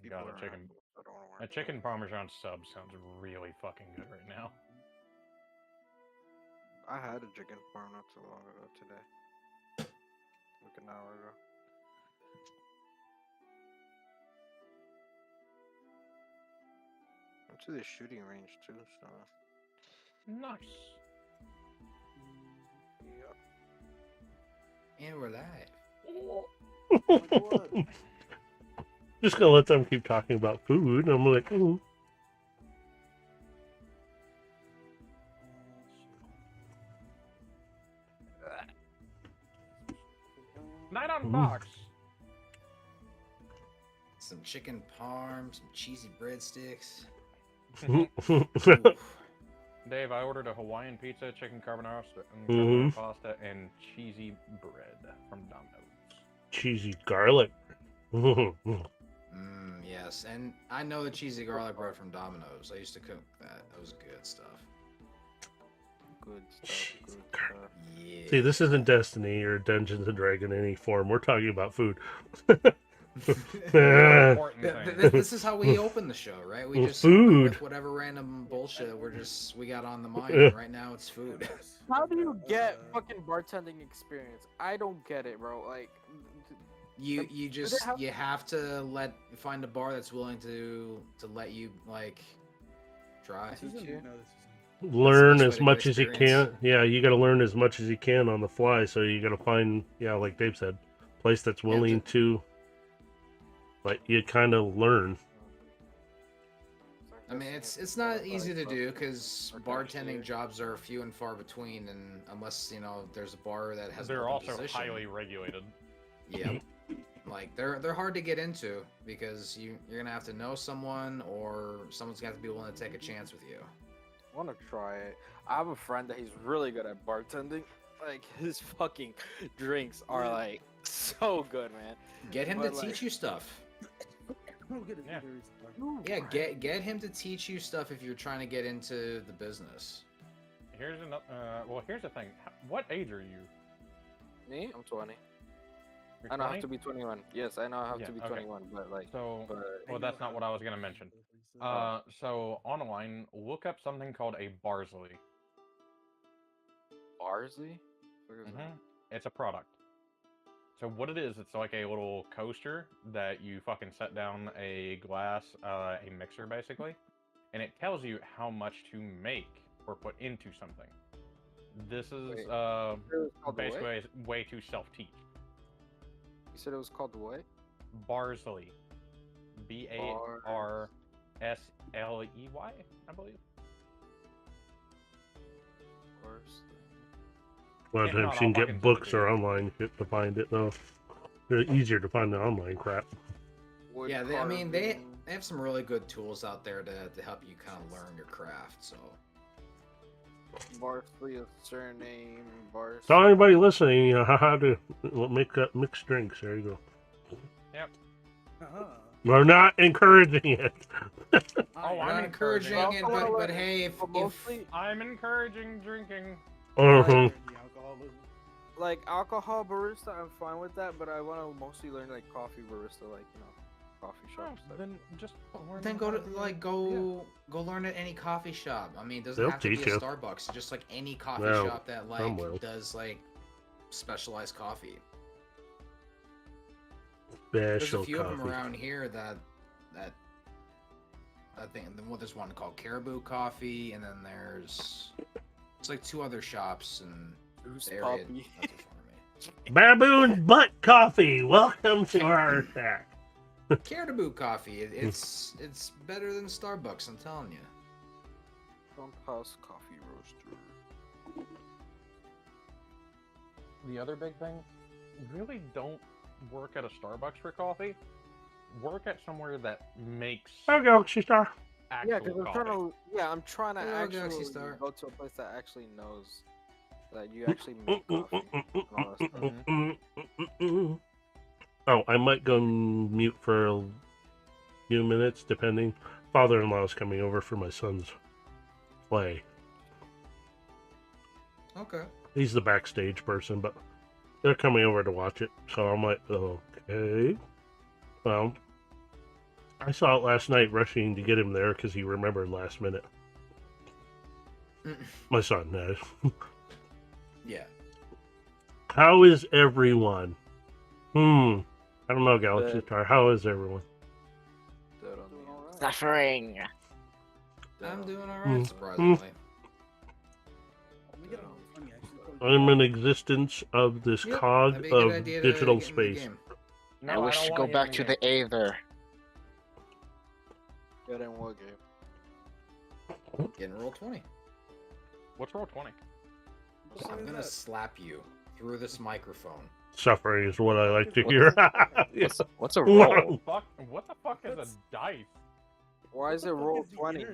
God, People are assholes. I don't want to a work chicken parmesan sub sounds really fucking good right now. there. I had a chicken farm not too long ago today. Like an hour ago. Went to the shooting range too, so. Nice. Yeah. And we're live. Just gonna let them keep talking about food. And I'm like, ooh. Night on Mm. box. Some chicken parm, some cheesy breadsticks. Dave, I ordered a Hawaiian pizza, chicken carbonara, and Mhm. carbonara pasta, and cheesy bread from Domino's. Cheesy garlic. Yes, and I know the cheesy garlic bread from Domino's. I used to cook that. That was good stuff. Good stuff. Good stuff. Yeah. See, this isn't Destiny or Dungeons and Dragon in any form. We're talking about food. This is how we open the show, right? We just open food with whatever random bullshit we got on the mind. And right now it's food. How do you get fucking bartending experience? I don't get it, bro. Like, You have- you have to find a bar that's willing to let you like try. learn That's as the best much way as to you get can. experience. Yeah, you got to learn as much as you can on the fly. So you got to find, yeah, like Dave said, place that's willing to, like, you kind of learn. I mean, it's not easy to do because bartending jobs are few and far between, and unless there's a bar that has. They're an open also position, highly regulated. Yeah, like they're hard to get into because you're gonna have to know someone or someone's gonna have to be willing to take a chance with you. I want to try it. I have a friend that he's really good at bartending. Like, his fucking drinks are like so good, man. Get him But, to like- teach you stuff. Yeah. Yeah, get him to teach you stuff if you're trying to get into the business. Here's another. Well, here's the thing. What age are you? Me? I'm 20. You're I know I 20? have to be 21. Yes, I know I have Yeah, to be okay. 21, but like, So, but well, that's not what I was gonna mention. So online, look up something called a Barsley. Barsley? What is that? It's a product. So what it is, it's like a little coaster that you fucking set down a glass, a mixer basically, and it tells you how much to make or put into something. This is Wait, It was called what? basically a way to self-teach. You said it was called what? Barsley. B-A-R-S-L-E-Y, I believe. Barsley. A lot of If times not, you can I'll fucking get send books it to or you. online to find it, though. They're easier to find the online crap. Wood Yeah, they carving. have some really good tools out there to help you kind of learn your craft. So Barsley, a surname. Barsley. Tell anybody listening, how to make mixed drinks. There you go. Yep. We're not encouraging it. Oh, I'm I'm not encouraging encouraging. it, Well, but hey, if mostly, I'm encouraging drinking. Uh-huh. like alcohol barista, I'm fine with that, but I want to mostly learn like coffee barista, like coffee shops. Oh, then just learn then how go to do like it. go learn at any coffee shop. I mean, it doesn't They'll have to be teach a you. Starbucks. Just like any coffee Well, shop that some will. does like specialized coffee. There's a Special few of them coffee. around here that I think there's one called Caribou Coffee, and then it's like two other shops in Who's the area. Poppy? Not too far from Baboon Butt Coffee. Welcome to our shack. me. Caribou Coffee. It's better than Starbucks. I'm telling you. Pump House Coffee Roaster. The other big thing, really don't work at a Starbucks for coffee. Work at somewhere that makes There you go, sister. actual Yeah, because coffee. I'm trying to Yeah, Galaxy actually Star. go to a place that actually knows that you actually make coffee. And all that stuff. Oh, I might go mute for a few minutes, depending. Father-in-law's coming over for my son's play. Okay. He's the backstage person, but they're coming over to watch it. So I'm like, okay. Well, I saw it last night, rushing to get him there because he remembered last minute. My son does. Yeah. How is everyone? I don't know, Galaxy Good. Star. How is everyone? Dead on the inside. Suffering. Dead I'm on doing the- alright, surprisingly. I'm an existence of this Yep, cog that'd be a good of idea to digital get in the space. game. No, I wish don't to want go you back in to game. the Aether. Dead in what game? Get in roll 20. What's roll 20? I'm gonna slap you through this microphone. Suffering is what I like to hear. Yes. What's a roll? What the fuck is a dice? Why is it roll 20?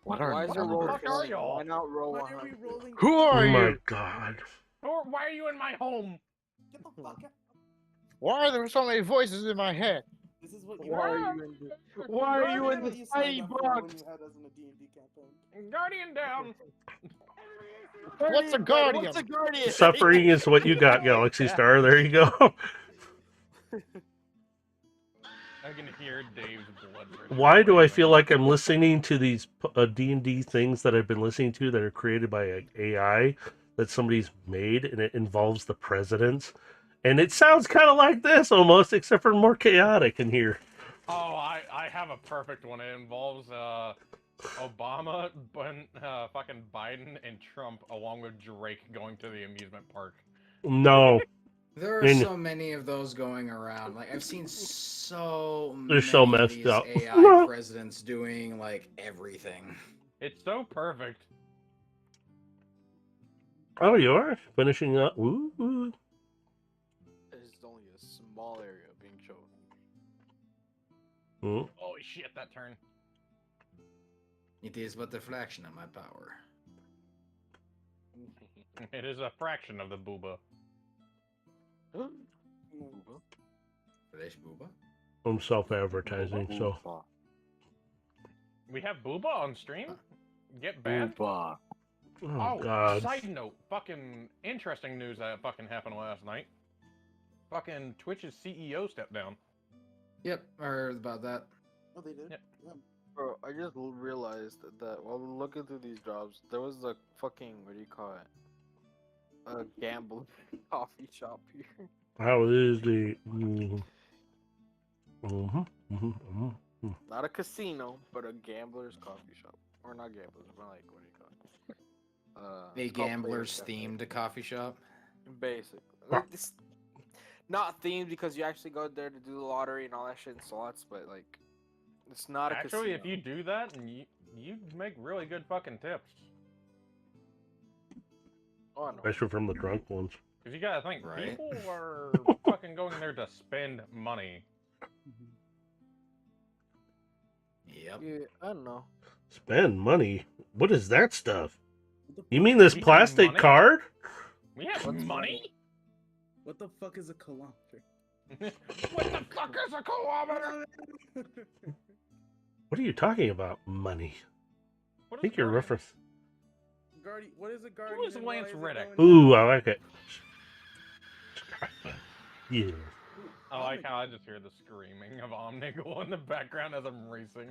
What Why are is it roll fuck are 20? y'all? Why not roll Why are 100? we rolling? Who are Oh my you? god. Why are you in my home? Get the fuck out. Why are there so many voices in my head? This is what you Why are had. you in the, why are you in What the you signed tiny up for box? when you had us in a D&D campaign. Guardian down. What's a guardian? What's a guardian? Suffering is what you got, Galaxy Star. There you go. I can hear Dave's blood pressure. Why do I rising. feel like I'm listening to these D&D things that I've been listening to that are created by an AI that somebody's made, and it involves the presidents? And it sounds kind of like this almost, except for more chaotic in here. Oh, I have a perfect one. It involves Obama, fucking Biden, and Trump, along with Drake going to the amusement park. No, There are And- so many of those going around. Like I've seen so They're many so of messed these up. AI presidents doing like everything. It's so perfect. oh, you are finishing up. Ooh. It's only a small area being shown. Ooh. Holy shit, that turn. It is but a fraction of my power. It is a fraction of the booba. Fresh booba. I'm self-advertising, so We have booba on stream? Get banned? Booba. oh god. Side note, fucking interesting news that fucking happened last night. Fucking Twitch's CEO stepped down. Yep, I heard about that. Oh, they did? Yep. Yeah. Bro, I just realized that while looking through these jobs, there was a fucking, what do you call it? A gambling coffee shop here. How is the? Not a casino, but a gambler's coffee shop. Or not gamblers, but like, what do you call it? A it's called gambler's Players Cafe. themed coffee shop. Basically. Like, it's not themed because you actually go there to do the lottery and all that shit and slots, but like, it's not a Actually, casino. if you do that, and you make really good fucking tips. Oh, I know. Especially from the drunk ones. Because you gotta think, Right. people are fucking going there to spend money. Yep. Yeah, I don't know. Spend money. What is that stuff? What the You fuck- mean this We have plastic money? card? We have What's money? What the fuck is a kilometer? What the fuck is a kilometer? What are you talking about? Money. What I is think you're Guardian? referencing. Guardian, what is a guardian? Who is and why Lance is it Reddick? going Ooh, down? I like it. Yeah. I like how I just hear the screaming of Omnigul in the background as I'm racing.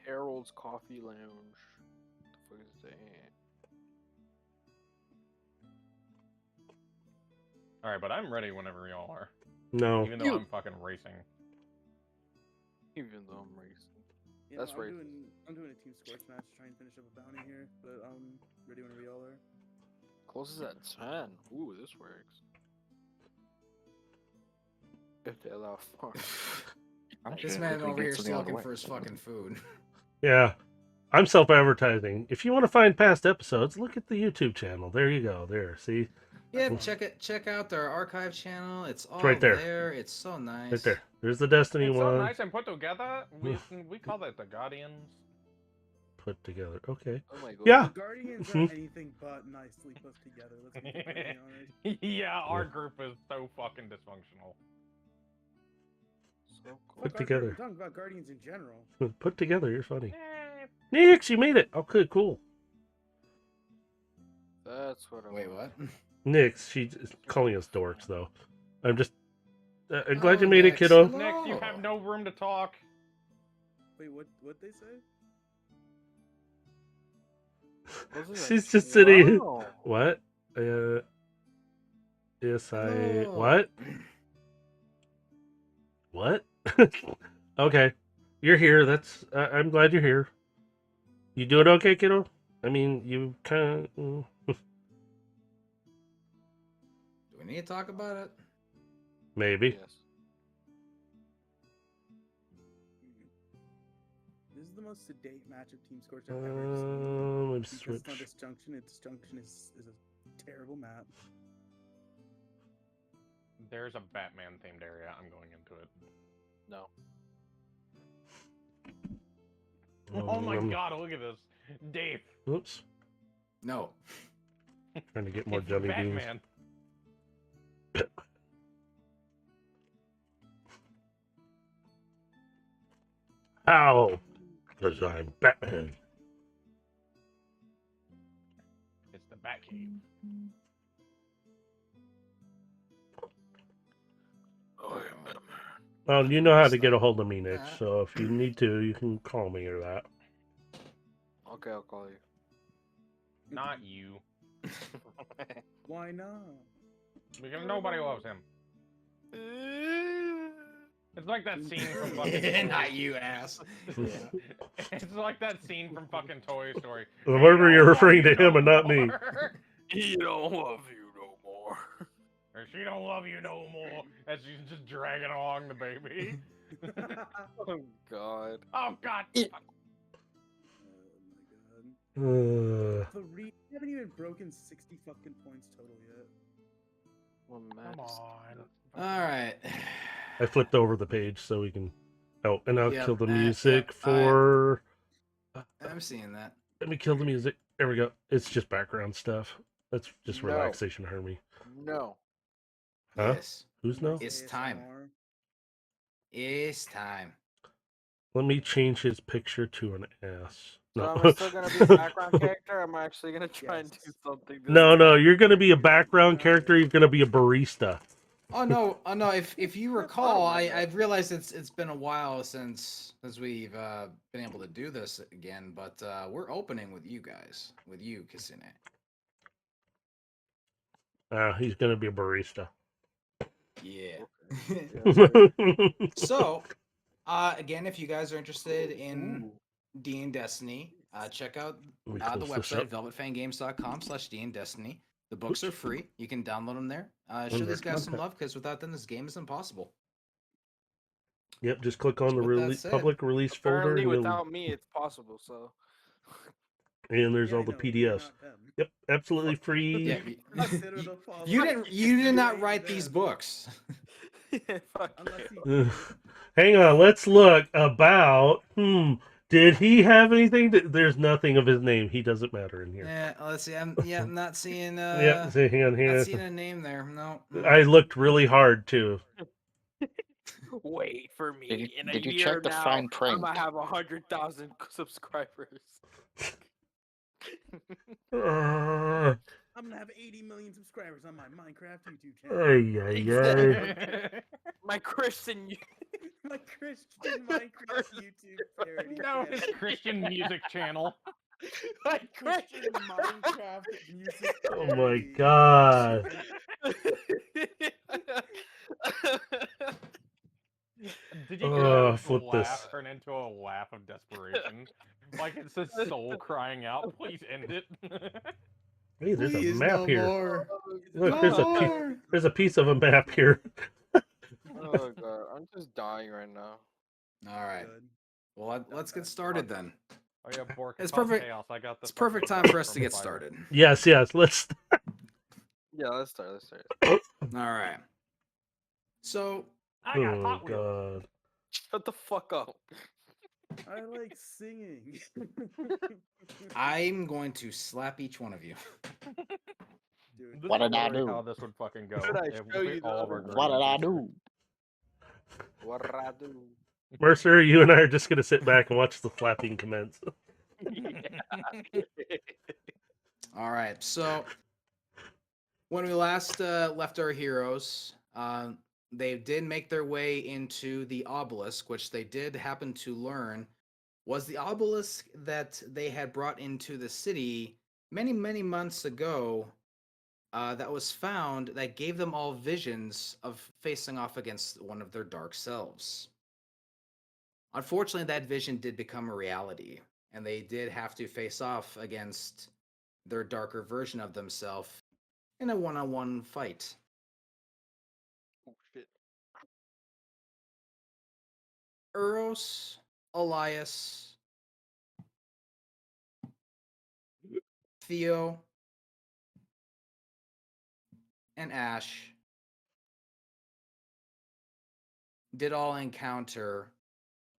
Harold's Coffee Lounge. What the fuck is that? Alright, but I'm ready whenever y'all are. No. Even though You- I'm fucking racing. Even though I'm racing. Yeah, That's I'm right. I'm doing a team sports match to try and finish up a bounty here, but I'm ready whenever y'all are. Closes at 10. Ooh, this works. If they allow far. I'm This just man quickly over get here something still out of the looking way. for his fucking food. Yeah. I'm self-advertising. If you want to find past episodes, look at the YouTube channel. There you go. There. See? Yeah, check out their archive channel. It's all right there. there. It's so nice. Right there. There's the Destiny It's one. so nice and put together. We call that the Guardians. Put together. Okay. Oh my god. Yeah. The Guardians Mhm. are anything but nicely put together. Let's be completely honest. Yeah, our group is so fucking dysfunctional. So cool. Put Fuck together. I'm talking about Guardians in general. Put together. You're funny. Eh, Nix, you made it. Okay, cool. That's what I Wait, want. what? Nix, she's calling us dorks, though. I'm just... I'm glad Oh, you made it, Nix. kiddo. Hello. Nick, you have no room room to talk. Wait, what they say? She's just sitting. Wow. What? Yes, Hello. What? What? Okay, you're here. I'm glad you're here. You doing okay, kiddo? I mean, you kind of. Do we need to talk about it? Maybe. Yes. This is the most sedate match of Team Scorch I've ever seen. Let me Because switch. it's not Disjunction. Disjunction is a terrible map. There's a Batman themed area. I'm going into it. No. Oh my god, look at this. Dave. Oops. No. Trying to get more It's jelly beans. Batman. How? Because I'm Batman. It's the Batcave. Well, you know how to get a hold of me, Nick. So if you need to, you can call me or that. Okay, I'll call you. Not you. Why not? Because nobody loves him. It's like that scene from fucking Not you, ass. It's like that scene from fucking Toy Story. Remember, you're referring to him and not me. He don't love you no more. Or she don't love you no more. As she's just dragging along the baby. Oh god. Oh god. Oh my god. Uh, But you haven't even broken 60 fucking points total yet. One Come match. on. All right. I flipped over the page so we can. Oh, and I'll Yep, kill the yep, music for. I'm seeing that. Let me kill the music. There we go. It's just background stuff. That's just No. relaxation, Hermie. No. Huh? Yes. Who's no? It's time. ASMR. It's time. Let me change his picture to an ass. So No. am I still gonna be a background character? Or am I actually gonna try and do Yes. something? This No, time? you're gonna be a background character. You're gonna be a barista. Oh no, If you recall, I've realized it's been a while since we've been able to do this again, but we're opening with you guys, with you, Kasune. He's gonna be a barista. Yeah. Yeah, So, again, if you guys are interested in D and Destiny, check out Let me the close this website up. velvetfangames.com/D and Destiny. The books are free. You can download them there. Show Under these guys some content. love because without them, this game is impossible. Yep, just click on the With that said, public release folder, Apparently, and, without me, it's possible. So. there's Yeah, all I the know, you're PDFs. not them. Yep, absolutely free. Yeah, Consider the following. you did not Blame write these them. books. Fuck Unless you. you Hang on, let's look about. Did he have anything? There's nothing of his name. He doesn't matter in here. Yeah, let's see. I'm not seeing Yep, see, hang on not here. seeing a name there. No. I looked really hard too. Wait for me. Did you- In a did you year check the now, fine I'm print? gonna have 100,000 subscribers. Uh, I'm gonna have 80 million subscribers on my Minecraft YouTube channel. ay, ay, ay. My Christian. My Christian Minecraft YouTube parody No, his channel. Christian music channel. My Christian Minecraft music Oh my parody. god. Did you Oh, guys flip laugh this. turn into a laugh of desperation? Like it's his soul crying out, please end it. Hey, there's a Please, map no here. more. Look, No more. there's a piece of a map here. Oh god, I'm just dying right now. All right. Good. Well, let's get started then. Oh yeah, Bork. It's cause perfect- Chaos. I got this It's perfect fucking time for us from to get Fiverr. started. Yes, let's. Yeah, let's start. All right. So, I got Oh Hot Wheels. god. Shut the fuck up. I like singing. I'm going to slap each one of you. Dude, This What is did I literally do? How this would fucking go. Should I if show we you the all other were one? What did I green. do? What did I do? Mercer, you and I are just gonna sit back and watch the flapping commence. All right. So, when we last left our heroes, they did make their way into the obelisk, which they did happen to learn was the obelisk that they had brought into the city many, many months ago. That was found that gave them all visions of facing off against one of their dark selves. Unfortunately, that vision did become a reality, and they did have to face off against their darker version of themselves in a one-on-one fight. Oh shit. Eros, Elias, Theo, and Ash did all encounter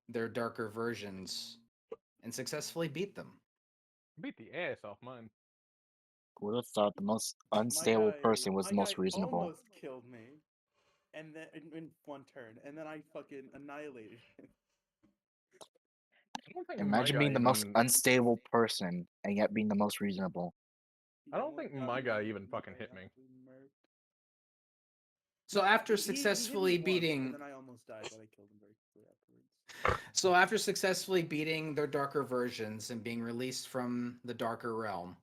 their darker versions and successfully beat them. Beat the ass off mine. Would have thought the most My unstable guy- person was my the most guy reasonable. Almost killed me, and then in one turn, and then I fucking annihilated him. I don't think my Imagine guy being the most even- unstable person and yet being the most reasonable. He I don't almost think got my me guy even fucking hit me. absolutely murked. So after He hit me successfully once, beating and then I almost died, but I killed him very quickly afterwards. So after successfully beating their darker versions and being released from the darker realm,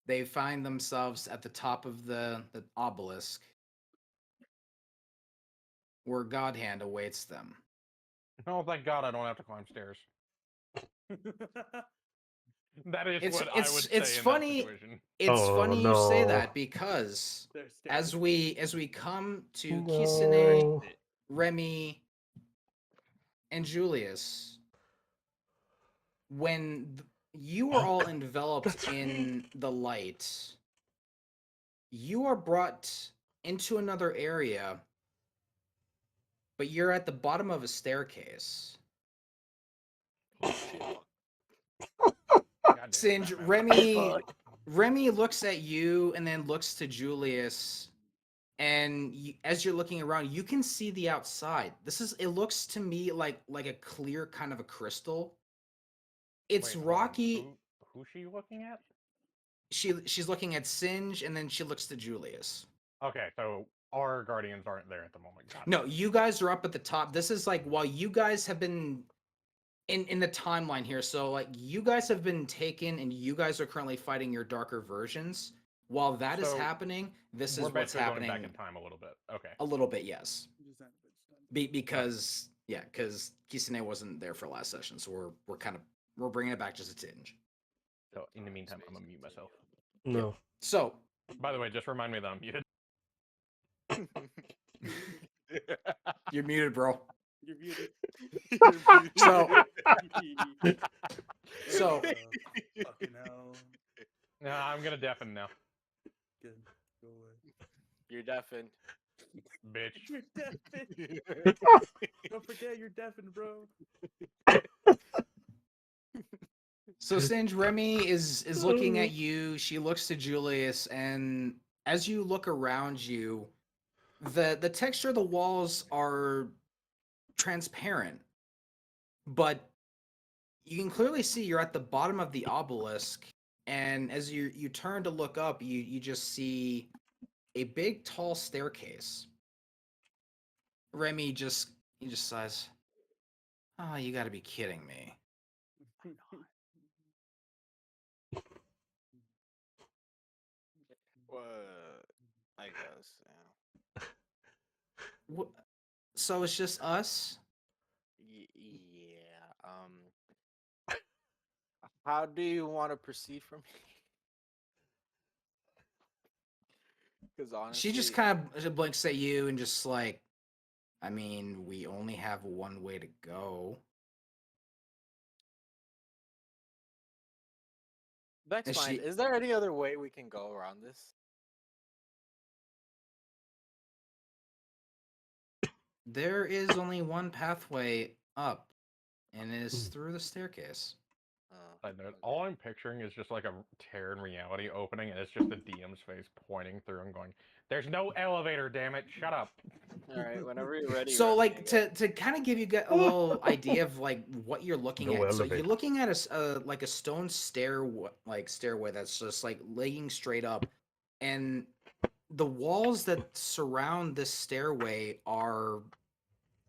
they find themselves at the top of the obelisk where God Hand awaits them. Oh, thank God I don't have to climb stairs. That is It's what I would say it's in funny. that situation. It's Oh, funny you say no. that because There's as stairs. we come to Kisane, No. Remy, and Julius, when you are all enveloped in the light, you are brought into another area, but you're at the bottom of a staircase. Goddamn Singe, Batman. Remy looks at you and then looks to Julius, and as you're looking around, you can see the outside. It looks to me like a clear kind of a crystal. It's Wait, hold on. rocky. Who's she looking at? She's looking at Singe, and then she looks to Julius. Okay, so our guardians aren't there at the moment. Got it. No, you guys are up at the top. This is like while you guys have been in the timeline here. So like you guys have been taken, and you guys are currently fighting your darker versions. While that is So, happening, this We're is what's basically happening. going back in time a little bit. Okay. A little bit, yes. Just that bitch done. Because Kisane wasn't there for last session, so we're bringing it back just a tinge. So in the meantime, I'm gonna mute myself. No. So By the way, just remind me that I'm muted. you're muted, bro. You're muted. So- So fucking hell. Nah, I'm gonna deafen now, Good. Go away. You're deafened. bitch. You're deafened. Don't forget you're deafened, bro. So Singe, Remy is looking at you. She looks to Julius, and as you look around you, the texture of the walls are transparent, but you can clearly see you're at the bottom of the obelisk. And as you turn to look up, you just see a big tall staircase. Remy just sighs. Oh, you got to be kidding me. What? I guess. Yeah. What? So it's just us? Yeah. How do you want to proceed from here? Because honestly, She just kind of blinks at you and just like, I mean, we only have one way to go. That's Is fine. she- Is there any other way we can go around this? There is only one pathway up, and it is through the staircase. Side note, all I'm picturing is just like a tear in reality opening, and it's just the DM's face pointing through and going, "There's no elevator, damn it! Shut up." All right. Whenever you're ready. So, Remy, like, I guess. to kind of give you a little idea of like what you're looking No at. So elevator. you're looking at like a stone stairway that's just like laying straight up, and the walls that surround this stairway are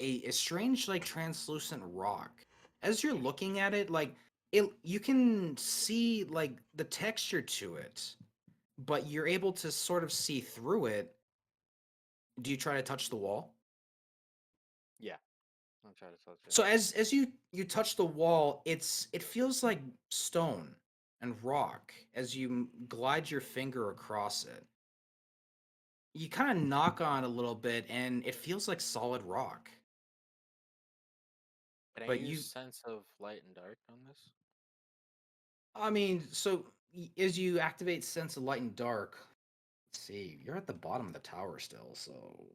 a strange, like translucent rock. As you're looking at it, like you can see like the texture to it, but you're able to sort of see through it. Do you try to touch the wall? Yeah. I'll try to touch it. So as you touch the wall, it feels like stone and rock as you glide your finger across it. You kind of knock on it a little bit, and it feels like solid rock. Can I But use sense of light and dark on this? I mean, so as you activate sense of light and dark, let's see, you're at the bottom of the tower still, so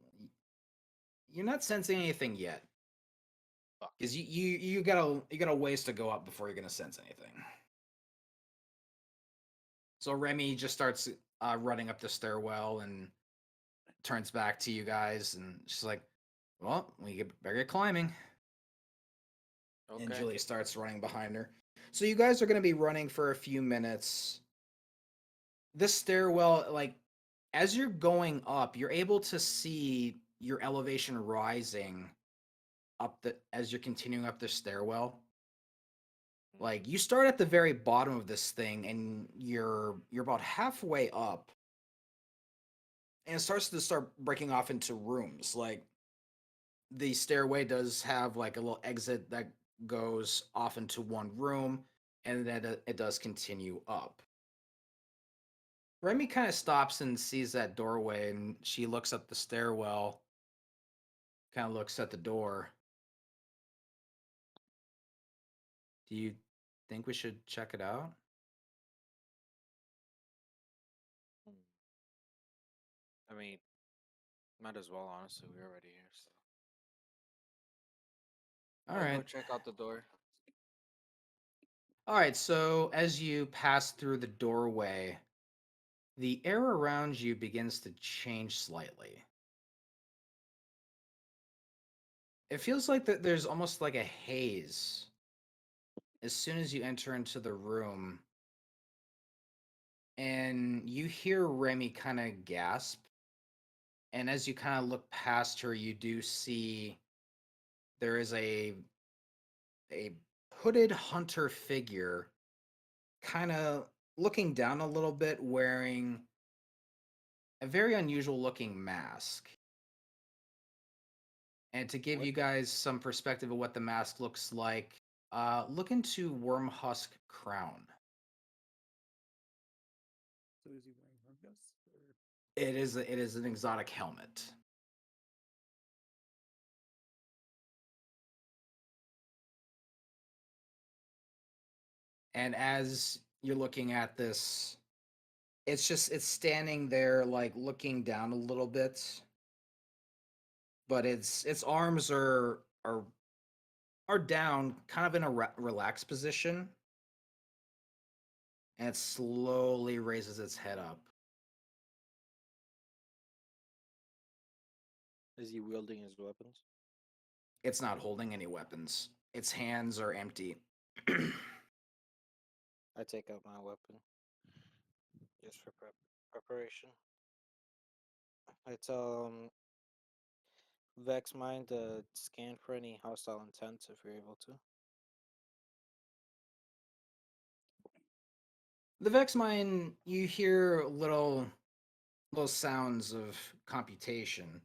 you're not sensing anything yet. Fuck. Because you got a ways to go up before you're gonna sense anything. So Remy just starts running up the stairwell and turns back to you guys, and she's like, "Well, better get climbing." And Okay. Julie starts running behind her. So you guys are going to be running for a few minutes. This stairwell, like, as you're going up, you're able to see your elevation rising as you're continuing up the stairwell. Like, you start at the very bottom of this thing, and you're about halfway up, and it starts to start breaking off into rooms. Like, the stairway does have like a little exit that goes off into one room, and then it does continue up. Remy kind of stops and sees that doorway, and she looks up the stairwell, kind of looks at the door. Do you think we should check it out? I mean, might as well, honestly. We're already here, so. All I'll go right. check out the door. All right, so as you pass through the doorway, the air around you begins to change slightly. It feels like that there's almost like a haze as soon as you enter into the room, and you hear Remy kind of gasp. And as you kind of look past her, you do see there is a hooded hunter figure kind of looking down a little bit, wearing a very unusual looking mask. And to give you guys some perspective of what the mask looks like, look into Wormhusk Crown. So is he wearing Hungus? Or... It is an exotic helmet. And as you're looking at this, it's standing there like looking down a little bit, but its arms are down, kind of in a relaxed position, and it slowly raises its head up. Is he wielding his weapons? It's not holding any weapons. Its hands are empty. I take out my weapon. Just for preparation. I tell Vex Mind to scan for any hostile intent if you're able to. The Vex Mine, you hear little sounds of computation,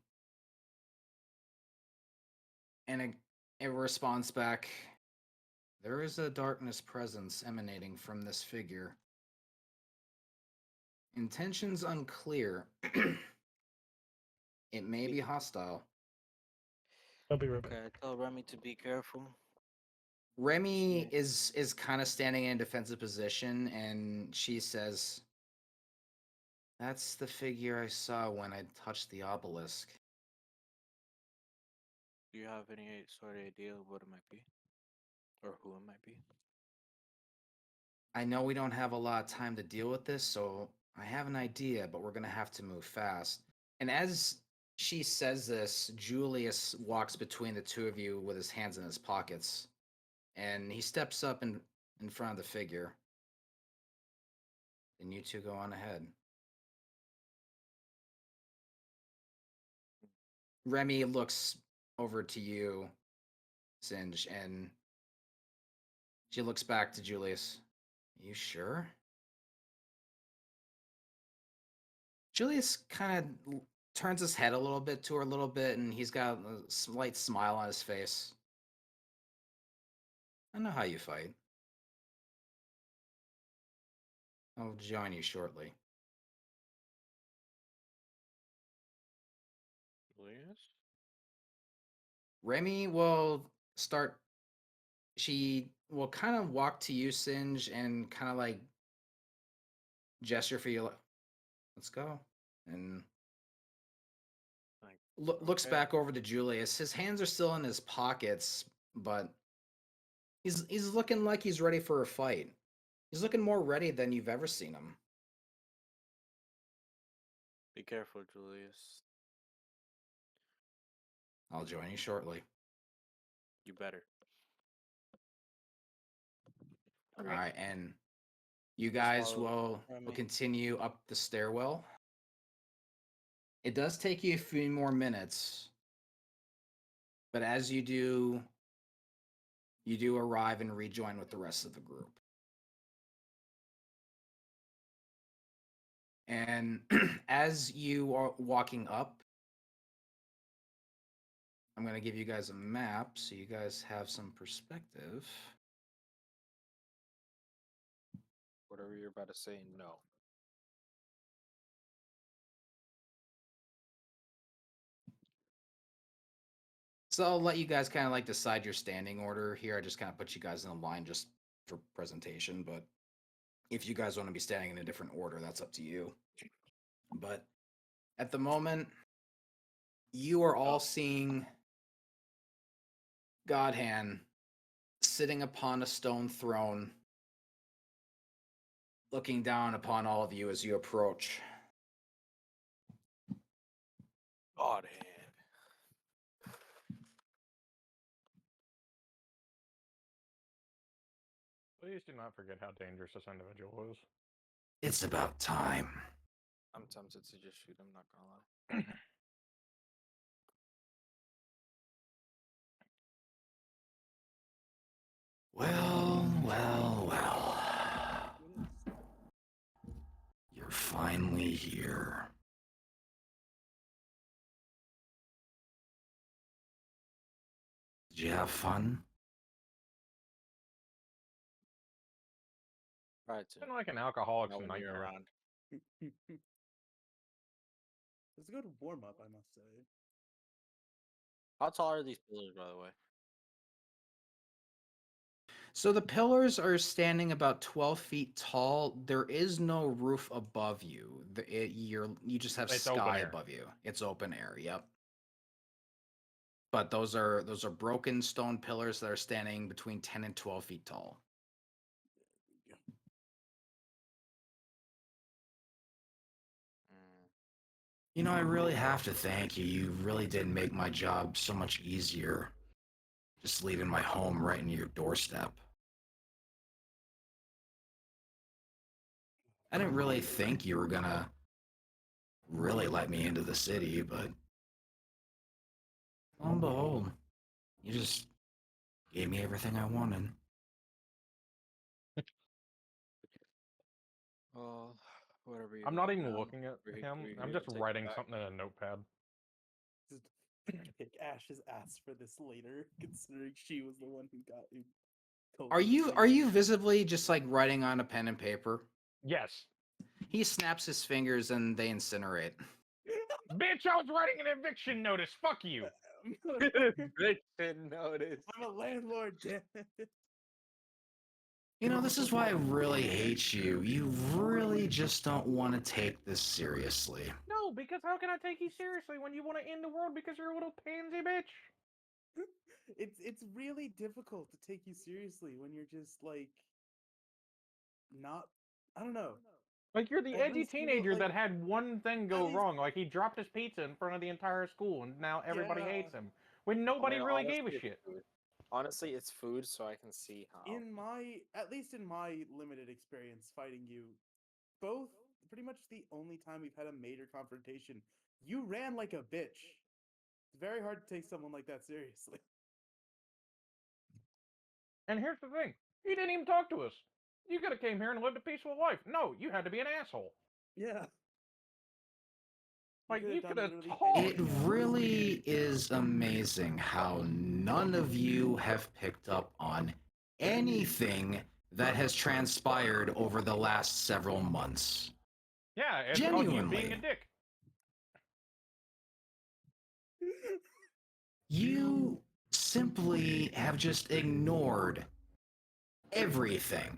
and it responds back. There is a darkness presence emanating from this figure. Intentions unclear. It may be hostile. I'll be right back. Okay, I tell Remy to be careful. Remy is kind of standing in a defensive position, and she says, "That's the figure I saw when I touched the obelisk." Do you have any sort of idea of what it might be? Or who it might be? I know we don't have a lot of time to deal with this, so I have an idea, but we're gonna have to move fast. And as she says this, Julius walks between the two of you with his hands in his pockets, and he steps up in front of the figure. Then you two go on ahead. Remy looks over to you, Singe, and she looks back to Julius. You sure? Julius kind of turns his head a little bit to her a little bit, and he's got a slight smile on his face. I know how you fight. I'll join you shortly. Julius? Remy will start. She will kind of walk to you, Singe, and kind of like gesture for you. Let's go. And Like, looks okay. back over to Julius. His hands are still in his pockets, but he's looking like he's ready for a fight. He's looking more ready than you've ever seen him. Be careful, Julius. I'll join you shortly. You better. All right, and you Just guys follow will Remy. continue up the stairwell. It does take you a few more minutes, but as you do arrive and rejoin with the rest of the group. And as you are walking up, I'm going to give you guys a map so you guys have some perspective. Whatever you're about to say, no. So I'll let you guys kind of like decide your standing order here. I just kind of put you guys in a line just for presentation, but if you guys want to be standing in a different order, that's up to you. But at the moment, you are all seeing Godhand sitting upon a stone throne, looking down upon all of you as you approach. God hand. Please do not forget how dangerous this individual is. It's about time. I'm tempted to just shoot him, not gonna lie. Well. You're finally here. Did you have fun? Right, It's been like an alcoholic's not when you're nightmare. around. It's a good warm up, I must say. How tall are these pillars, by the way? So the pillars are standing about 12 feet tall. There is no roof above you. You just have It's open sky air. above you. It's open air. Yep. But those are broken stone pillars that are standing between 10 and 12 feet tall. You know, I really have to thank you. You really did make my job so much easier. Just leaving my home right in your doorstep. I didn't really think you were gonna really let me into the city, but lo and behold, you just gave me everything I wanted. Oh, whatever you're I'm not doing even now. looking at We're him. here I'm to just take you writing back. something in a notepad. Just kick Ash's ass for this later, considering she was the one who told Are me to you bring are it. you visibly just like writing on a pen and paper? Yes. He snaps his fingers and they incinerate. Bitch, I was writing an eviction notice. Fuck you. Eviction notice. I'm a landlord, damn it. You know, this is why I really hate you. You really just don't want to take this seriously. No, because how can I take you seriously when you want to end the world because you're a little pansy bitch? It's really difficult to take you seriously when you're just like not. I don't know. Like, you're the edgy Every single, teenager that like, had one thing at go least- wrong. Like, he dropped his pizza in front of the entire school, and now everybody Yeah. hates him. When nobody really gave a honestly, shit. it's food. Honestly, it's food, so I can see how. At least in my limited experience fighting you, both pretty much the only time we've had a major confrontation, you ran like a bitch. It's very hard to take someone like that seriously. And here's the thing: you didn't even talk to us. You could have came here and lived a peaceful life. No, you had to be an asshole. Yeah. Like you could have literally talked. It really is amazing how none of you have picked up on anything that has transpired over the last several months. Yeah, it's called you being Genuinely. a dick. You simply have just ignored everything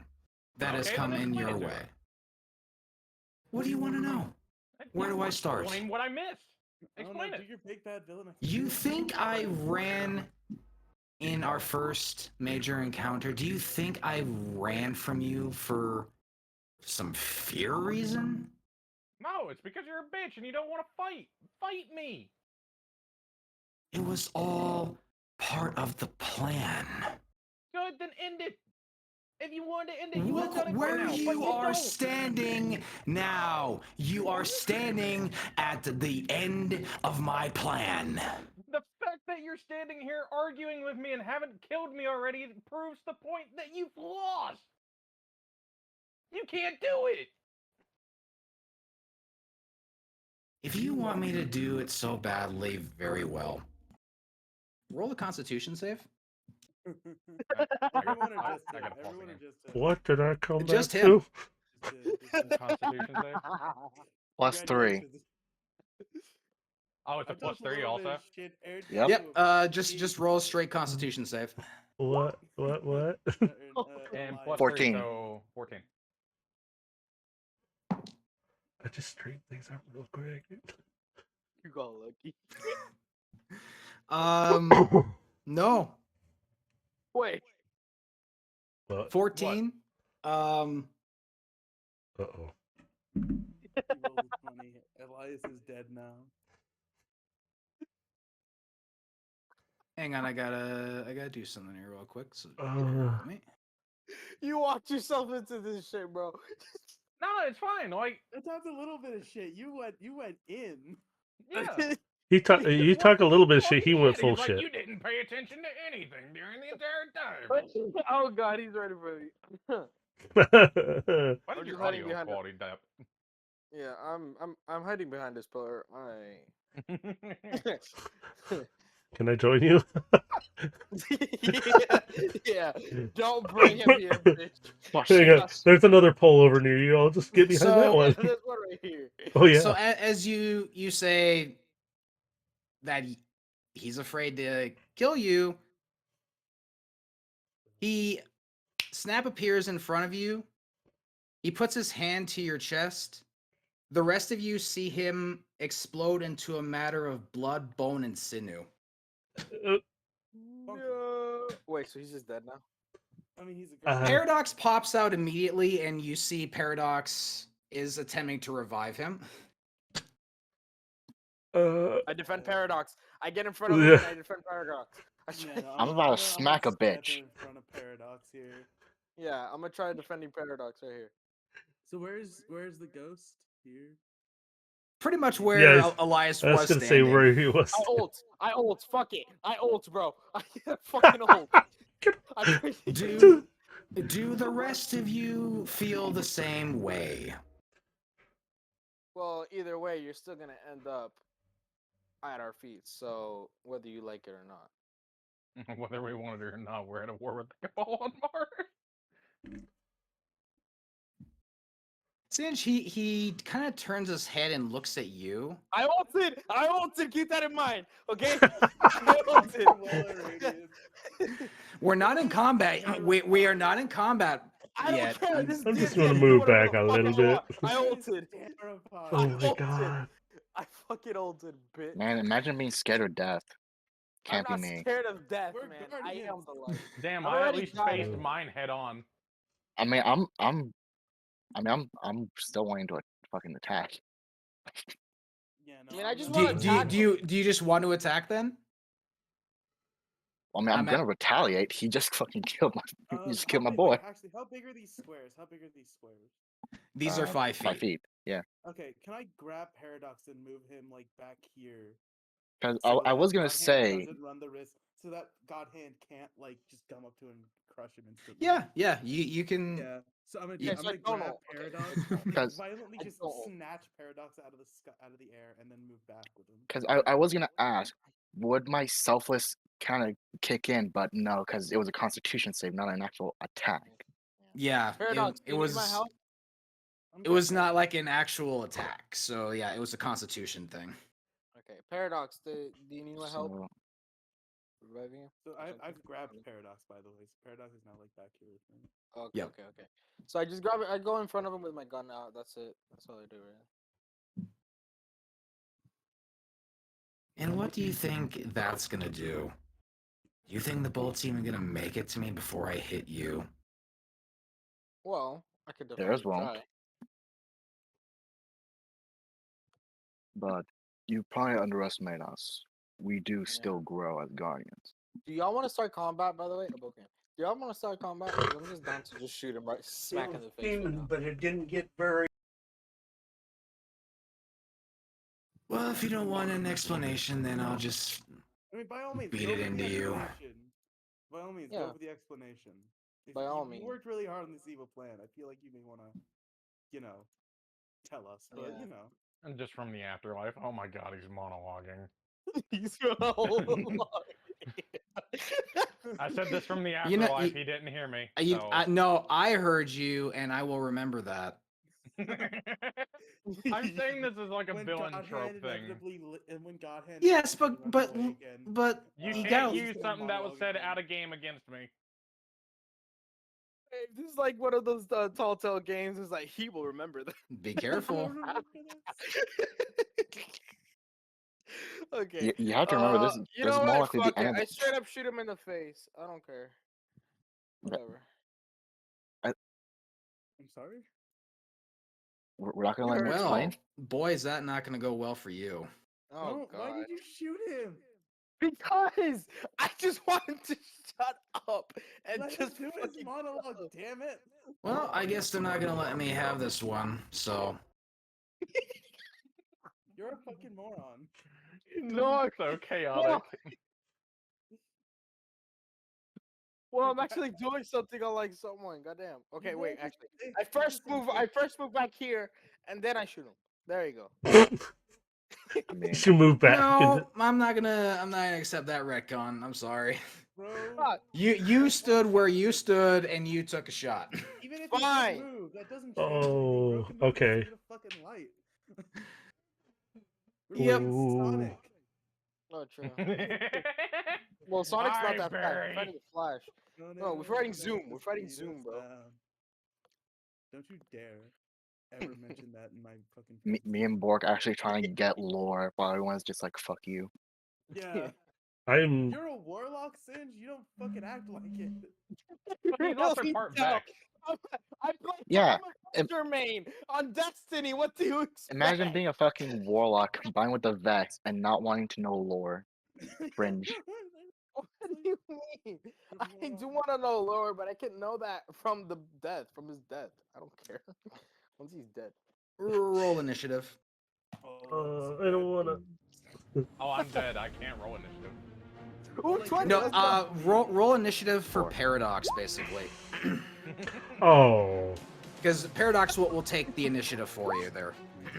that has Okay, come then in explain your it to way. me. What do you want to know? Where do I start? Explain what I missed. I don't know, Explain do it. your big bad villain. You think I ran in our first major encounter? Do you think I ran from you for some fear reason? No, it's because you're a bitch and you don't want to fight. Fight me. It was all part of the plan. Good, then end it. If you wanted to end it, you would have done Look it by where now. you but you are don't. standing now. You are standing at the end of my plan. The fact that you're standing here arguing with me and haven't killed me already proves the point that you've lost. You can't do it. If you want me to do it so badly, very well. Roll a Constitution save. Everyone or just I him? gotta pause Everyone or again. just him? What did I come Just back him. to? Constitution save. +3. Congratulations. Oh, it's a I plus talked a 3 little bit also. of shit, aired Yep. you Yep. a Just roll a straight Constitution save. What? And plus 3, 14. so 14. I just straightened things out real quick. You got lucky. No. Wait. What? 14. Uh-oh. He rolled a 20. Elias is dead now. Hang on, I gotta do something here real quick. So bear with me. You walked yourself into this shit, bro. No, it's fine. Like, I talked a little bit of shit. You went in. yeah. You talk a little bit of shit. He went full He's like, shit. you didn't pay attention to anything during the entire time. Oh god, he's ready for me. Why I'm did your just hiding audio behind quality dip? Yeah, I'm hiding behind this pillar. Can I join you? yeah, don't bring him here, bitch. Hang on. There's another pole over near you. I'll just get behind that one. There's one right here. Oh yeah. So as you say that he's afraid to kill you, he snap appears in front of you. He puts his hand to your chest. The rest of you see him explode into a matter of blood, bone, and sinew. No. Wait, so he's just dead now? I mean, he's a Uh-huh. girl. Paradox pops out immediately, and you see Paradox is attempting to revive him. I defend Paradox. I get in front of him and I defend Paradox. Yeah, no, I'm about to smack a step bitch. in front of Paradox here. Yeah, I'm gonna try defending Paradox right here. So where's the ghost here? Pretty much where Yeah, he's- Elias I was was gonna say standing. where he was. I ult, fuck it. I ult, bro. I fucking ult. Do the rest of you feel the same way? Well, either way, you're still gonna end up at our feet, so whether you like it or not. Whether we wanted it or not, we're at a war with the Cabal on Mars. Singe, he kind of turns his head and looks at you. I ulted, keep that in mind, okay? I ulted. We're not in combat. We are not in combat I don't yet. care. I'm just gonna move back a little bit. I ulted. Oh my god. I fucking ulted, bitch. Man, imagine being scared of death. I'm Can't be not me. scared of death, We're man. guardians. I am the light. Damn, I've I at already least died. faced mine head on. I mean, I'm still wanting to fucking attack. Yeah, no. Man, I just Do, wanna do, attack do you just want to attack then? I mean, I'm I'm at- gonna retaliate. He just fucking killed my, he just How killed my big- boy. wait, actually, how big are these squares? How big are these squares? These are 5 feet. 5 feet. Yeah. Okay, can I grab Paradox and move him like back here Because So I that was gonna God Hand say, doesn't run the risk, so that God Hand can't like just come up to him and crush him instantly. Yeah. You can. Yeah. So I'm gonna, Yeah, I'm so I gonna don't grab know. Okay. Paradox, Because- violently I just don't. snatch Paradox out of the air, and then move back with him. because I was gonna ask, would my selfless kind of kick in? But no, because it was a Constitution save, not an actual attack. Yeah, Paradox, it do you need my was. help? It was not like an actual attack. So yeah, it was a Constitution thing. Okay, Paradox, do you need my help? So Reviving you? So or I've something? grabbed Paradox, by the way. So Paradox is now like back here with me. Okay, Yep. okay. So I just grab it. I go in front of him with my gun out. That's it. That's all I do, right? And what do you think that's gonna do? You think the bullet's even gonna make it to me before I hit you? Well, I could Theirs definitely won't. try. but you probably underestimate us. We do still grow as guardians. Do y'all want to start combat, by the way? Oh, okay. Do y'all want to start combat? Because I'm just down to just shoot him right smack in the face right now. But it didn't get very. Well, if you don't want an explanation, then I'll just. I mean, by all means, Beat go it with the into you. explanation. By all means, Yeah. go with the explanation. If By all you means. worked really hard on this evil plan. I feel like you may want to, tell us. But Yeah. And just from the afterlife. Oh my god, he's monologuing. He's gonna I said this from the You know- afterlife. you- He didn't hear me. No, I heard you, and I will remember that. I'm saying this is like a When villain God trope Hand thing. and when God Hand Yes, inevitably but runs away again, You you can't gotta. use something that was monologue said again. out of game against me. Hey, this is like one of those tall tale games. It's like he will remember that. Be careful. Okay. You have to remember this. You This know is more what? likely Fuck the end it. of I the. straight up shoot him in the face. I don't care. Whatever. I'm sorry. We're not gonna let him Well, explain. boy, is that not gonna go well for you. Oh No, god. why did you shoot him? Because I just wanted to shut up and Let him just do his fucking monologue. go. Damn it! Well, I guess they're not gonna let me have this one. So You're a fucking moron. No, So chaotic. well, I'm actually doing something unlike someone. Goddamn. Okay, You wait. rolled Actually, a six. I You first did move. something. I first move back here, and then I shoot him. There you go. I mean, You should move back. no, I'm not gonna accept that retcon. I'm sorry. Bro, Fuck. You stood where you stood, and you took a shot. even if you Fine. did move, that doesn't change anything. Oh, Bro can move at the okay. speed of fucking light. We're Yep. fucking Ooh. Sonic. Oh, true. Well, Sonic's not Hi, that fast. We're Barry. fighting the Flash. No, we're fighting Zoom. We're fighting Zoom, bro. Don't you dare ever mention that in my fucking me face. and Bork actually trying to get lore, while everyone's just like, "Fuck you." Yeah. I'm. You're a warlock, Singe. You don't fucking act like it. But he's also Really part don't. Vex. I play Yeah, Master Main on Destiny. What do you expect? Imagine being a fucking warlock combined with the Vex and not wanting to know lore. Cringe. What do you mean? I do want to know lore, but I can know that from the death, from his death. I don't care. Once he's dead. Roll initiative. I don't wanna. Oh, I'm dead. I can't roll initiative. Ooh, 20, No, let's go. roll initiative for Four. Paradox, basically, Oh. because Paradox will take the initiative for you there.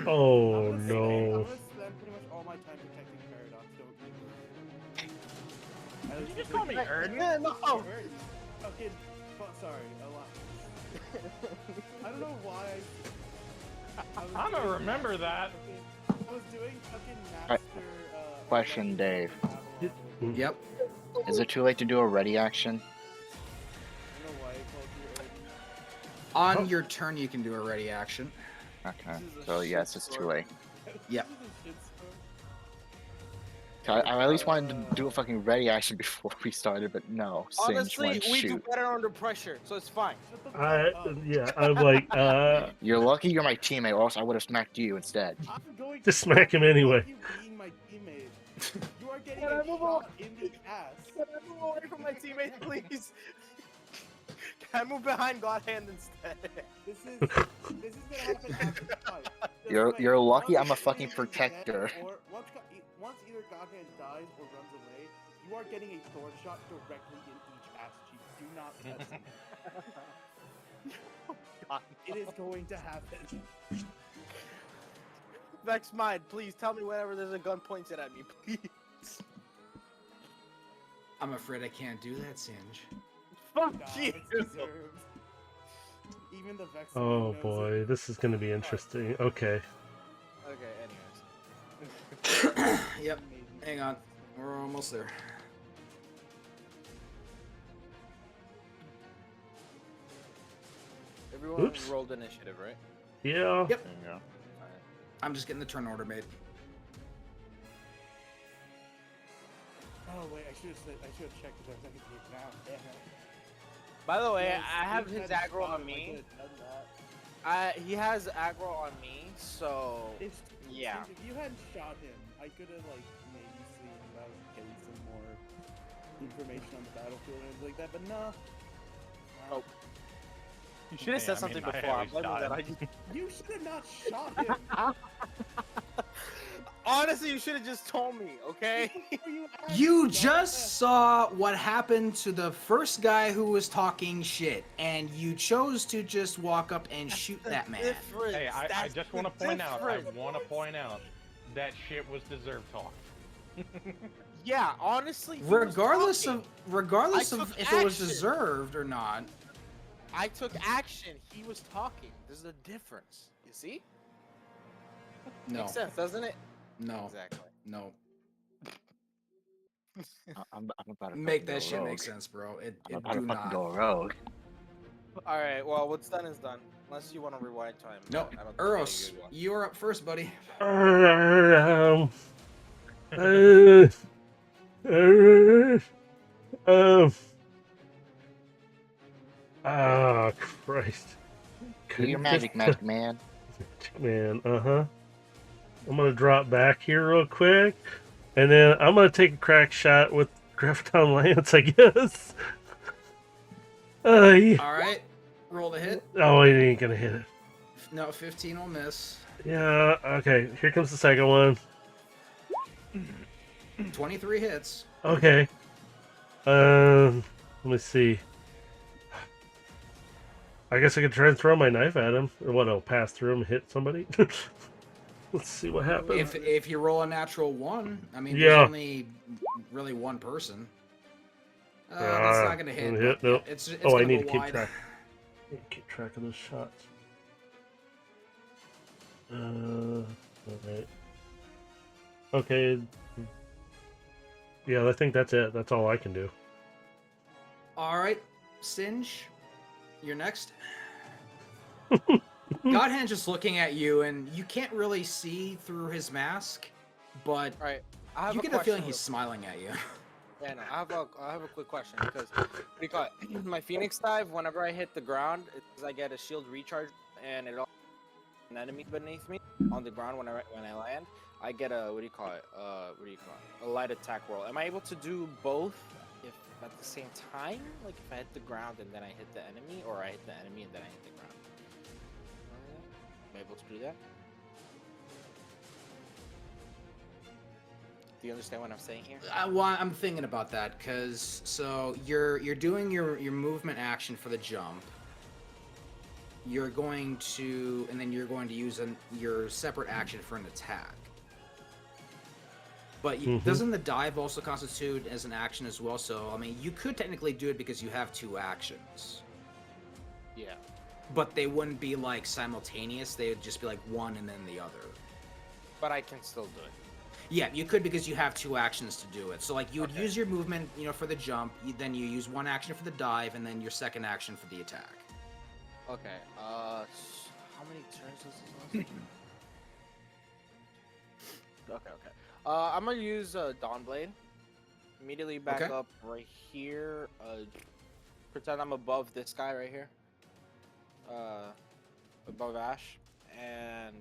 Oh I'm no. gonna spend pretty much all my time protecting Paradox. Don't Did you just call me Erden? Yeah, no. Fucking. Sorry, a lot. I don't know why. I'm gonna remember that. I was doing fucking Alright, master. question, Dave. Yep. Is it too late to do a ready action? I don't know why I called you Erden. On Oh. your turn, you can do a ready action. Okay, This is a so yes, it's shitstorm. too late. Yep. This is a shitstorm. 'Cause I at least wanted to do a fucking ready action before we started, but no. Singe Honestly, went we do shoot. better under pressure, so it's fine. Shut the fuck I up. yeah. I'm like You're lucky you're my teammate, or else I would have smacked you instead. I'm going Just to smack him fuck anyway. You being my teammate. You are getting Can I a move shot in the ass. Can I move away from my teammate, please? Can I move behind God Hand instead? This is gonna happen after the fight. Just You're wait. lucky Once I'm a fucking Singe is dead, protector. Or once once either Godhand dies or runs away, you are getting a thorn shot directly in each ass cheek. Do not touch him. God, It is going to happen. Vex Mind, please tell me whenever there's a gun pointed at me, please. I'm afraid I can't do that, Singe. Fuck Nah, you. it's deserved. Even the Vex Oh knows boy, it. this is going to be interesting. Okay. Okay, anyways. Yep. Amazing. Hang on. We're almost there. Everyone Oops. rolled initiative, right? Yeah. Yep. Yeah. I'm just getting the turn order made. Oh wait, I should have checked if there was anything now. Damn it. By the way, Yes, I have Steve his had aggro shot on him, I me. could've done that. He has aggro on me, so If, yeah. If you hadn't shot him, I could have like maybe seen about getting some more information on the battlefield and everything like that, but no. Oh. You should have Hey, said I something mean, I before. I'm always blaming that died. I just... You should have not shot him. Honestly, you should have just told me, okay? Before you You asked, just saw what happened to the first guy who was talking shit, and you chose to just walk up and shoot that man. Difference. Hey, I That's just the want to point out. I difference. want to point out that shit was deserved talk. Yeah, honestly. he was Regardless talking. of I took if it was action. deserved or not. I took action. He was talking. There's a difference. You see? No, Makes sense, doesn't it? no, Exactly. no. I'm about to Make fucking that go shit make rogue. sense, bro. It I'm about to do fucking not. go rogue. All right. Well, what's done is done. Unless you want to rewind time. No, I don't think Eros, you want. you're up first, buddy. Um, uh, oh, Christ. Do your magic, magic man. Man, uh-huh. I'm going to drop back here real quick, and then I'm going to take a crack shot with Grafton Lance, I guess. Yeah. All right, roll the hit. Oh, it ain't going to hit it. No, 15 will miss. Yeah, okay. Here comes the second one. 23 hits. Okay. Let me see. I guess I could try and throw my knife at him. Or what, I'll pass through him and hit somebody? Let's see what happens. If you roll a natural 1, I mean, Yeah. there's only really one person. That's not gonna hit. Hit, but nope. It's Oh, I gonna need go to keep wide. track. I need to keep track of those shots. Alright. Okay. Yeah, I think that's it. That's all I can do. All right, Singe, you're next. Godhand just looking at you, and you can't really see through his mask, but All right. I have you a get the feeling question he's real- smiling at you. Yeah, no, I have a quick question because what do you call it? My Phoenix dive, whenever I hit the ground, I get a shield recharge, and it all an enemy beneath me on the ground when I land. I get a a light attack roll. Am I able to do both if at the same time? Like if I hit the ground and then I hit the enemy, or I hit the enemy and then I hit the ground? Am I able to do that? Do you understand what I'm saying here? I'm thinking about that because so you're doing your movement action for the jump. You're going to, and then you're going to use your separate action for an attack. But doesn't the dive also constitute as an action as well? So I mean, you could technically do it because you have 2 actions. Yeah. But they wouldn't be like simultaneous. They would just be like one and then the other. But I can still do it. Yeah, you could because you have 2 actions to do it. So like you would Okay. use your movement, for the jump. Then you use 1 action for the dive, and then your second action for the attack. Okay. How many turns does this last? Okay. I'm gonna use Dawnblade. Immediately back Okay. up right here. Pretend I'm above this guy right here. Above Ash, and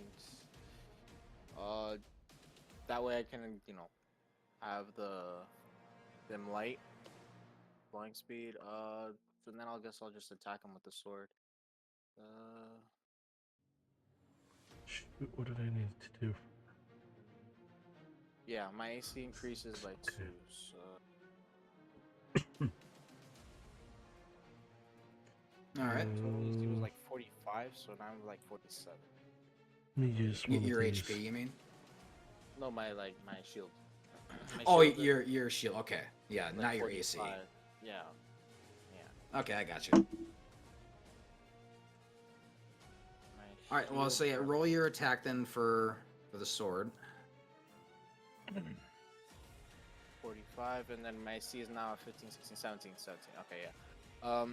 that way I can have the dim light, flying speed. So then I'll just attack him with the sword. Shoot, what did I need to do? Yeah, my AC increases by 2, so... All right. Total AC was like 45, so now I'm like 47. Let me use one of Your these. HP, you mean? No, my shield. My Oh, shield is, your shield. Okay. Yeah, like, not your AC. 45. Yeah. Yeah. Okay, I got you. My All right. Well, so shield yeah, is roll your attack then for the sword. 45, and then my AC is now 15, 16, 17, 17. Okay, yeah.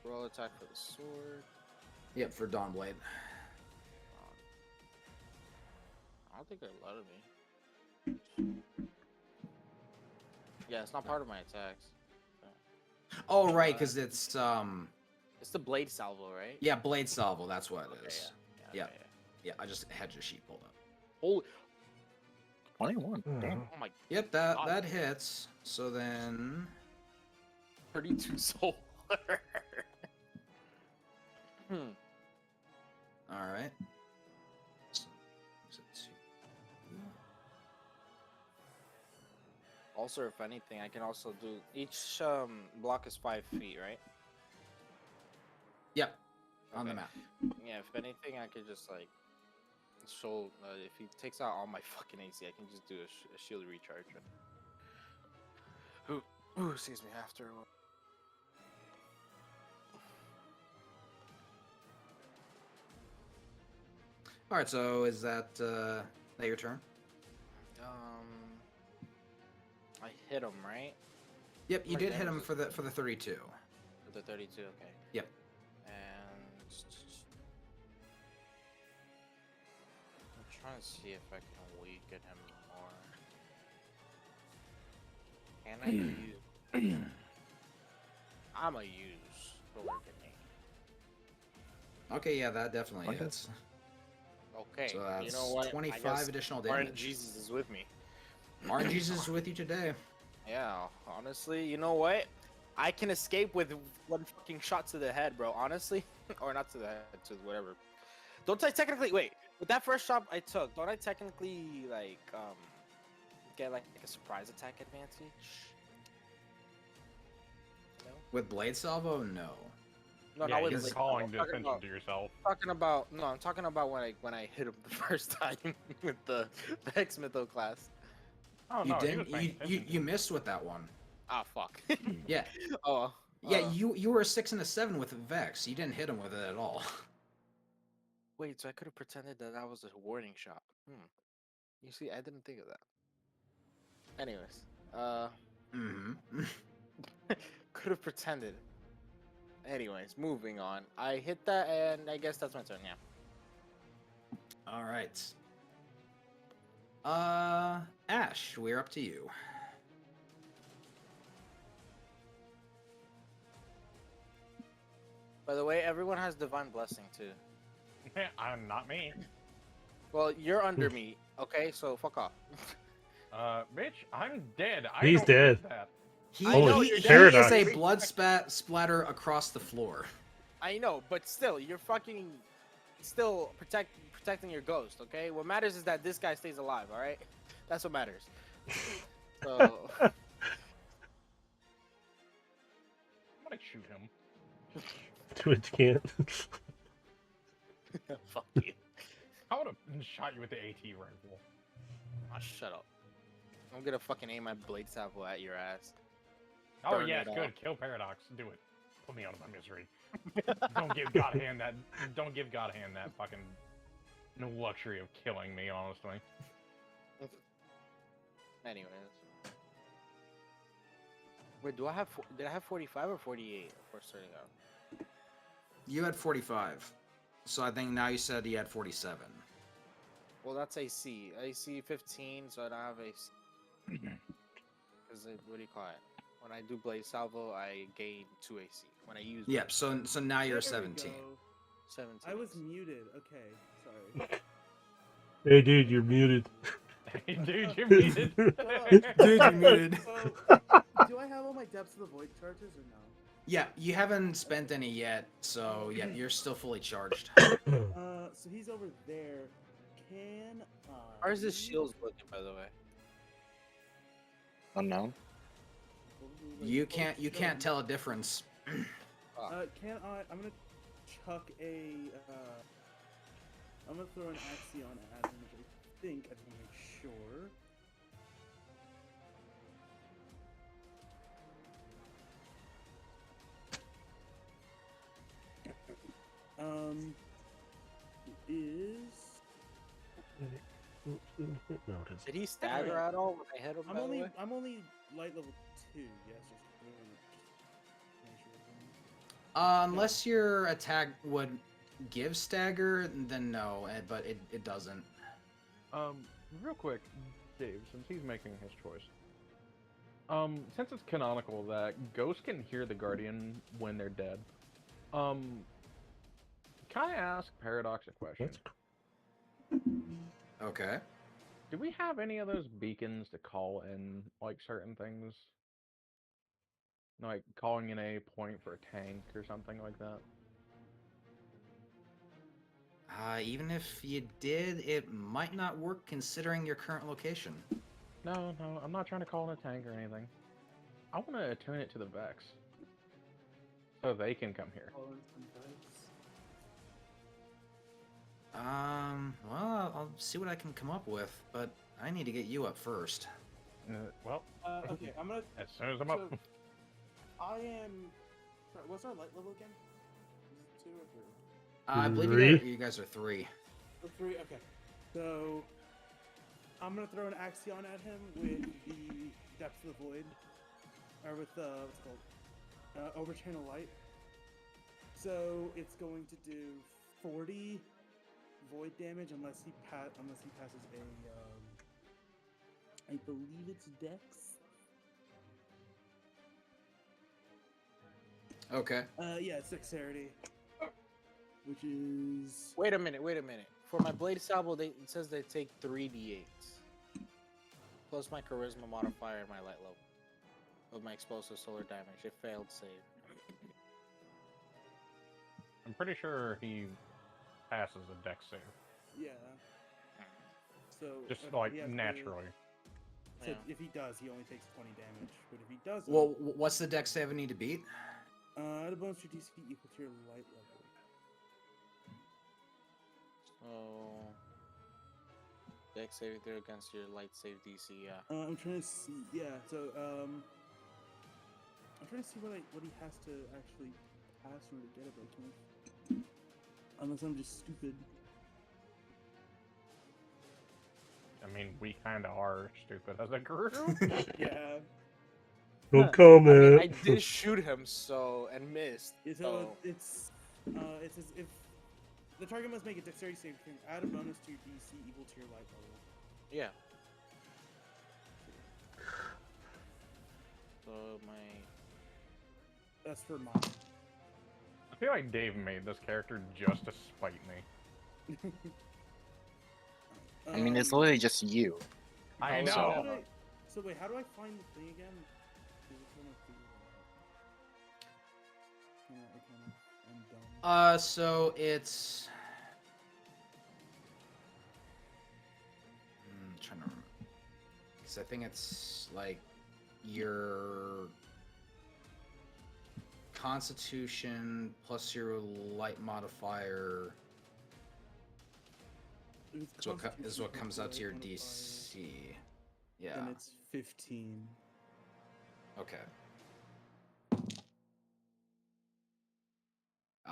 Roll attack for the sword. Yep, for Dawnblade. I don't think they're letting me. Yeah, it's not part of my attacks. Oh, right, because it's It's the blade salvo, right? yeah, blade salvo. That's what it Okay, is. yeah. Yeah. Yeah, I just had your sheet pulled up. Holy, 21. Damn. oh my, Yep, God. that hits. So then 32 soul. all right. Also, if anything, I can also do each block is 5 feet, right? Yep. On the Okay. map. Yeah, if anything, I could just like show. If he takes out all my fucking AC, I can just do a shield recharge. Ooh, excuse me. After. All right. So is that your turn? I hit him, right? Yep, you Like did that hit him was for the 32. With the 32, okay. Yep. And I'm trying to see if I can weaken him more. Can I use? I'ma use the weakening. Okay, yeah, that definitely Okay. hits. Okay. So that's you know what? I 25 guess additional Martin damage. Jesus is with me. RNG's is with you today. Yeah, honestly, you know what? I can escape with one fucking shot to the head, bro. Honestly, or not to the head, to whatever. Don't I technically wait? With that first shot I took, don't I technically like get like a surprise attack advantage? No, With blade salvo, no. no, yeah, not with you're Blade. calling I'm talking attention about, to yourself. I'm talking about when I hit him the first time with the Hex Mytho class. Oh You no, he was didn't. paying You attention to you missed with that one. Ah, fuck. Yeah. Oh. Yeah, you were a 6 and a 7 with Vex. You didn't hit him with it at all. Wait, so I could have pretended that was a warning shot. You see, I didn't think of that. Anyways, Mm-hmm. could have pretended. Anyways, moving on. I hit that, and I guess that's my turn. Yeah. All right. Ash, we're up to you. By the way, everyone has divine blessing too. I'm not me. Well, you're under me. Okay, so fuck off. Bitch, I'm dead. I He's don't need dead. that. He, I know he, you're he paradox. is a blood splatter across the floor. I know, but still, you're fucking still protecting your ghost. Okay, what matters is that this guy stays alive. All right, that's what matters. So. I'm gonna shoot him. Twitch can't. Fuck you. I would have shot you with the AT rifle. Oh, shut up. I'm gonna fucking aim my blade salvo at your ass. Oh Burn yes, it good. off. Kill Paradox. Do it. Put me out of my misery. Don't give Godhand that. Don't give Godhand that fucking no luxury of killing me. Honestly. Anyways. Wait, did I have 45 or 48 before starting out? You had 45. So I think now you said you had 47. Well, that's AC. AC 15, so I don't have AC. Because what do you call it? When I do blade salvo, I gain 2 AC. When I use Yep, so now you're There we 17. go. 17. I was muted. Okay, sorry. Hey, dude, you're muted. Dude, you're muted. Dude, you're muted. So, do I have all my depths of the void charges or no? Yeah, you haven't spent any yet, so yeah, you're still fully charged. So he's over there. can How's his I- shields looking, by the way? Unknown. Probably, like, You close can't to tell a showing. difference. Can I? I'm gonna chuck a. I'm gonna throw an Axion at him, which I think I just want to make sure. It is. Notice. Did he stagger at all when I hit him? By the way? I'm only light level 2. Yes, just make sure. Unless your attack would give stagger, then no, but it doesn't. Real quick, Dave, since he's making his choice. Since it's canonical that ghosts can hear the Guardian when they're dead, can I ask Paradox a question? Okay. Do we have any of those beacons to call in, like, certain things? Like, calling in a point for a tank or something like that? Even if you did, it might not work considering your current location. No, I'm not trying to call in a tank or anything. I want to attune it to the Vex. So they can come here. Well, I'll see what I can come up with, but I need to get you up first. Well, Okay, I'm gonna. as soon as I'm up. So, I am. Sorry, what's our light level again? Is it 2 or 3? I believe Three? you guys are 3. Or 3. Okay. So I'm gonna throw an Axion at him with the Depth of the Void, or with what's it called? Overchannel Light. So it's going to do 40 void damage unless he passes a I believe it's Dex. Okay. Yeah, it's Dexterity, which is Wait a minute. For my Blade Salvo, it says they take 3d8s. Plus my Charisma modifier and my light level. Of my explosive solar damage. It failed save. I'm pretty sure he passes a dex save. yeah. So Just, if like, he has to- naturally. So Yeah. if he does, he only takes 20 damage. But if he doesn't, Well, what's the dex save I need to beat? add a bonus to DC equal to your light level. So Dex saving throw against your light save DC, yeah. I'm trying to see. Yeah. So I'm trying to see what he has to actually pass in order to get it, but I can't. Unless I'm just stupid. I mean, we kind of are stupid as a group. Yeah. No I mean, comment. I did shoot him, and missed. Yeah, so it's as if the target must make a dexterity saving throw. Add a bonus to your DC equal to your light level. Yeah. So That's for mine. I feel like Dave made this character just to spite me. I mean, it's literally just you. I Oh, know. so- How do I- So wait, how do I find the thing again? Is it gonna be, I'm dumb. So it's. Trying to remember. Because I think it's like your Constitution plus your light modifier If it's is what Constitution comes out to your modifier, DC. Yeah. Then it's 15. Okay.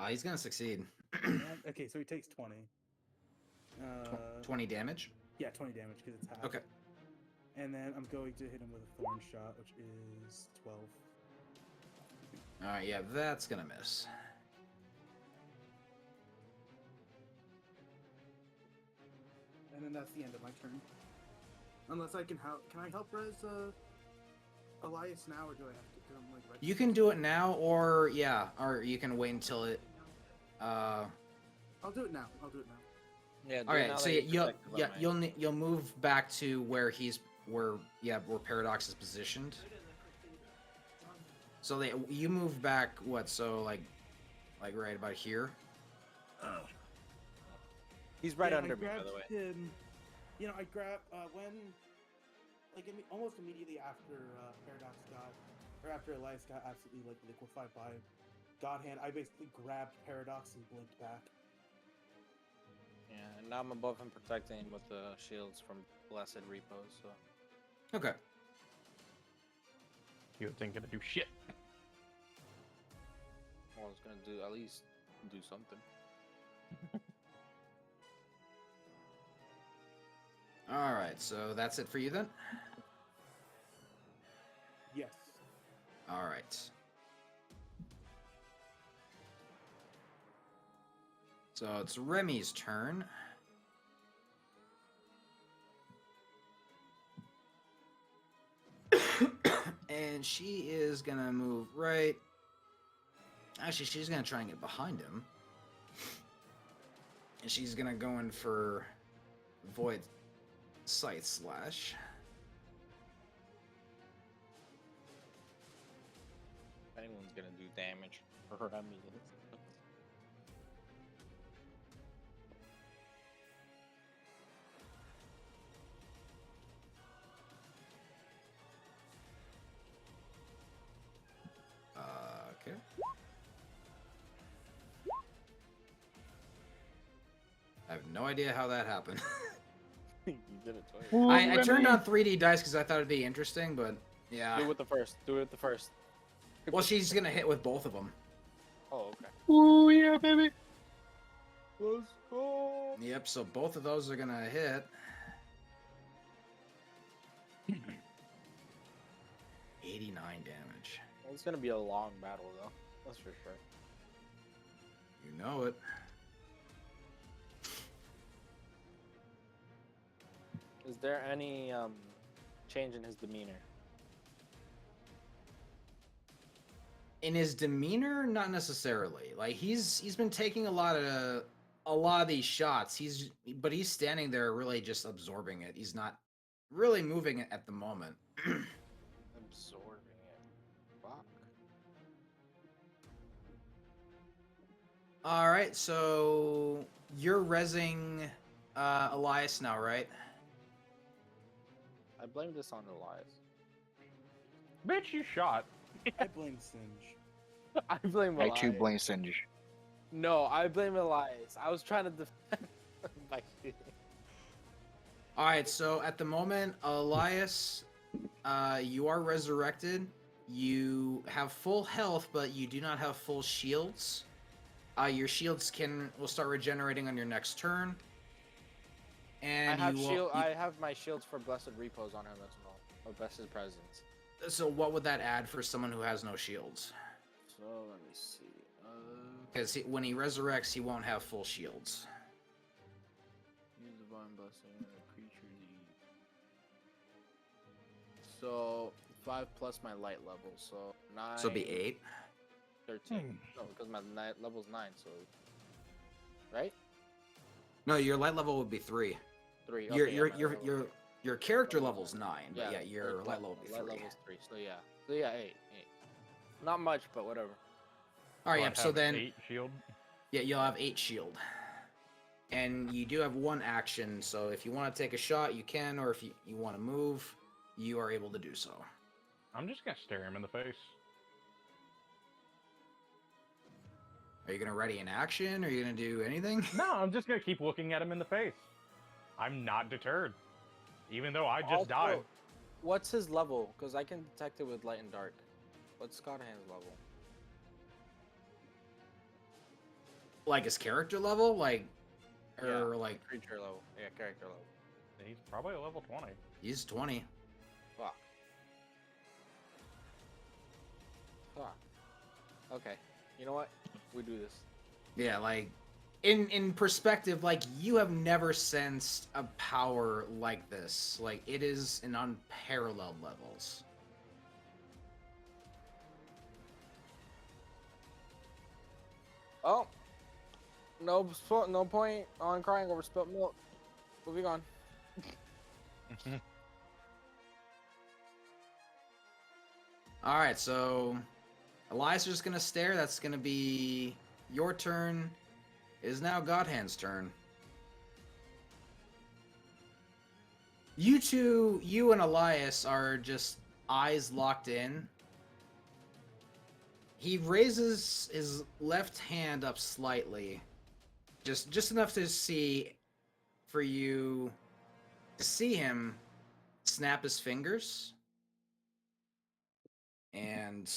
He's gonna succeed. Okay, so he takes 20. 20 damage. Yeah, 20 damage because it's half. Okay. And then I'm going to hit him with a thorn shot, which is 12. All right. Yeah, that's gonna miss. And then that's the end of my turn. Unless I can help. Can I help res Elias now, or do I have to? 'Cause I'm like You can do it now, or you can wait until it. I'll do it now. yeah. do All it right, now so that you're protected by my- you'll move back to where where Paradox is positioned. So you move back what? So like right about here. He's right Yeah, under I me, by the grabbed way. him. You know, I grabbed when, like, almost immediately after Paradox got, or after Elias got absolutely like liquefied by God Hand, I basically grabbed Paradox and blinked back. Yeah, and now I'm above him, protecting him with the shields from Blessed Repos. So Okay. Shields ain't gonna do shit. I was gonna do at least do something. All right. So that's it for you then. Yes. All right. So it's Remy's turn. And she is gonna move right. Actually, she's gonna try and get behind him. And she's gonna go in for Void Sight Slash. If anyone's gonna do damage, or I mean, Okay. I have no idea how that happened. you did it twice. I turned on 3D dice because I thought it'd be interesting, but yeah. Do it with the first. Do it with the first. Well, she's gonna hit with both of them. Oh, okay. Ooh, yeah, baby. Let's go. Yep, so both of those are gonna hit. 89 damage. Well, it's gonna be a long battle, though. That's for sure. You know it. Is there any change in his demeanor? In his demeanor, not necessarily. Like he's been taking a lot of these shots. But he's standing there really just absorbing it. He's not really moving it at the moment. Absorbing it. Fuck. All right, so you're rezzing Elias now, right? I blame this on Elias. Bitch, you shot. I blame Singe. I blame I Elias. too blame Singe. No, I blame Elias. I was trying to defend by shooting. All right, so at the moment, Elias, you are resurrected. You have full health, but you do not have full shields. Your shields will start regenerating on your next turn. And I have my shields for Blessed Repos on him as well. Or Blessed Presence. So what would that add for someone who has no shields? So let me see. Because when he resurrects, he won't have full shields. Use Divine Blessing on a creature. So 5 plus my light level, so 9. So it'd be 8. 13. No, because my level's 9, so right? No, your light level would be 3. 3. Your Okay, your yeah, my your level- your your character level's 9, but yeah, your light light level would be 3. level's 3. So yeah, 8. Not much, but whatever. All right, So yeah. I'd So have then, 8 shield. yeah, you'll have 8 shield, and you do have 1 action. So if you want to take a shot, you can, or if you want to move, you are able to do so. I'm just gonna stare him in the face. Are you gonna ready an action? Are you gonna do anything? No, I'm just gonna keep looking at him in the face. I'm not deterred, even though I just Also, died. What's his level? Because I can detect it with light and dark. What's Scott Hand's level? Like his character level, like, or Yeah, like creature level. Yeah, character level. He's probably a level 20. he's 20. Fuck. Fuck. Okay. You know what? We do this. Yeah, like in perspective, like you have never sensed a power like this. Like it is an unparalleled levels. Oh. No point on crying over spilt milk. Moving on. All right, so Elias is just gonna stare. That's gonna be your turn. It is now Godhand's turn. You two, you and Elias are just eyes locked in. He raises his left hand up slightly, just enough to see, for you to see him snap his fingers, and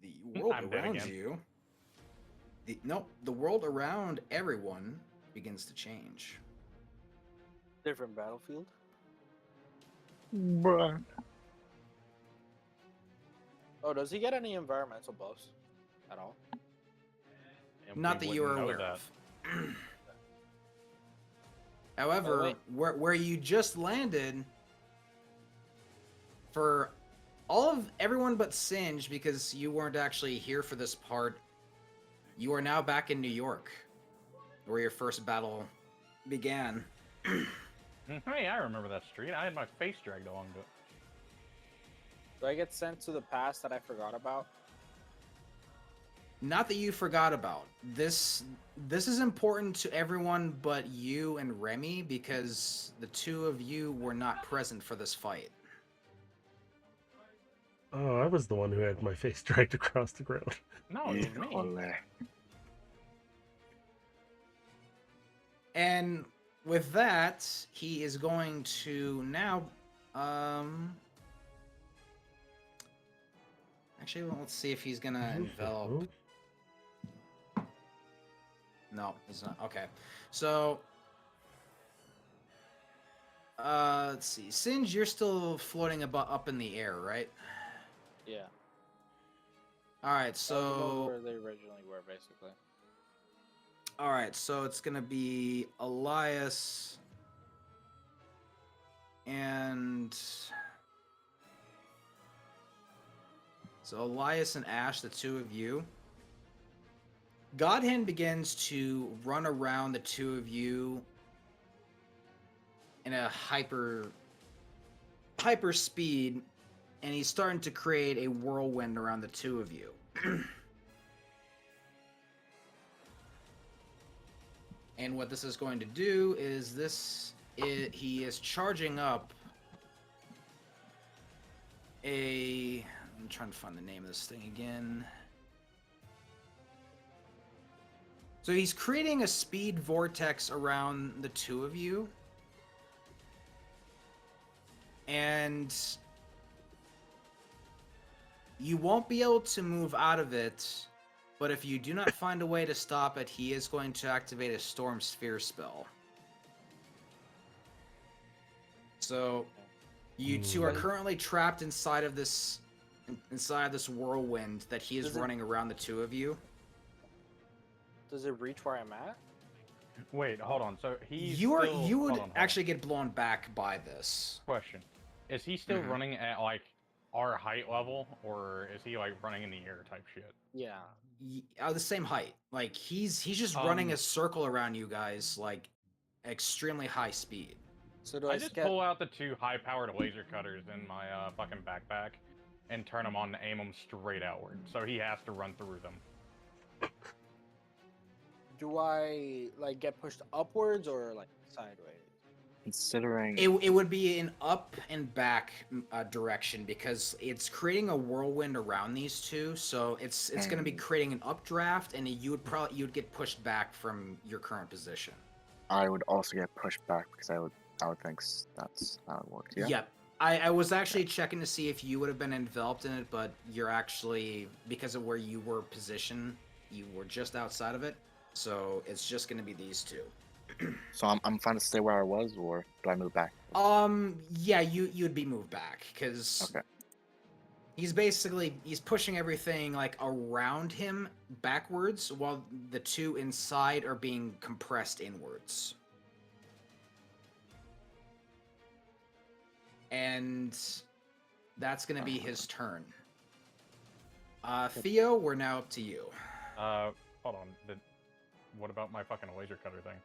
the world I'm dead around again. you, the world around everyone begins to change. Different battlefield. Bruh. Oh, does he get any environmental buffs at all? And Not we that you wouldn't are know aware that. of. However, wait. where you just landed, for all of everyone but Singe, because you weren't actually here for this part, you are now back in New York, where your first battle began. Hey, I remember that street. I had my face dragged along to it. Do I get sent to the past that I forgot about? Not that you forgot about. This is important to everyone but you and Remy, because the two of you were not present for this fight. Oh, I was the one who had my face dragged across the ground. No, it was me. Híjole. And with that, he is going to now actually, well, let's see if he's gonna envelop. No, he's not. Okay. So let's see. Singe, you're still floating up in the air, right? Yeah. All right, I was so where they originally were, basically. all right, so it's gonna be Elias and so Elias and Ash, the two of you. Godhand begins to run around the two of you in a hyper speed, and he's starting to create a whirlwind around the two of you. And what this is going to do is he is charging up I'm trying to find the name of this thing again. So he's creating a speed vortex around the two of you. And you won't be able to move out of it, but if you do not find a way to stop it, he is going to activate a Storm Sphere spell. So you two are currently trapped inside of this whirlwind that he is running around the two of you. Does it reach where I'm at? Wait, hold on. So he's You still... would hold on. actually get blown back by this. Question. Is he still Mhm. running at, like, our height level, or is he, like, running in the air type shit? Yeah. The same height. Like he's just running a circle around you guys, like extremely high speed. So do I I just get... pull out the two high-powered laser cutters in my fucking backpack and turn them on to aim them straight outward. So he has to run through them. Do I, like, get pushed upwards or, like, sideways? Considering It would be an up and back direction, because it's creating a whirlwind around these two. So it's going to be creating an updraft, and you'd get pushed back from your current position. I would also get pushed back because I would think that's how it works. Yeah. Yep. I was actually checking to see if you would have been enveloped in it, but you're actually, because of where you were positioned, you were just outside of it. So it's just going to be these two. So I'm fine to stay where I was, or do I move back? Yeah, you'd be moved back, because Okay. he's pushing everything like around him backwards, while the two inside are being compressed inwards. And that's gonna be his turn. Theo, we're now up to you. Hold on. What about my fucking laser cutter thing?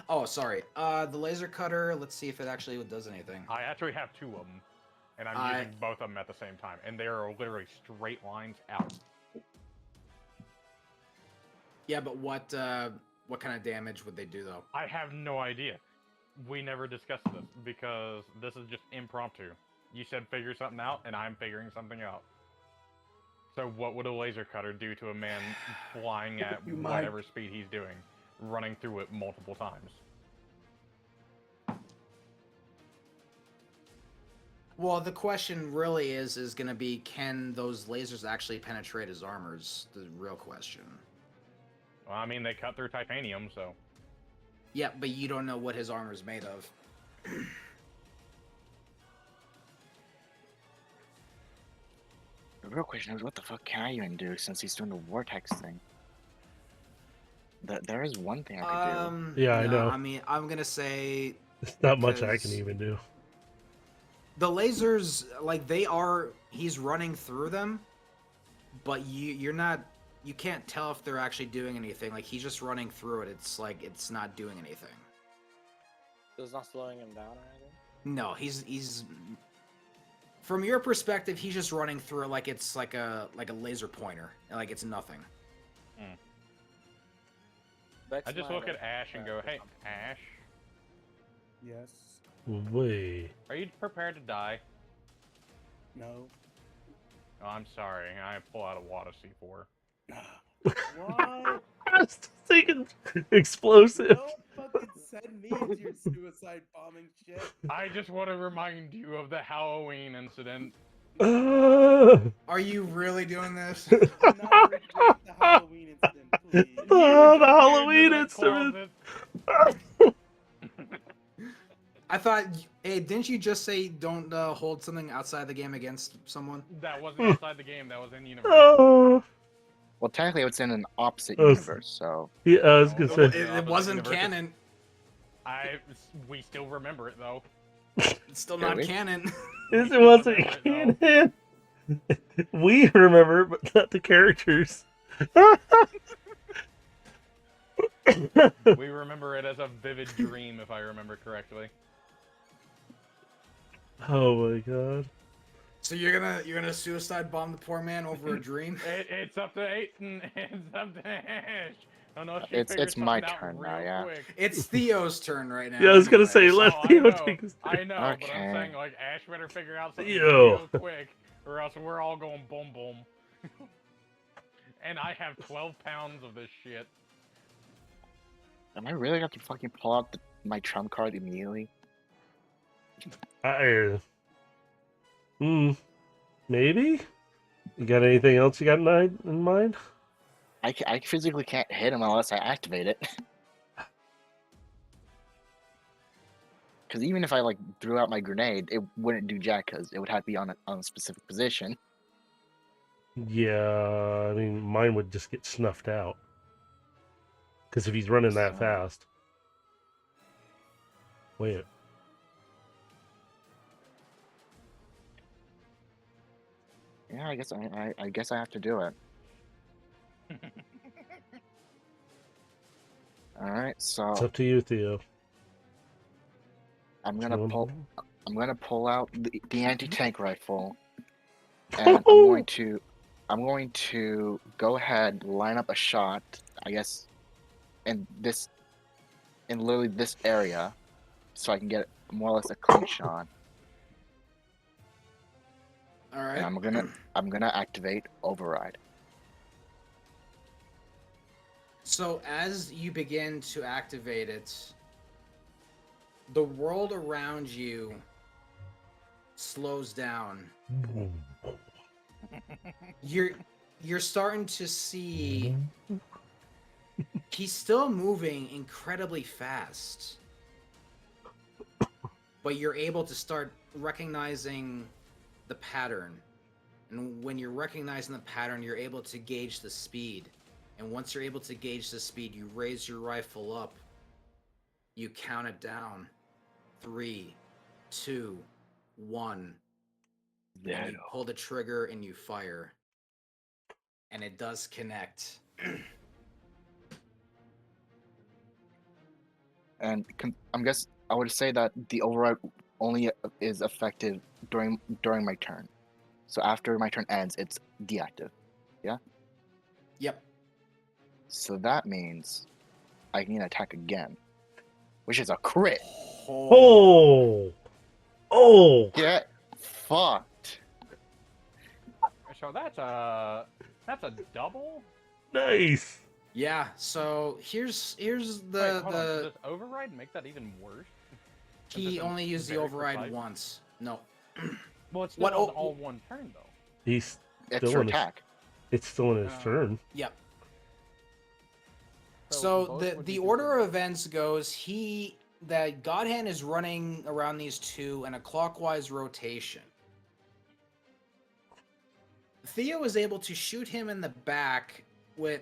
Oh, sorry. The laser cutter, let's see if it actually does anything. I actually have two of them, and I'm using both of them at the same time, and they are literally straight lines out. Yeah, but what kind of damage would they do, though? I have no idea. we never discussed this because this is just impromptu. You said figure something out, and I'm figuring something out. So what would a laser cutter do to a man flying at You might. whatever speed he's doing, running through it multiple times? Well, the question really is going to be, can those lasers actually penetrate his armor? Is the real question. Well, I mean, they cut through titanium, so... Yeah, but you don't know what his armor is made of. The real question is, what the fuck can I even do since he's doing the vortex thing? There is one thing I could do. Yeah, I know. I mean, I'm going to say It's not much I can because- even do. the lasers, like, he's running through them, but you can't tell if they're actually doing anything. Like, he's just running through it. It's like, it's not doing anything. So it's not slowing him down or anything? No, he's from your perspective, he's just running through it like it's like a laser pointer. Like it's nothing. Vex I just might look at have Ash and go, hey, Ash, Yes. Wait. are you prepared to die? No. Oh, I'm sorry. I pull out a wad of C4. Why? I was thinking explosive. Don't fucking send me into your suicide bombing shit. I just want to remind you of the Halloween incident. Are you really doing this? Do not recreate the Halloween incident, please. Oh, the Into Halloween that incident. closet. I thought, hey, didn't you just say don't hold something outside the game against someone? That wasn't outside the game. That was in universe. Oh. Well, technically, it's in an opposite Oh, universe, so Yeah, I was No, gonna it say. It wasn't canon. We still remember it though. It's still not Really? canon. It still wasn't remember it, canon. We remember, but not the characters. We remember it as a vivid dream, if I remember correctly. Oh my god. So you're gonna suicide bomb the poor man over a dream? It's up to Aiden. It's up to Ash. Oh no, she It's figures my something out turn real now, yeah. quick. It's Theo's turn right now. Yeah, I was gonna say, anyways. let Oh, Theo I know, take his I turn. know, but I'm Okay. saying like Ash better figure out something Theo. real quick, or else we're all going boom boom. And I have 12 pounds of this shit. am I really gonna have to fucking pull out my trump card immediately? Maybe? You got anything else you got in mind? I physically can't hit him unless I activate it. Because even if I like threw out my grenade, it wouldn't do jack because it would have to be on a specific position. Yeah, I mean, mine would just get snuffed out. Because if he's running that So- fast. Wait. Yeah, I guess I have to do it. All right, so It's up to you, Theo. I'm You gonna wanna- pull out the anti-tank rifle, and I'm going to go ahead, line up a shot, I guess, in literally this area, so I can get more or less a clean shot. All right. And I'm gonna activate override. So as you begin to activate it, the world around you slows down. You're starting to see he's still moving incredibly fast. But you're able to start recognizing the pattern. And when you're recognizing the pattern, you're able to gauge the speed. And once you're able to gauge the speed, you raise your rifle up. You count it down. 3, 2, 1. And you pull the trigger and you fire. And it does connect. And I would say that the override only is effective during my turn. So after my turn ends, it's deactive. Yeah? Yep. So that means I can attack again, which is a crit. Oh. Get fucked. So that's a double. Nice. Yeah. So here's Wait, the hold on. Does override make that even worse? Since he it's only used the very override precise? once. No. Well, it's still What- on oh, all one turn though. He's It's still your in his, attack. it's still in his Oh. turn. Yep. So So both the would the be order considered- of events goes that God Hand is running around these two in a clockwise rotation. Theo is able to shoot him in the back with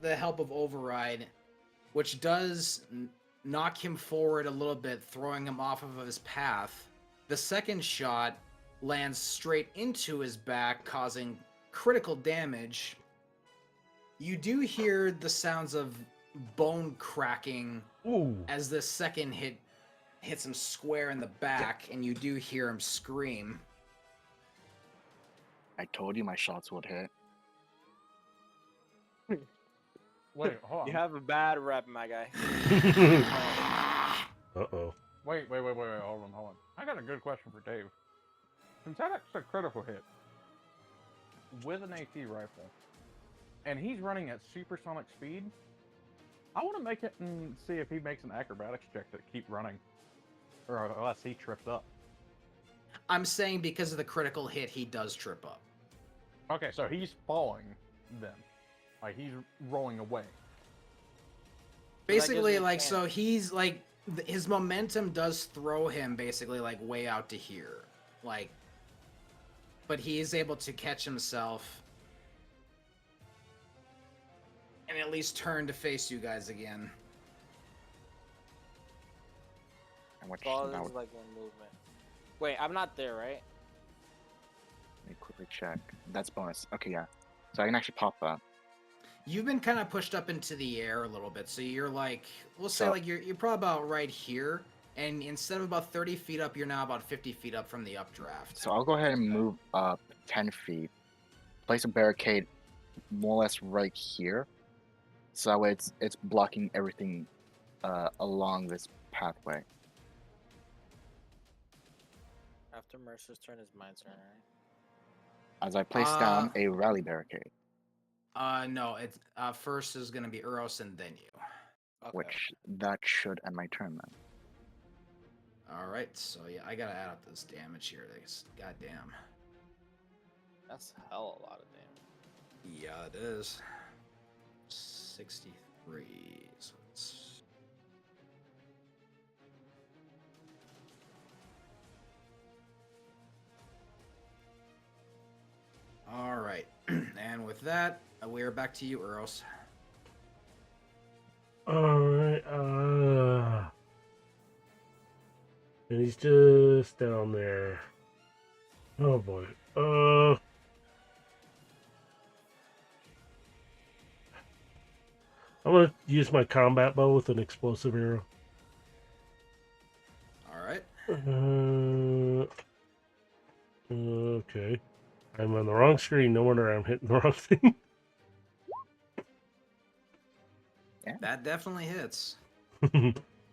the help of override, which does knock him forward a little bit, throwing him off of his path. The second shot lands straight into his back, causing critical damage. You do hear the sounds of bone cracking Ooh. as the second hit hits him square in the back, and you do hear him scream. I told you my shots would hit. Wait, hold on. You have a bad rep, my guy. Uh-oh. Wait, hold on. I got a good question for Dave. Since that's a critical hit with an AT rifle, and he's running at supersonic speed, I want to make it and see if he makes an acrobatics check to keep running, or unless he trips up. I'm saying because of the critical hit, he does trip up. Okay, so he's falling then, like he's rolling away. Basically, me a like, chance. so he's like, his momentum does throw him basically like way out to here, like, but he is able to catch himself and at least turn to face you guys again. And which Ball now is like one movement. Wait, I'm not there, right? let me quickly check. That's bonus. Okay, yeah. So I can actually pop up. You've been kind of pushed up into the air a little bit, so you're like, we'll say So- like you're probably about right here, and instead of about 30 feet up, you're now about 50 feet up from the updraft. So I'll go ahead and move up 10 feet. Place a barricade more or less right here. So that way it's blocking everything along this pathway. After Mercer's turn is my turn, right? As I place down a rally barricade, No, it's first is gonna be Uros and then you. Okay. which that should end my turn then. All right, so yeah, I gotta add up this damage here. Goddamn. That's hell a lot of damage. Yeah, it is. 63. So it's... All right, and with that, we are back to you, Uros. Alright, and he's just down there. Oh boy. I'm gonna use my combat bow with an explosive arrow. All right. Okay. I'm on the wrong screen. No wonder I'm hitting the wrong thing. That definitely hits.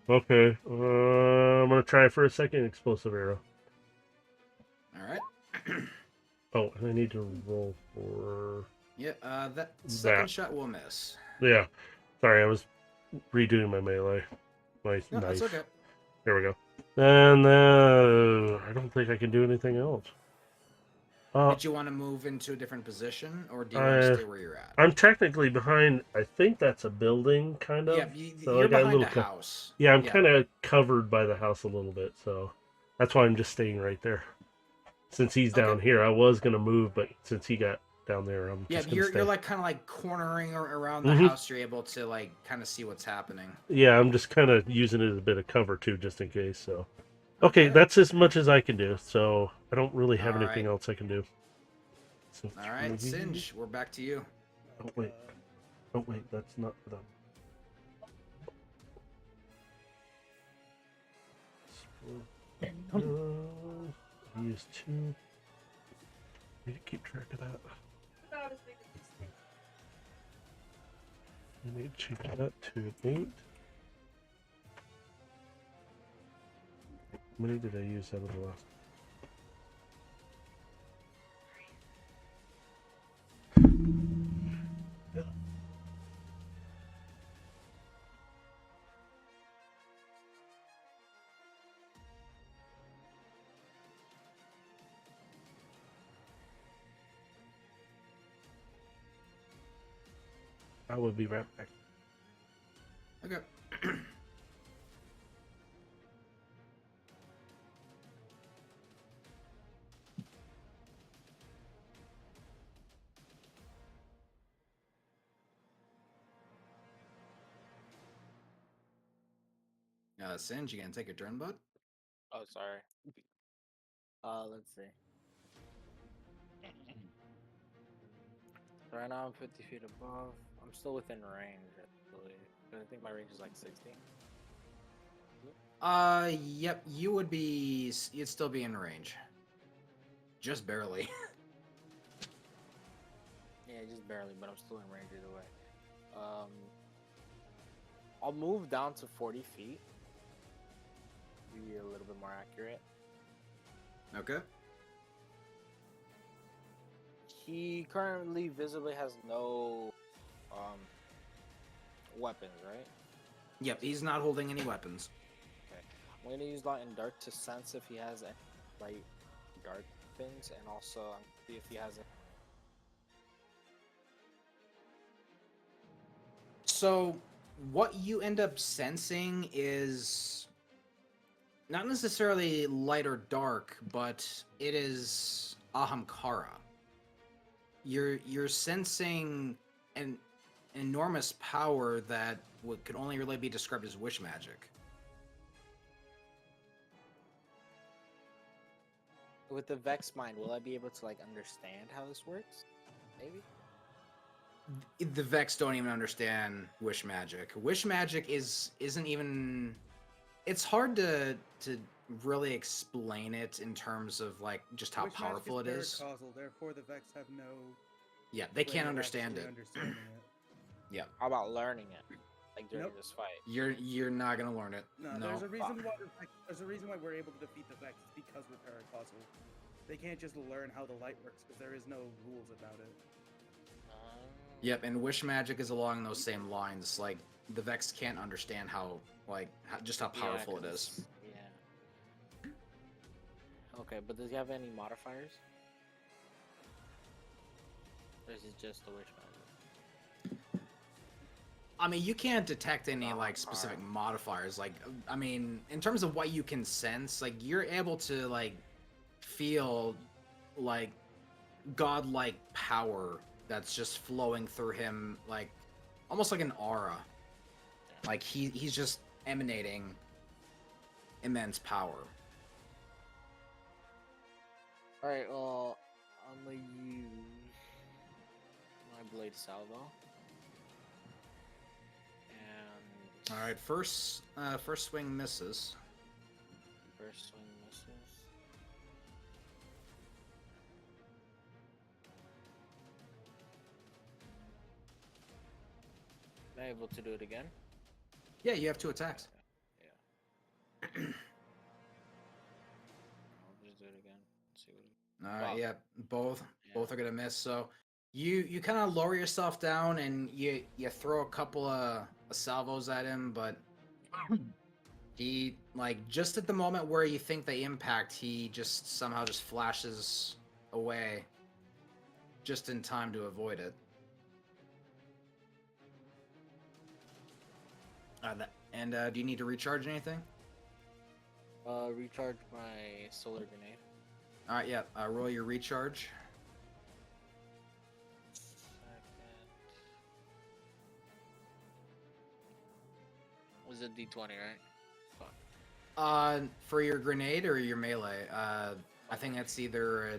Okay. I'm gonna try for a second explosive arrow. All right. Oh, and I need to roll for. Yeah, that second That. shot will miss. Yeah. Sorry, I was redoing my melee. My No, knife. that's okay. There we go. And I don't think I can do anything else. Did you want to move into a different position, or do you want to stay where you're at? I'm technically behind. I think that's a building, kind of. Yeah, So you're I got a behind little a house. Yeah, I'm kind of covered by the house a little bit, so that's why I'm just staying right there. Since he's down here, I was gonna move, but since he got down there, I'm Yeah, just gonna stay. you're like kind of like cornering around the Mhm. house. You're able to like kind of see what's happening. Yeah, I'm just kind of using it as a bit of cover too, just in case. So, okay, that's as much as I can do. So I don't really have All anything right. else I can do. So All right, Singe, we're back to you. Oh wait, that's not the. Use 2. I need to keep track of that. I need to change that to 8. How many did I use out of the last? I will be right back. Okay. Singe, you gonna take your turn, bud? Oh, sorry. Let's see. Right now I'm 50 feet above. I'm still within range, actually. But I think my range is like 60. Yep, you'd still be in range. Just barely. Yeah, just barely, but I'm still in range either way. I'll move down to 40 feet. Be a little bit more accurate. Okay. He currently visibly has no weapons, right? Yep, he's not holding any weapons. Okay. I'm gonna use light and dark to sense if he has any light dark pins, and also see if he has any. So, what you end up sensing is not necessarily light or dark, but it is Ahamkara. You're sensing an enormous power that could only really be described as wish magic. With the Vex mind, will I be able to like understand how this works? Maybe. The Vex don't even understand wish magic. Wish magic isn't even. It's hard to really explain it in terms of like just how Wish magic powerful it is. Causal, therefore the Vex have no. Yeah, they way can't of understand actually it. Understanding it. Yeah, How about learning it, like during Nope. this fight? you're not gonna learn it. No, No. there's a reason why there's a reason why we're able to defeat the Vex. It's because we're paracausal. They can't just learn how the light works because there is no rules about it. Yep, and wish magic is along those same lines. Like the Vex can't understand how just how powerful it is. Yeah. Okay, but does he have any modifiers? Or is it just the wish magic? I mean, you can't detect any like specific modifiers. Like, I mean, in terms of what you can sense, like you're able to like feel like godlike power that's just flowing through him, like almost like an aura. Like he's just emanating immense power. Alright, well, I'm gonna use my blade salvo. And All right, first swing misses. first swing misses. Am I able to do it again? Yeah, you have 2 attacks. Yeah. I'll just do it again. See what. All right, Wow. yeah, both Yeah. are gonna miss. So you kind of lower yourself down and you throw a couple of salvos at him, but he like just at the moment where you think they impact, he just somehow just flashes away, just in time to avoid it. Do you need to recharge anything? Recharge my solar grenade. All right, yeah. Roll your recharge. Second. Was it D20, right? Fuck. For your grenade or your melee, I think that's either a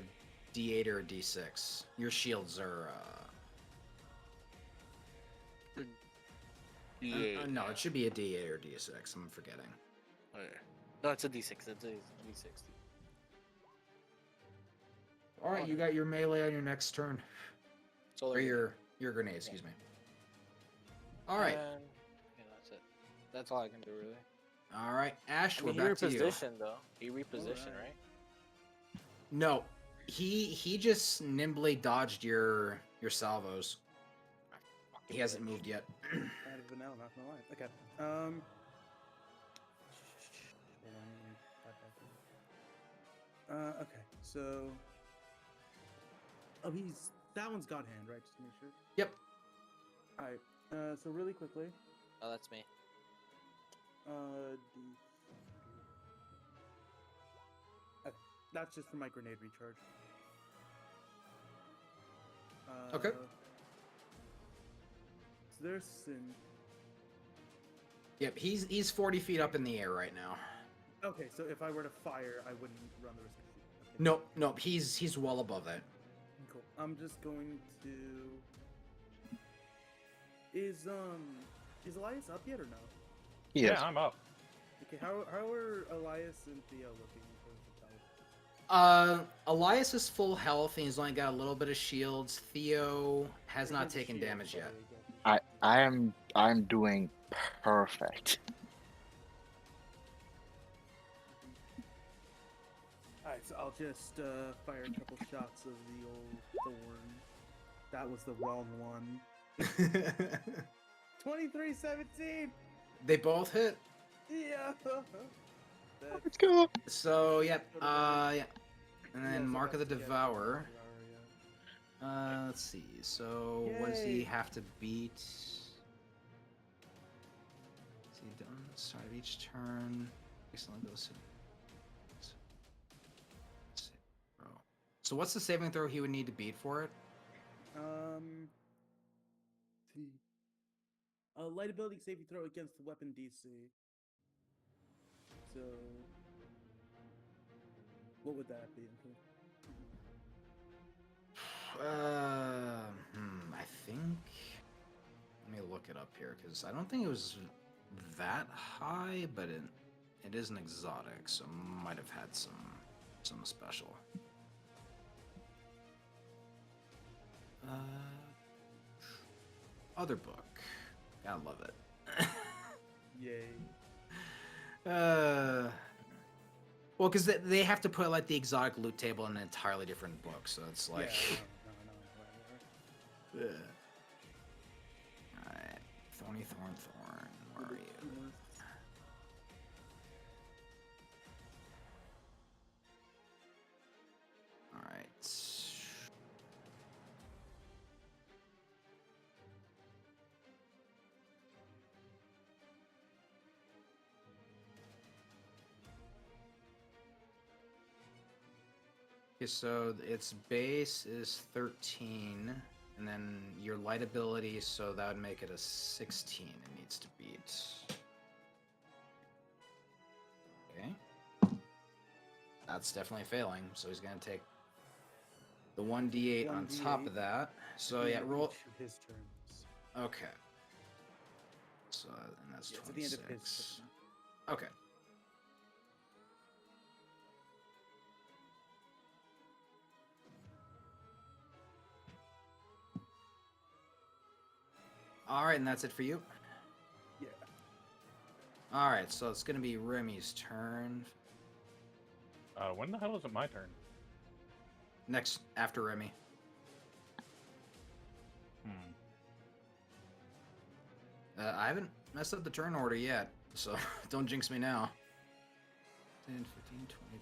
D8 or a D6. Your shields are. D8. No, it should be a D8 or D6. I'm forgetting. Oh, yeah. No, it's a D6. It's a D6. All right, you got your melee on your next turn, Solar or grenade. your grenade. Excuse me. All right. And, yeah, that's it. That's all I can do, really. All right, Ash, I we're mean, he back to you. repositioned though. He repositioned, Alright. right? No, he just nimbly dodged your salvos. He hasn't moved yet. Kind of vanilla, not gonna lie. Okay. Hold on, let me type that in. Okay, so. Oh, that one's God Hand, right? Just to make sure. Yep. Alright. So really quickly. Oh, that's me. Okay, that's just for my grenade recharge. Okay. So there's Sin. Yep, he's 40 feet up in the air right now. Okay, so if I were to fire, I wouldn't run the risk of shooting. Okay. Nope, he's well above that. Cool. I'm just going to. Is Elias up yet or no? Yes. Yeah, I'm up. Okay, how are Elias and Theo looking for the health? Elias is full health and he's only got a little bit of shields. Theo has not Here's the taken shield, damage sorry, yet. I'm doing perfect. Alright, so I'll just fire a couple shots of the old thorn. That was the wrong one. 23-17! They both hit. Yeah! Let's go. So yep, yeah. And He then also Mark of the has to get Devourer. yeah. Let's see. So what does he Yay. have to beat? Is he done? Start of each turn. Excellent goes to. So what's the saving throw he would need to beat for it? See. Light ability saving throw against the weapon DC. So, what would that be? I think. Let me look it up here because I don't think it was that high, but it is an exotic, so might have had some special. Other book. Gotta love it. Yay. Well, because they have to put like the exotic loot table in an entirely different book, so it's like. Yeah, no. Alright. Thorny Thorn. Where are you? Alright. Okay, so its base is 13, and then your light ability, so that would make it a 16 it needs to beat. Okay. That's definitely failing, so he's gonna take the 1d8 on top 1d8. of that. So The yeah, end of roll. each of his turns. Okay. So and that's Yeah, it's at the end of his 26. turn. Okay. All right, and that's it for you. Yeah. All right, so it's gonna be Remy's turn. When the hell is it my turn? Next after Remy. I haven't messed up the turn order yet, so don't jinx me now. 10, 15, 20, 25.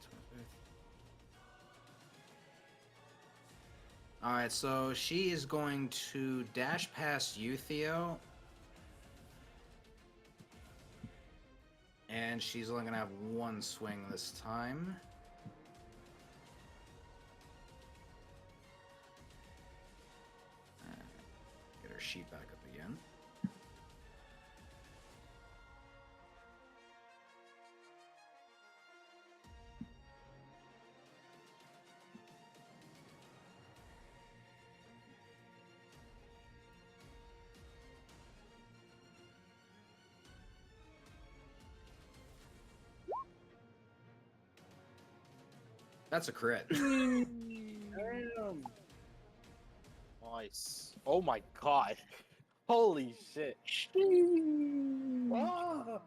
Alright, so she is going to dash past you, Theo. And she's only going to have one swing this time. Get her sheet back up again. That's a crit. Damn. Nice. Oh my god. Holy shit. Oh!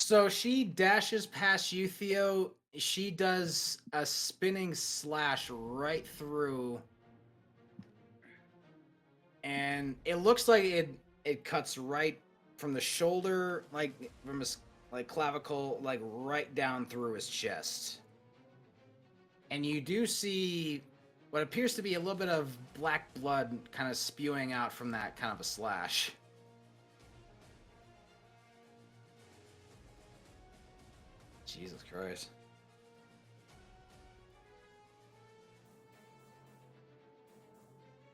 So she dashes past you, Theo. She does a spinning slash right through, and it looks like it cuts right from the shoulder, like from his like clavicle, like right down through his chest. And you do see what appears to be a little bit of black blood kind of spewing out from that kind of a slash. Jesus Christ.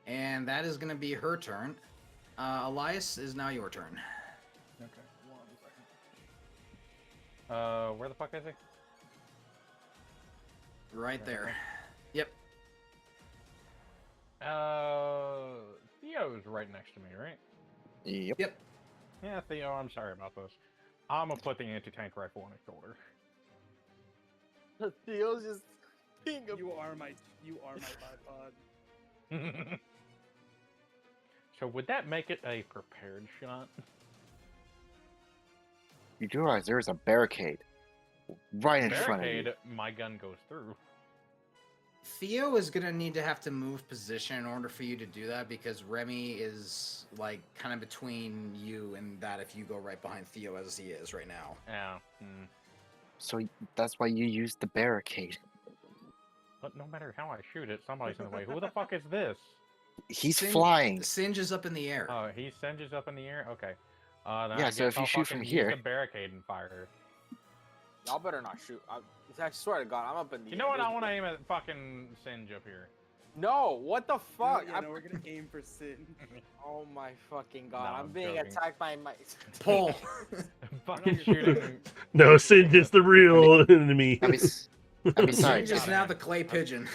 And that is going to be her turn. Elias, is now your turn. Okay, 1 second. Where the fuck is he? Right there. Yep. Theo's right next to me, right? Yep. Yep. Yeah, Theo, I'm sorry about this. I'm gonna put the anti-tank rifle on his shoulder. Theo's just being a... You are my bipod. So would that make it a prepared shot? You do realize there is a barricade right in front of you. Barricade, my gun goes through. Theo is going to need to have to move position in order for you to do that because Remy is like kind of between you and that if you go right behind Theo as he is right now. Yeah. So that's why you use the barricade. But no matter how I shoot it, somebody's in the way. Who the fuck is this? He's Singe- flying. Singe is up in the air. Oh, he singes up in the air? Okay. Then Yeah, I so guess if you I'll shoot from fucking here- use the barricade and fire. Y'all better not shoot. I swear to God, I'm up in the You know what? I want to aim at fucking Singe up here. No, what the fuck? Yeah, no, we're gonna aim for Sin. Oh my fucking God, No, I'm I'm being joking. attacked by my... Pull. Fucking shooting. No, Singe is the real enemy. And, bes- and Singe besides, is now the clay pigeon.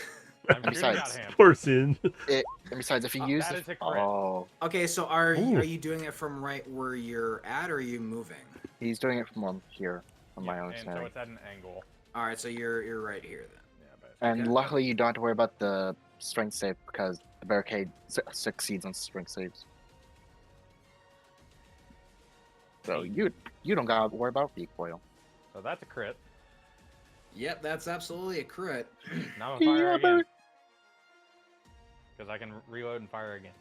I'm shooting Besides- at him. Poor Singe. and besides, if you use that the- is a crit. oh, Okay, so Ooh. are you doing it from right where you're at, or are you moving? he's doing it from here, on my Yeah, own and so side. it's at an angle. All right, so you're right here then. Yeah, but And Okay. luckily, you don't have to worry about the strength save because the barricade succeeds on strength saves. So you don't gotta worry about recoil. so that's a crit. Yep, that's absolutely a crit. Now I'm gonna fire Yeah, again. Because I can reload and fire again.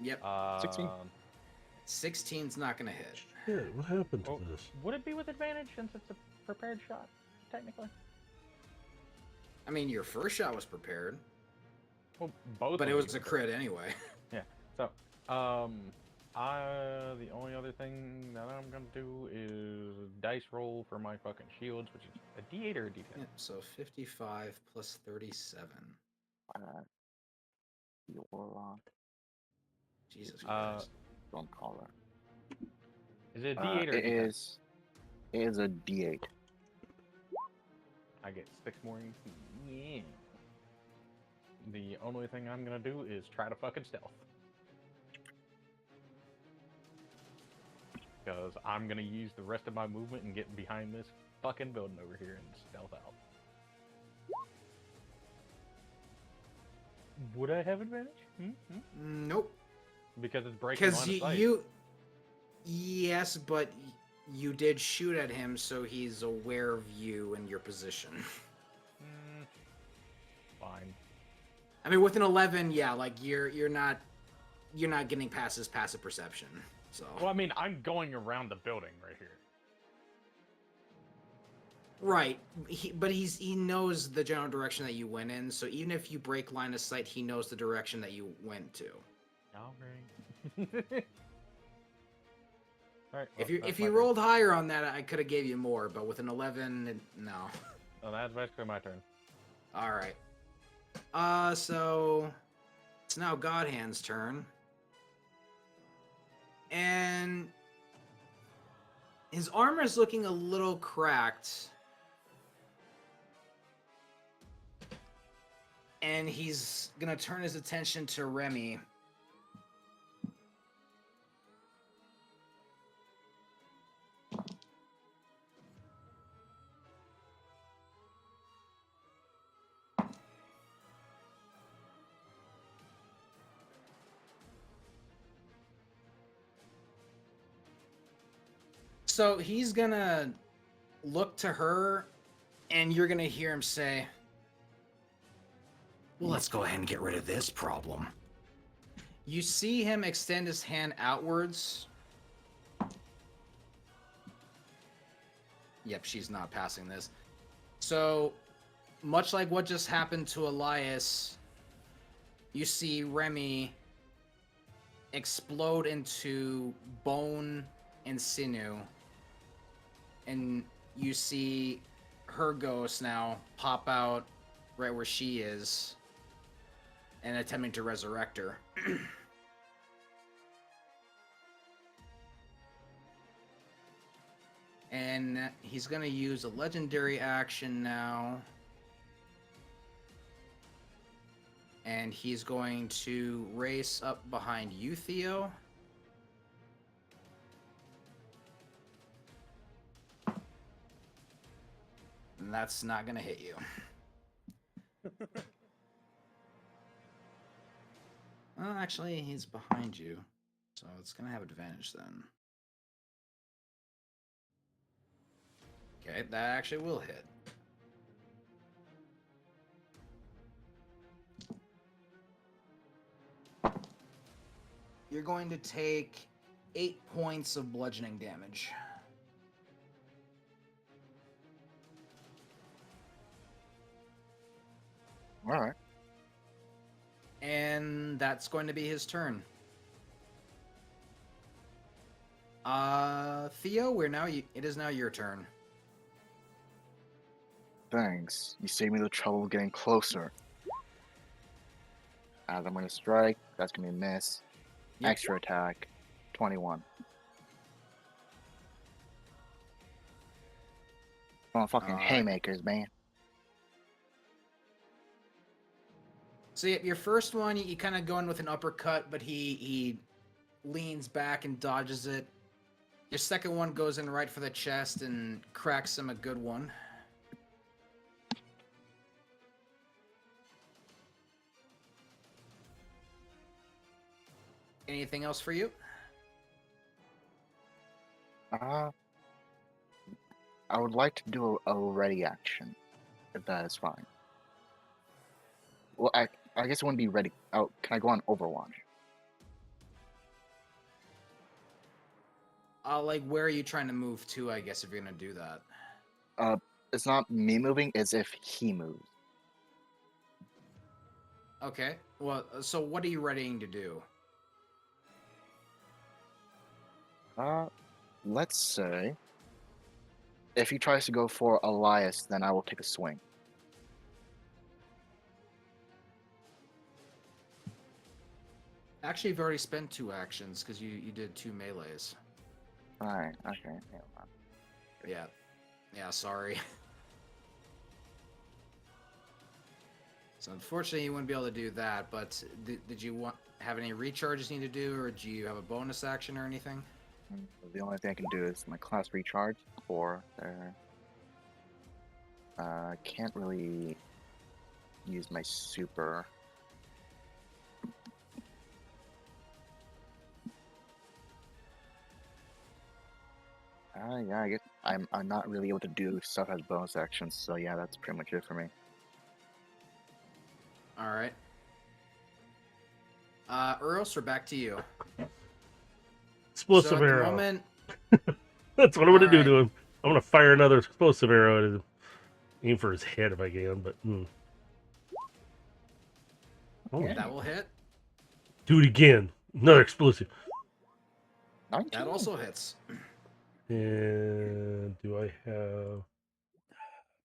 Yep, 16. 16's not gonna hit. Shit, what happened to Oh, this? would it be with advantage since it's a prepared shot, technically? I mean, your first shot was prepared, Well, both. but it would was be a prepared. crit anyway. So, the only other thing that I'm gonna do is dice roll for my fucking shields, which is a D8 or a D10. Yep, so 55 plus 37. Your Jesus Uh, Christ. don't call it. Is it a D8 or a It D10? is a D8. I get 6 more. Yeah. The only thing I'm gonna do is try to fucking stealth. Because I'm gonna use the rest of my movement and get behind this fucking building over here and stealth out. Would I have advantage? Nope. Because it's breaking Because line of sight. yes, but you did shoot at him, so he's aware of you and your position. Fine. I mean, with an 11, yeah, like you're not getting past his passive perception. So Well, I mean, I'm going around the building right here. right, but he knows the general direction that you went in. So even if you break line of sight, he knows the direction that you went to. Alright. Alright. If you rolled higher on that, I could have gave you more, but with an 11, no. Oh, that's basically my turn. All right. So it's now Godhand's turn. And his armor is looking a little cracked. And he's gonna turn his attention to Remy. So he's gonna look to her, and you're gonna hear him say, "Well, let's go ahead and get rid of this problem." You see him extend his hand outwards. Yep, she's not passing this. So, much like what just happened to Elias, you see Remy explode into bone and sinew. And you see her ghost now pop out right where she is and attempting to resurrect her. And he's going to use a legendary action now. And he's going to race up behind you, Theo. And that's not going to hit you. Well, actually, he's behind you. So it's going to have advantage then. Okay, that actually will hit. You're going to take 8 points of bludgeoning damage. All right. And that's going to be his turn. Theo, it is now your turn. Thanks. You saved me the trouble of getting closer. As I'm gonna strike, that's gonna be a miss. Yep. Extra attack, 21. Oh, fucking haymakers, man. So your first one, you kind of go in with an uppercut, but he leans back and dodges it. Your second one goes in right for the chest and cracks him a good one. Anything else for you? I would like to do a ready action, if that is fine. Well, I guess it wouldn't be ready. Oh, can I go on Overwatch? Like, where are you trying to move to, I guess, if you're going to do that? It's not me moving, it's if he moves. Okay. Well, so what are you readying to do? Let's say if he tries to go for Elias, then I will take a swing. Actually, you've already spent 2 actions because you did 2 melees. Alright, okay. Yeah. Yeah, sorry. So unfortunately, you wouldn't be able to do that, but did you have any recharges you need to do, or do you have a bonus action or anything? The only thing I can do is my class recharge for there. Can't really use my super. Yeah, I guess I'm not really able to do stuff as bonus actions, so yeah, that's pretty much it for me. All right. Eros, we're back to you. Explosive So at the arrow. moment, That's what I'm gonna do Alright. to him. I'm gonna fire another explosive arrow at him. Aim for his head if I can, but Oh, that will hit. do it again. Another explosive. 19. That also hits. And do I have?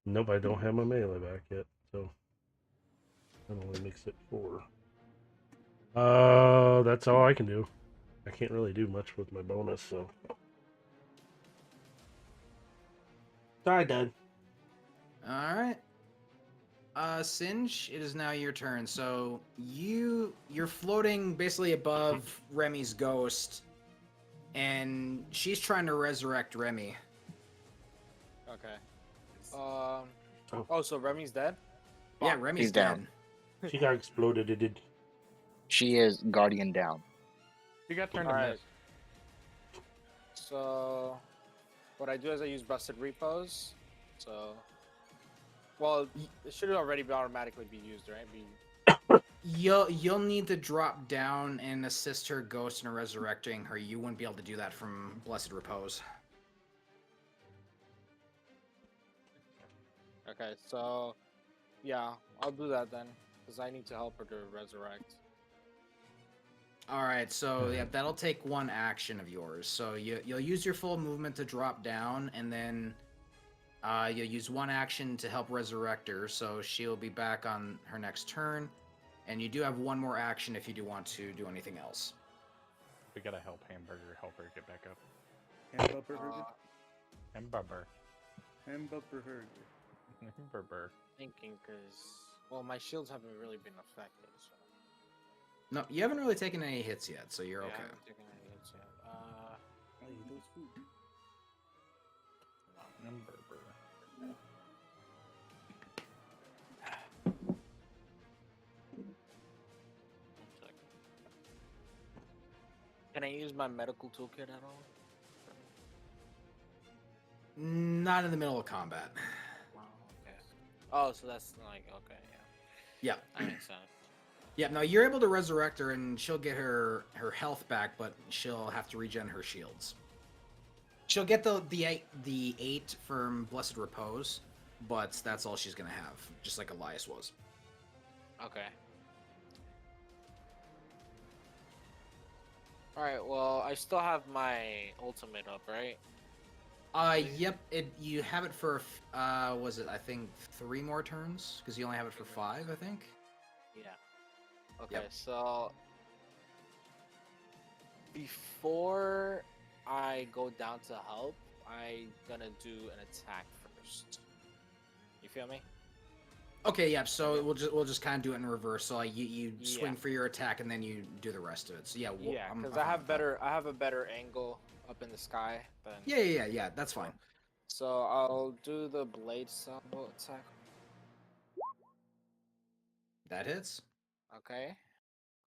Nope, I don't have my melee back yet. So that only makes it 4. That's all I can do. I can't really do much with my bonus, so. Sorry, Dad. All right. Singe, it is now your turn. So you're floating basically above Remy's ghost, and she's trying to resurrect Remy. Okay. Oh, so Remy's dead? Yeah, Remy's He's dead. down. She got exploded. It did. She is Guardian down. You got turned All to right. miss. So what I do is I use busted repos. So, well, it should already be automatically be used, right? You'll need to drop down and assist her ghost in resurrecting her. You wouldn't be able to do that from Blessed Repose. Okay, so yeah, I'll do that then, because I need to help her to resurrect. All right, so yeah, that'll take one action of yours. So you'll use your full movement to drop down, and then you'll use one action to help resurrect her. So she'll be back on her next turn, and you do have one more action if you do want to do anything else. We gotta help Hamburger help her get back up. Hamburger. Hamburger. Hamburger. Hamburger. Thinking, because well, my shields haven't really been affected. So. No, you haven't really taken any hits yet, so you're Yeah, I okay. haven't taken any hits yet. I eat those food. Hamburger. One second. Can I use my medical toolkit at all? Not in the middle of combat. Wow, okay. Oh, so that's like okay, yeah. Yeah. That makes sense. Yeah, no, you're able to resurrect her, and she'll get her health back, but she'll have to regen her shields. She'll get the 8 from Blessed Repose, but that's all she's gonna have, just like Elias was. Okay. Alright, well, I still have my ultimate up, right? Yep. You have it for was it I think 3 more turns because you only have it for 5, I think. Yeah. Okay, Yep. so before I go down to help, I'm gonna do an attack first. You feel me? Okay, yeah. So we'll just kind of do it in reverse. So like you swing Yeah. for your attack and then you do the rest of it. So yeah, Yeah, I'm because fine I have with that. I have a better angle up in the sky than. Yeah. That's fine. So I'll do the blade salvo attack. That hits. Okay.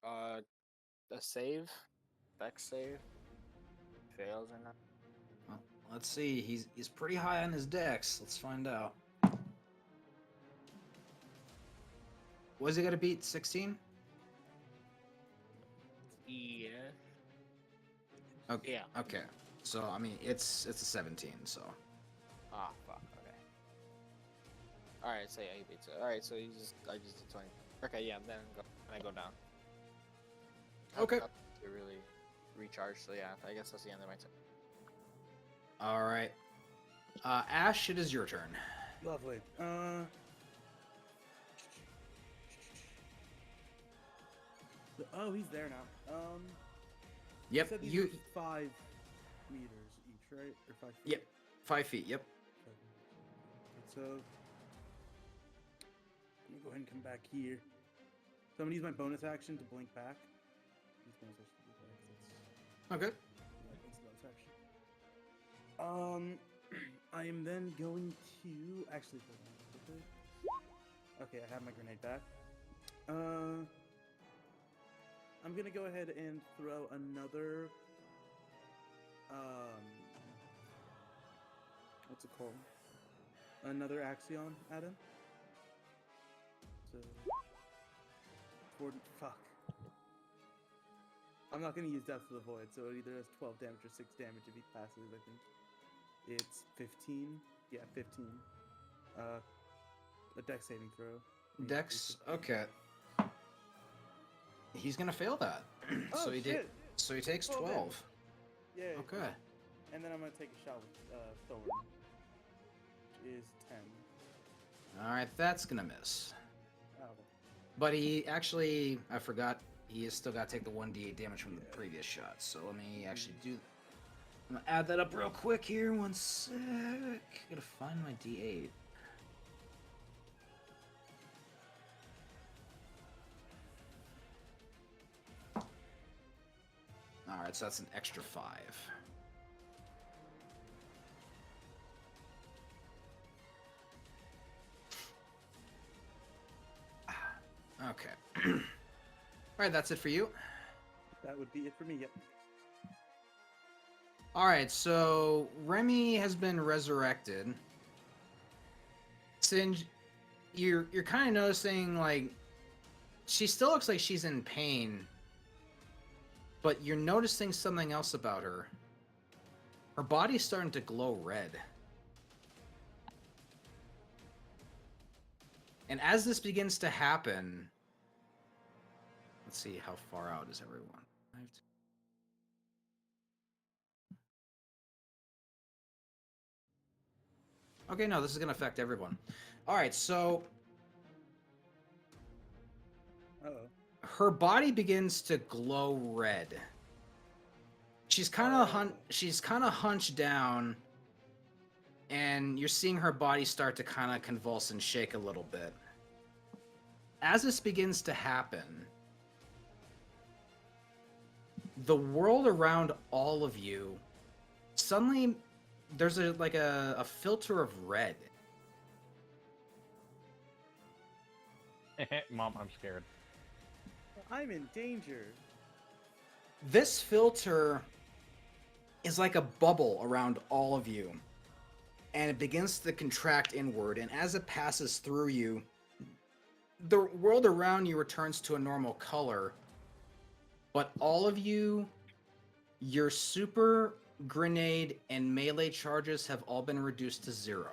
A save, dex save, fails or not. Well, let's see. He's pretty high on his dex. Let's find out. Was he gonna beat 16? Yeah. Okay. Yeah. Okay. So I mean, it's a 17. So Ah, fuck. Okay. All right. So yeah, he beats it. All right. So I just did 20. Okay. Yeah. Then I go down. Okay. To really recharge. So yeah, I guess that's the end of my turn. all right. Ash, it is your turn. Lovely. Oh, he's there now. You Yep. said these You. were 5 meters each, right? Or 5 feet? Yep. 5 feet. Yep. Okay. So I'm gonna go ahead and come back here. So I'm gonna use my bonus action to blink back. Use bonus action to blink back, 'cause Okay. that's bonus action. I am then going to actually hold on quickly. Okay, I have my grenade back. I'm gonna go ahead and throw another what's it called? Another Axion at him. So 40 fuck. I'm not gonna use Depth of the Void, so it either has 12 damage or 6 damage if he passes, I think. It's 15. Yeah, 15. A dex saving throw. Dex. Okay. He's gonna fail that. Oh, so he shit. So he takes 12 damage. 12. Yeah. Okay. And then I'm gonna take a shot with Thorn, which is 10. All right, that's gonna miss. Oh, But he actually, I forgot, he has still got to take the 1d8 damage from the previous shot. So let me actually do. I'm gonna add that up real quick here. 1 sec. Gotta find my d8. All right, so that's an extra 5. Okay. All right, that's it for you. that would be it for me. Yep. All right, so Remy has been resurrected. Singe, you're kind of noticing like she still looks like she's in pain, but you're noticing something else about her. Her body's starting to glow red. And as this begins to happen, let's see how far out is everyone. Okay, no, this is going to affect everyone. All right, so Uh-oh. her body begins to glow red. She's kind of hunched down, and you're seeing her body start to kind of convulse and shake a little bit. As this begins to happen, the world around all of you, suddenly there's a filter of red. Mom, I'm scared. I'm in danger. This filter is like a bubble around all of you, and it begins to contract inward, and as it passes through you, the world around you returns to a normal color, but all of you, your super, grenade, and melee charges have all been reduced to 0.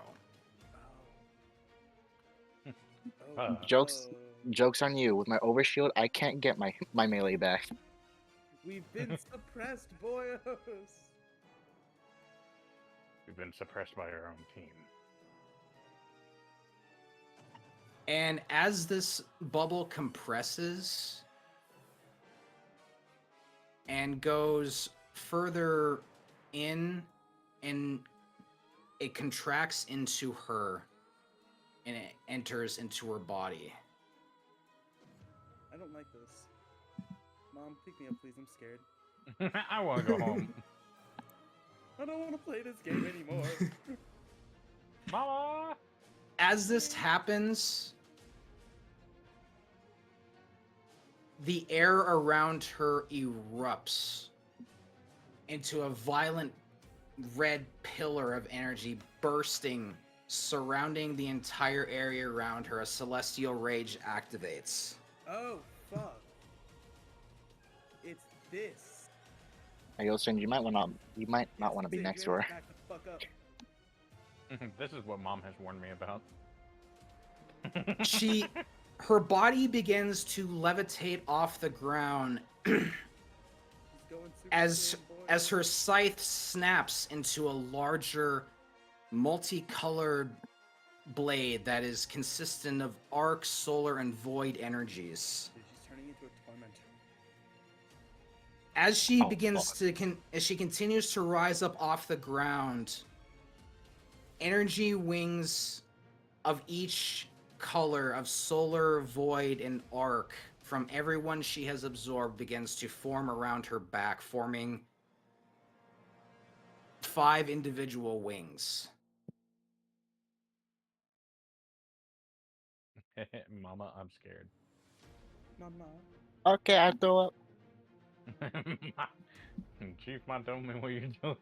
Jokes on you. With my overshield, I can't get my melee back. We've been suppressed, boyos. We've been suppressed by our own team. And as this bubble compresses and goes further in, and it contracts into her, and it enters into her body. I don't like this. Mom, pick me up, please. I'm scared. I want to go home. I don't want to play this game anymore. Mama! As this happens, the air around her erupts into a violent red pillar of energy bursting, surrounding the entire area around her. A celestial rage activates. Oh, fuck. It's this. Hey, yo, Sin, you might not want to be next to her. Back the fuck up. This is what Mom has warned me about. Her body begins to levitate off the ground He's going Super as Saiyan, boy. as her scythe snaps into a larger, multicolored blade that is consistent of arc, solar, and void energies. Dude, she's turning into a tormentor. As she Oh, begins fuck. as she continues to rise up off the ground, energy wings of each color of solar, void, and arc from everyone she has absorbed begins to form around her back, forming 5 individual wings. Mama, I'm scared. Mama. Okay, I throw up. Chief Mom told me what you're doing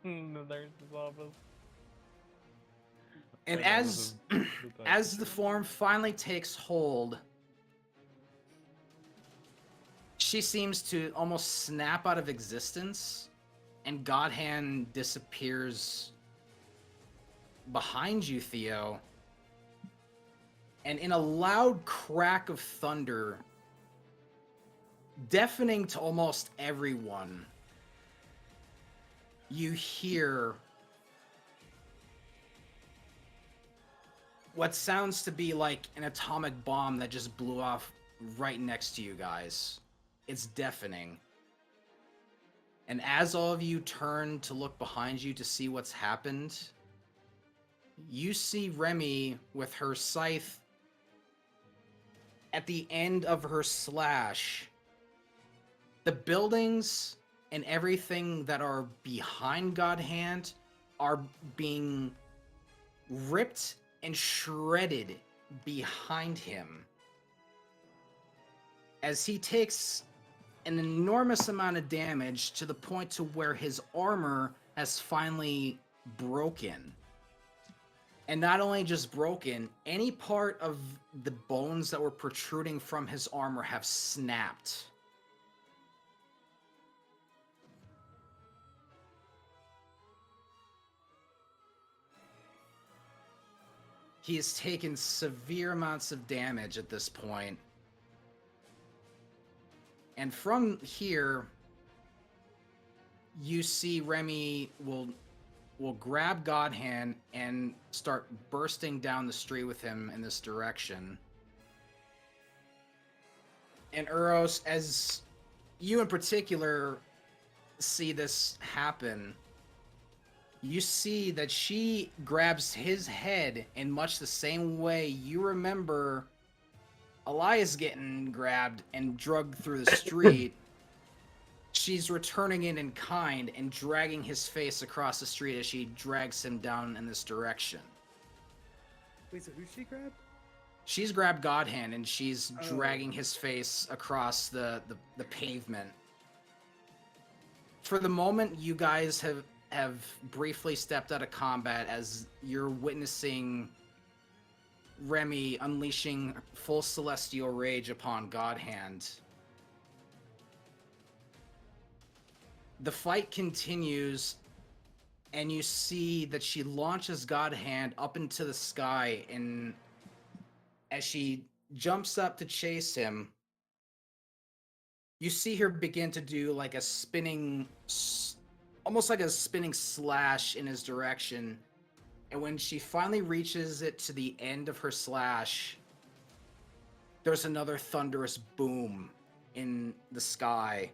in the nurse's office. And Like, this as is- as the form finally takes hold, she seems to almost snap out of existence, and Godhand disappears behind you, Theo. And in a loud crack of thunder, deafening to almost everyone, you hear what sounds to be like an atomic bomb that just blew off right next to you guys. It's deafening. And as all of you turn to look behind you to see what's happened, you see Remy with her scythe at the end of her slash. The buildings and everything that are behind Godhand are being ripped and shredded behind him as he takes an enormous amount of damage to the point to where his armor has finally broken. And not only just broken, any part of the bones that were protruding from his armor have snapped. He has taken severe amounts of damage at this point. And from here, you see Remy will grab Godhand and start bursting down the street with him in this direction. And Uros, as you in particular see this happen, you see that she grabs his head in much the same way you remember Elias getting grabbed and dragged through the street. She's returning it in kind and dragging his face across the street as she drags him down in this direction. Wait, so who she grabbed? She's grabbed Godhand and she's dragging his face across the pavement. For the moment, you guys have briefly stepped out of combat as you're witnessing Remy unleashing full celestial rage upon Godhand. The fight continues, and you see that she launches Godhand up into the sky, and as she jumps up to chase him, you see her begin to do like a spinning, almost like a spinning slash in his direction. And when she finally reaches it to the end of her slash, there's another thunderous boom in the sky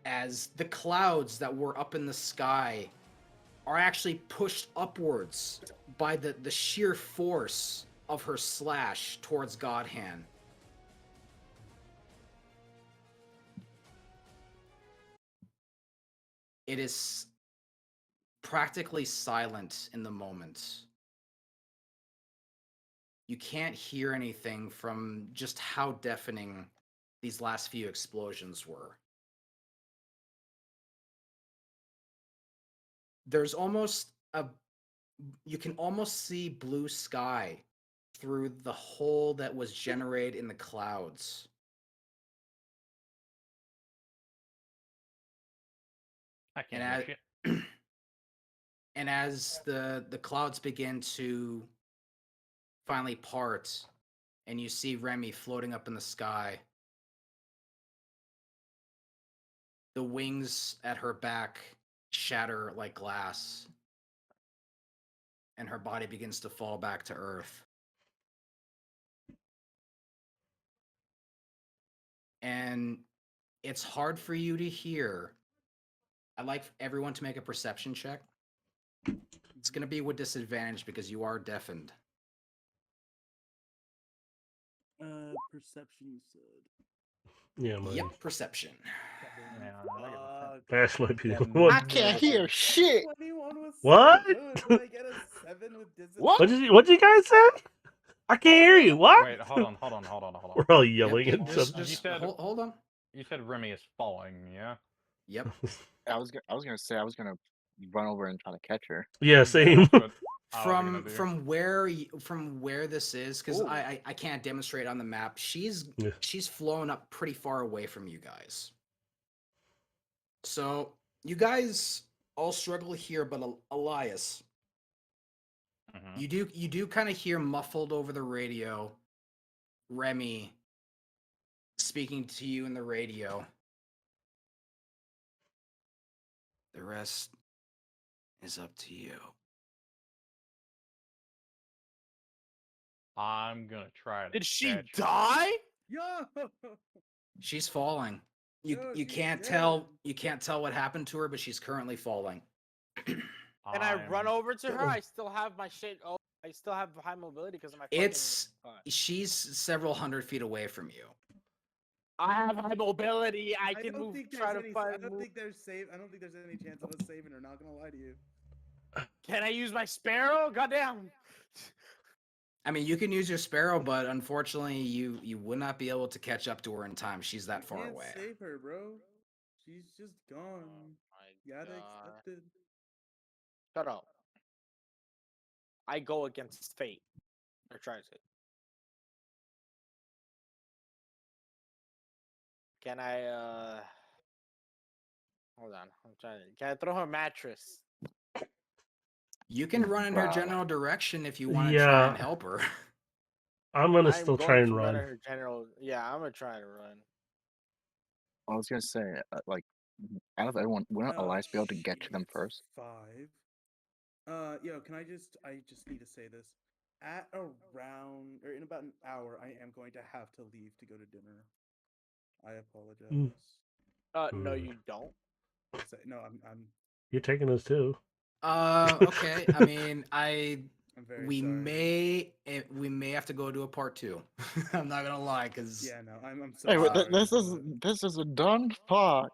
as the clouds that were up in the sky are actually pushed upwards by the sheer force of her slash towards Godhand. It is practically silent in the moment. You can't hear anything from just how deafening these last few explosions were. There's almost you can almost see blue sky through the hole that was generated in the clouds. I can't hear shit. And as the clouds begin to finally part, and you see Remy floating up in the sky, the wings at her back shatter like glass, and her body begins to fall back to Earth. And it's hard for you to hear. I'd like everyone to make a perception check. It's going to be with disadvantage because you are deafened. Perception, you said. Yeah, mine. Yep, perception. Yeah, I got a Ash might be the Then- one. I can't hear shit. 21 was What? so good. Did I get a 7 with disadvantage? What? What'd you guys say? I can't hear you. What? Wait, hold on. We're all yelling Yep, at just, something. You said- hold on. You said Remy is falling, yeah? Yep. I was gonna say I was gonna run over and try to catch her. Yeah, same. That's what I was gonna do. From where this is, because I can't demonstrate on the map. She's flown up pretty far away from you guys. So you guys all struggle here, but Elias, Mhm. you do kind of hear muffled over the radio, Remy speaking to you in the radio. The rest is up to you. I'm gonna try to Did she catch her. die? Yo! She's falling. You No, you she's can't dead. tell what happened to her, but she's currently falling. Can I run I'm- over to her? I still have my shit. Oh, I still have high mobility because of my. It's fucking... she's several hundred feet away from you. I have high mobility. I I can don't move. think Try there's to any. find. I don't move. think there's save. I don't think there's any chance of us saving her. Not gonna lie to you. Can I use my sparrow? Goddamn. I mean, you can use your sparrow, but unfortunately, you would not be able to catch up to her in time. She's that You far can't away. save her, bro. She's just Oh gone. my You gotta god. accept it. Shut up. I go against fate. Or try to. Can I hold on, I'm trying to can I throw her a mattress? You can run in her Bruh. general direction if you want to try and Yeah, help her. I'm gonna I'm still try going and to run run. in her general I'm gonna try to run. I was gonna say, like, out of everyone, wouldn't Elias be able to get to them first? 5. Yo, can I just need to say this. At around, or in about an hour, I am going to have to leave to go to dinner. I apologize. No Hmm. you don't. Yes, no, I'm You're taking us too. Okay. I mean, very we sorry. we may have to go to a part 2. I'm not gonna lie, because Yeah, no, I'm so Hey, wait, sorry. this is a done part.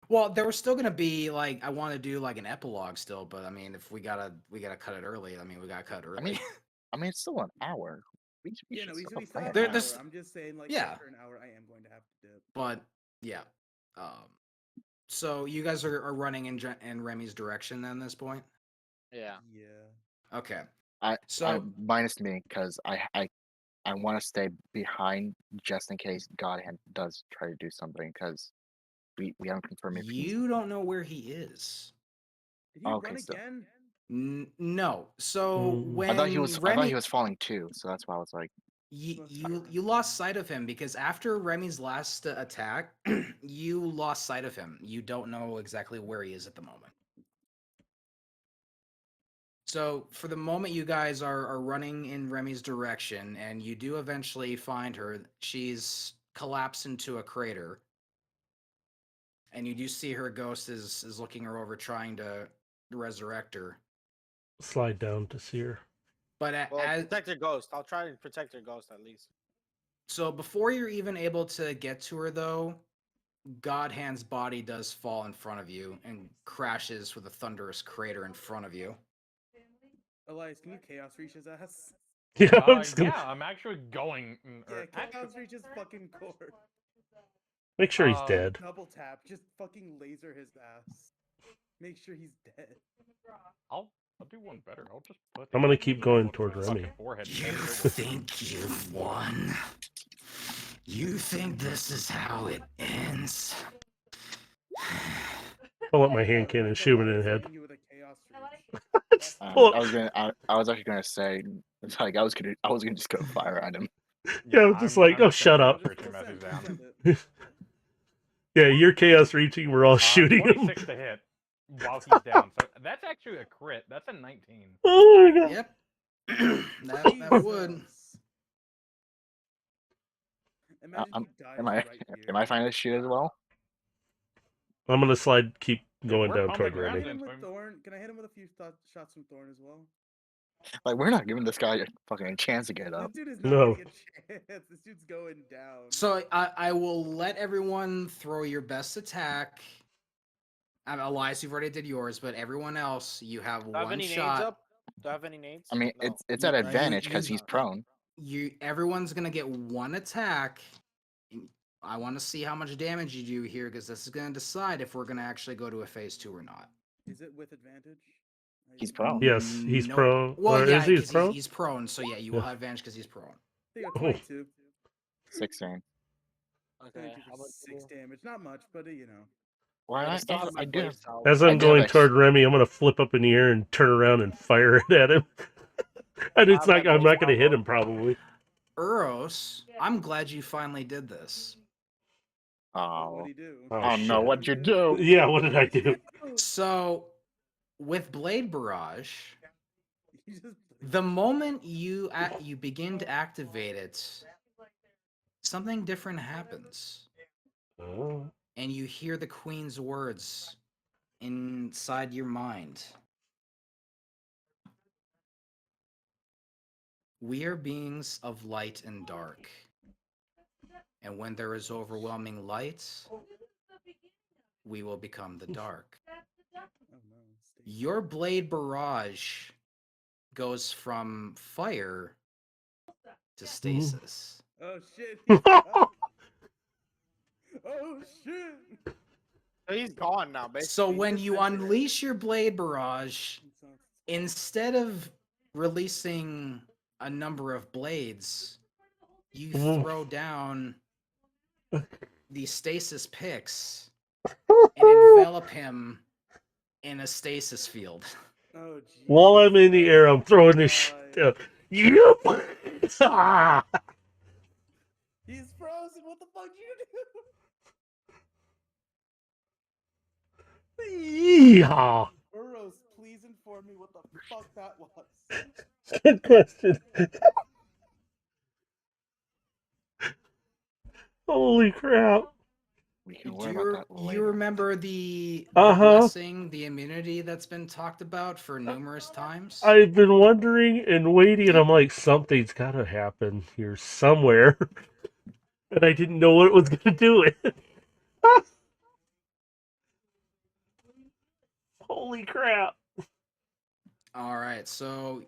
well, there was still gonna be like I want to do like an epilogue still, but I mean, if we gotta cut it early, I mean, we gotta cut it early. I mean, it's still an hour. We Yeah, should no, we still still have have There- an that. there's- hour. I'm just saying, like, yeah. after an hour, I am going to have to dip. But yeah, so you guys are running in Remy's direction then, at this point. Yeah. Yeah. Okay. I So minus me because I want to stay behind just in case Godhand does try to do something because we haven't confirmed if he's you don't know where he is. Did he okay. run So again? No. So when I thought he was Remy, falling too. So that's why I was like, you lost sight of him because after Remy's last attack, you lost sight of him. You don't know exactly where he is at the moment. So for the moment, you guys are running in Remy's direction, and you do eventually find her. She's collapsed into a crater, and you do see her ghost is looking her over, trying to resurrect her. Slide down to see her. But Well, as protect your ghost. I'll try to protect your ghost at least. so before you're even able to get to her, though, Godhand's body does fall in front of you and crashes with a thunderous crater in front of you. Elias, can you chaos reach his ass? Yeah, I'm just gonna Yeah, I'm actually going. Yeah, chaos Actually, reach his fucking core. make sure he's um, dead. Double tap, just fucking laser his ass. Make sure he's dead. I'll do one better. I'll just put. I'm gonna keep going toward his Remy. fucking forehead. You think you've won? You think this is how it ends? Pull up my hand cannon and shoot him in the head. You with a chaos reach. Pull- I was actually gonna say, it's like I was gonna just go fire at him. Yeah, I'm just like, oh, shut up. Search him as he's down. Send it. Yeah, you're chaos reaching. We're all shooting him. 26 to hit while he's down. So that's actually a crit. That's a 19. Oh my god. Yep. that would. Jesus. Imagine I'm- he dies Am I right am I here. finding this shit as well? I'm gonna slide, keep going we're down on toward the Can I ground, Remy. hit him Swim. with Thorn? Can I hit him with a few shots from Thorn as well? Like we're not giving this guy a fucking chance to get This up. dude is not No. getting a chance. This dude's going down. So I will let everyone throw your best attack. Elias, you've already did yours, but everyone else, you have Do I have one any nades shot. up? Do I have any nades? I mean, No. it's at You- advantage you- because he's prone. Everyone's gonna get one attack. I want to see how much damage you do here because this is gonna decide if we're gonna actually go to a phase 2 or not. Is it with advantage? He's prone. Yes, he's Nope. prone. Well, Or yeah, is he 'cause prone? he's prone. So yeah, you will have advantage because he's prone. There you Oh. go, 22. 16. Okay. 22 How for about 6 damage. Not much, but you know. Why I I, still have my I do. blade salve. As I I'm do have going X. toward Remy, I'm gonna flip up in the air and turn around and fire it at him. And it's I not. have I'm my not gonna blade hit salve. him probably. Uros, I'm glad you finally did this. Oh, What'd he do? Oh, no! shit. What'd you do? Yeah, what did I do? So, with Blade Barrage, He just the moment you begin to activate it, something different happens, Oh. and you hear the Queen's words inside your mind. We are beings of light and dark. And when there is overwhelming light, we will become the dark. Oh no. Stay- Your Blade Barrage goes from fire to stasis. Oh shit! He's back. Oh shit! He's gone now, So basically. when just you mentioned it. unleash your blade barrage, It sounds- instead of releasing a number of blades, you Mm. throw down the stasis picks and envelop him in a stasis field. Oh While I'm in the Jesus air, I'm throwing this shit Christ. down. Yep. Ah. He's frozen. What the fuck did you Yeehaw. do? Burrows, please inform me what the fuck that was. Good question. Holy crap. We can Do worry you, about that later. you remember the Uh-huh. blessing, the immunity that's been talked about for numerous times? I've been wondering and waiting, and I'm like, something's got to happen here somewhere. And I didn't know what was going to do it. Holy crap. All right, so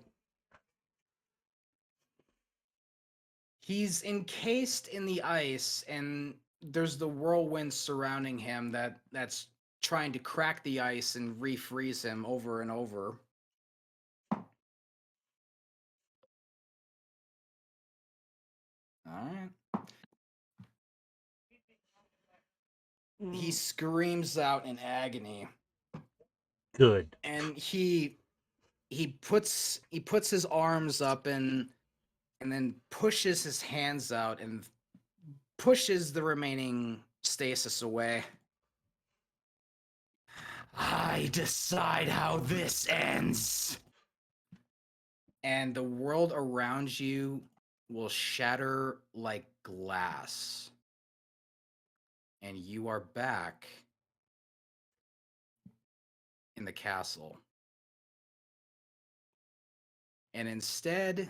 he's encased in the ice, and there's the whirlwind surrounding him that's trying to crack the ice and refreeze him over and over. All right. He screams out in agony, Good. and he puts his arms up and then pushes his hands out and pushes the remaining stasis away. I decide how this ends. And the world around you will shatter like glass. And you are back in the castle. And instead,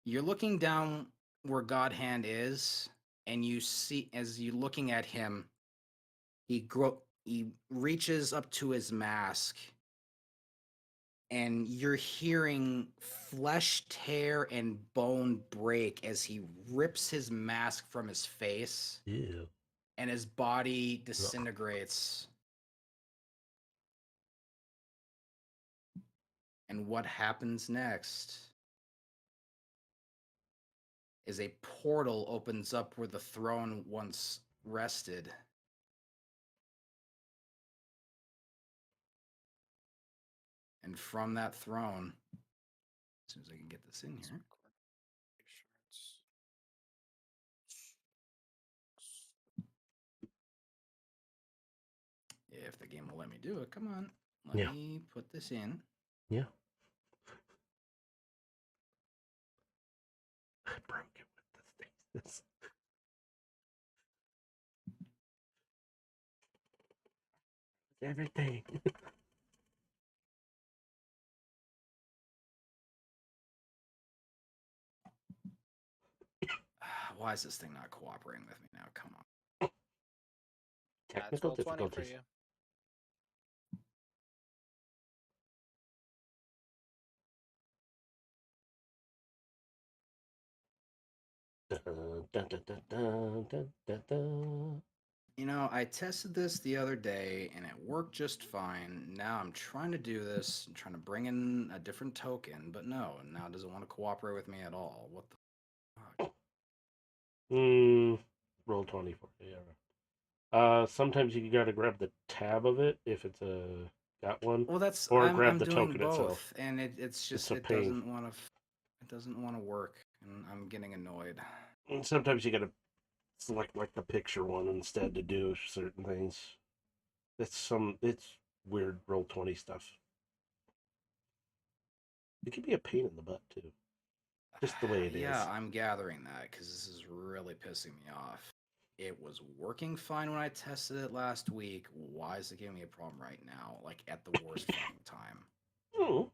you're looking down where God Hand is, and you see, as you looking at him, he reaches up to his mask, and you're hearing flesh tear and bone break as he rips his mask from his face, Yeah. and his body disintegrates. And what happens next is a portal opens up where the throne once rested. And from that throne, as soon as I can get this in here, if the game will let me do it, come on. Let me put this in. Yeah. I broke it with the stasis. Everything. Why is this thing not cooperating with me now? Come on. That's Technical roll 20 for difficulties. you. Dun, dun, dun, dun, dun, dun, dun, dun. You know, I tested this the other day and it worked just fine. Now I'm trying to do this, I'm trying to bring in a different token, but no, now it doesn't want to cooperate with me at all. What the fuck? Roll 20 for it. Sometimes you gotta grab the tab of it if it's got one, Well, that's or grab I'm the doing token both, itself. and it's just a it pain. doesn't want to it doesn't want to work, and I'm getting annoyed. And sometimes you gotta select like the picture one instead to do certain things. It's weird roll 20 stuff. It can be a pain in the butt too. Just the way it is. Yeah, I'm gathering that because this is really pissing me off. It was working fine when I tested it last week. Why is it giving me a problem right now? Like at the worst fucking time. Oh.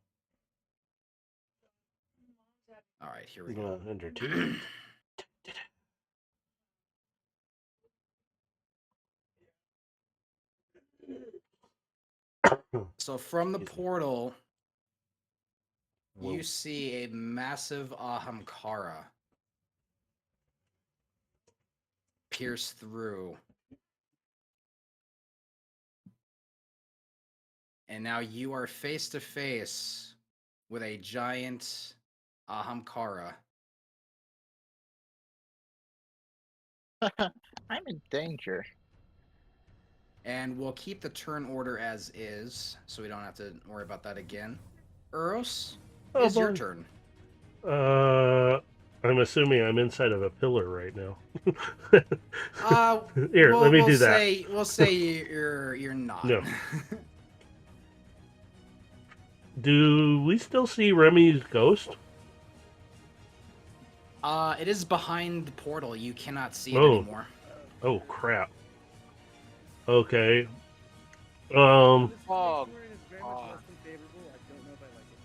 All right, here we You're go. gonna enter two. So from the Excuse me. portal, Whoa. You see a massive Ahamkara pierce through. And now you are face to face with a giant Ahamkara. I'm in danger. And we'll keep the turn order as is, so we don't have to worry about that again. Uros, Oh, it's your boy. turn. I'm assuming I'm inside of a pillar right now. Uh, Here, let me we'll do that. say, we'll say you're not. No. Do we still see Remy's ghost? It is behind the portal. You cannot see it Oh. anymore. Oh crap. Okay. This Fog. sanctuary is very much Fog. less than favorable. I don't know if I like it.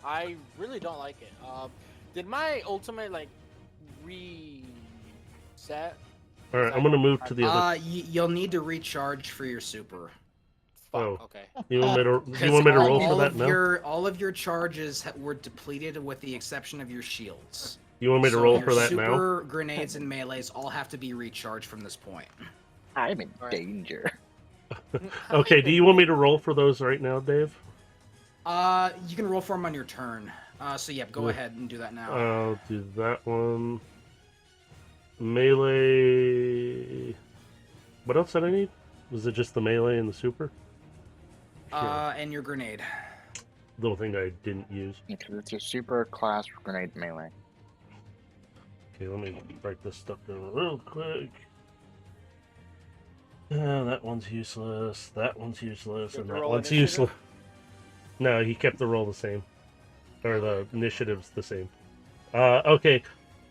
I really don't like it. Did my ultimate like reset? All right, I'm gonna move to the other. You'll need to recharge for your super. Fuck. Oh. Okay. You want me to? You Because want me to roll all for that of now? all of your charges were depleted with the exception of your shields. You want me to So roll your for that now? super, grenades, and melees all have to be recharged from this point. I'm in Alright. danger. Okay. Do you want me to roll for those right now, Dave? You can roll for them on your turn. So yeah, go Yeah. ahead and do that now. I'll do that one. Melee. What else did I need? Was it just the melee and the super? And your grenade. Little thing I didn't use. Because it's a super class grenade melee. Okay, let me break this stuff down real quick. That one's useless. That one's useless, Did and you that roll one's initiative? useless. No, he kept the roll the same, or the initiative's the same. Okay,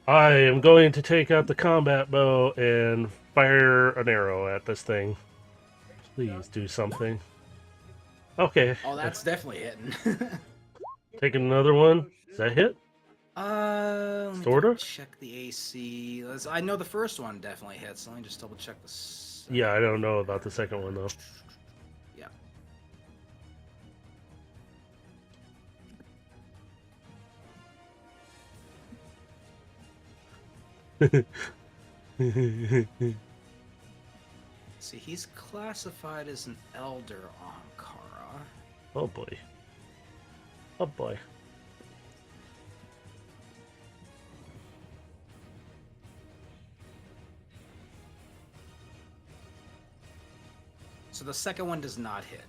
I am going to take out the combat bow and fire an arrow at this thing. Please do something. Okay, Oh, that's definitely hitting. taking another one. Does that hit? Let me Sorta? double check the AC. I know the first one definitely hits. Let me just double check the. Yeah, I don't know about the second one though. Yeah. See, he's classified as an elder Ankara. Oh boy. Oh boy. So the second one does not hit.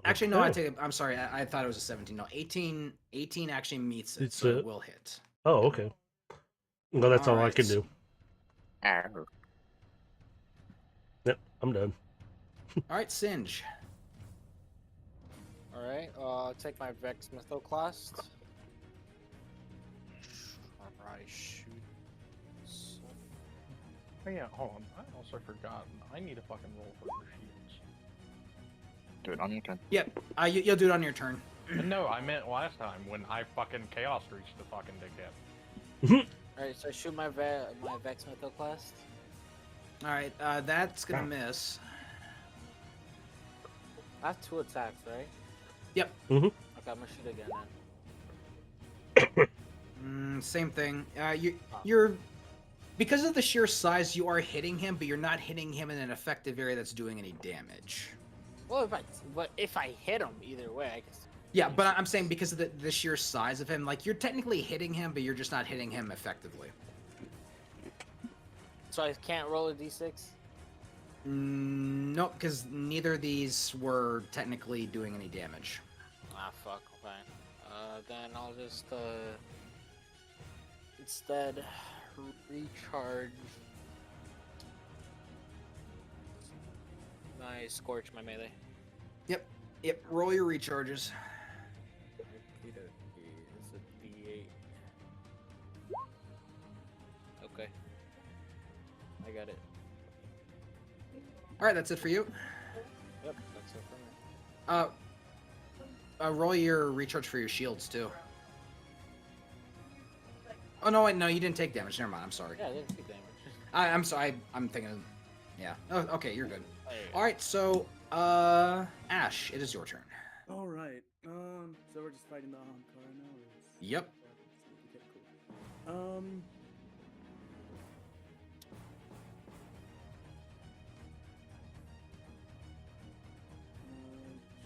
Actually, no, I Okay. take it. I'm sorry. I thought it was a 17. No, 18 actually meets it, It's so a- it will hit. Oh, okay. Well, that's all I can Alright. do. Arr. Yep, I'm done. All right, Singe. All right. Take my Vex Mythoclast. Alright. Shoot. Oh yeah, hold on. I also forgot. I need a fucking roll for your shields. Do it on your turn. Yep. You'll do it on your turn. No, I meant last time when I fucking chaos reached the fucking dickhead. All right. So I shoot my my Vex Mythoclast. All right. That's gonna miss. I have 2 attacks, right? Yep. Okay, I'm gonna shoot again then. Same thing. You're because of the sheer size, you are hitting him, but you're not hitting him in an effective area that's doing any damage. Well, if I hit him either way, I guess. Yeah, but I'm saying because of the sheer size of him, like you're technically hitting him, but you're just not hitting him effectively. So I can't roll a d6. Nope, because neither of these were technically doing any damage. Ah, fuck. Okay. Then I'll just instead recharge my Scorch, my melee. Yep, roll your recharges. It's a D8. Okay. I got it. All right, that's it for you. Yep, that's it for me. Roll your recharge for your shields too. Oh no, wait, no, you didn't take damage. Never mind. I'm sorry. Yeah, I didn't take damage. I'm sorry. I'm thinking of. Yeah. Oh, okay, you're good. There you go. All right, so Ash, it is your turn. All right. So we're just fighting the Ahamkara now? Or it's... Yep. Okay,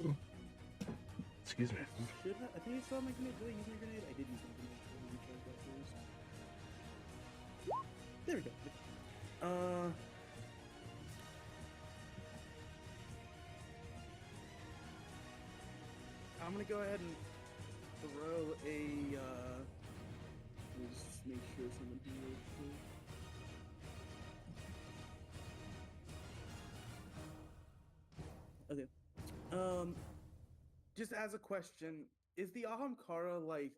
cool. Excuse me. I think I saw my grenade. Did I use my grenade? I did use my grenade. Let me recharge that first. There we go. I'm gonna go ahead and throw a. Let me just make sure someone here. Okay. Just as a question, is the Ahamkara like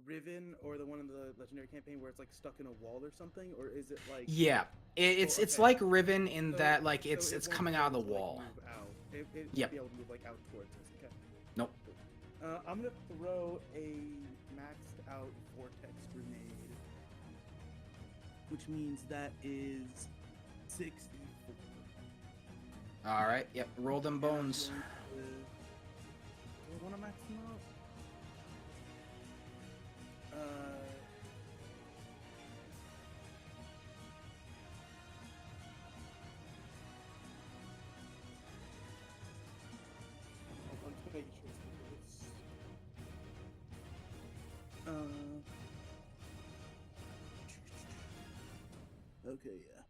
Riven or the one in the legendary campaign where it's like stuck in a wall or something, or is it like? Yeah, it's okay. like Riven in So- that like so it's it won't coming be out of the able to, like, wall. move out. It Yep. won't be able to move like out towards us. Okay. Nope. I'm gonna throw a maxed out vortex grenade, which means that is 64. All right. Yep. Roll them bones. Do I want to max them out? I'm just making sure it's okay, yeah.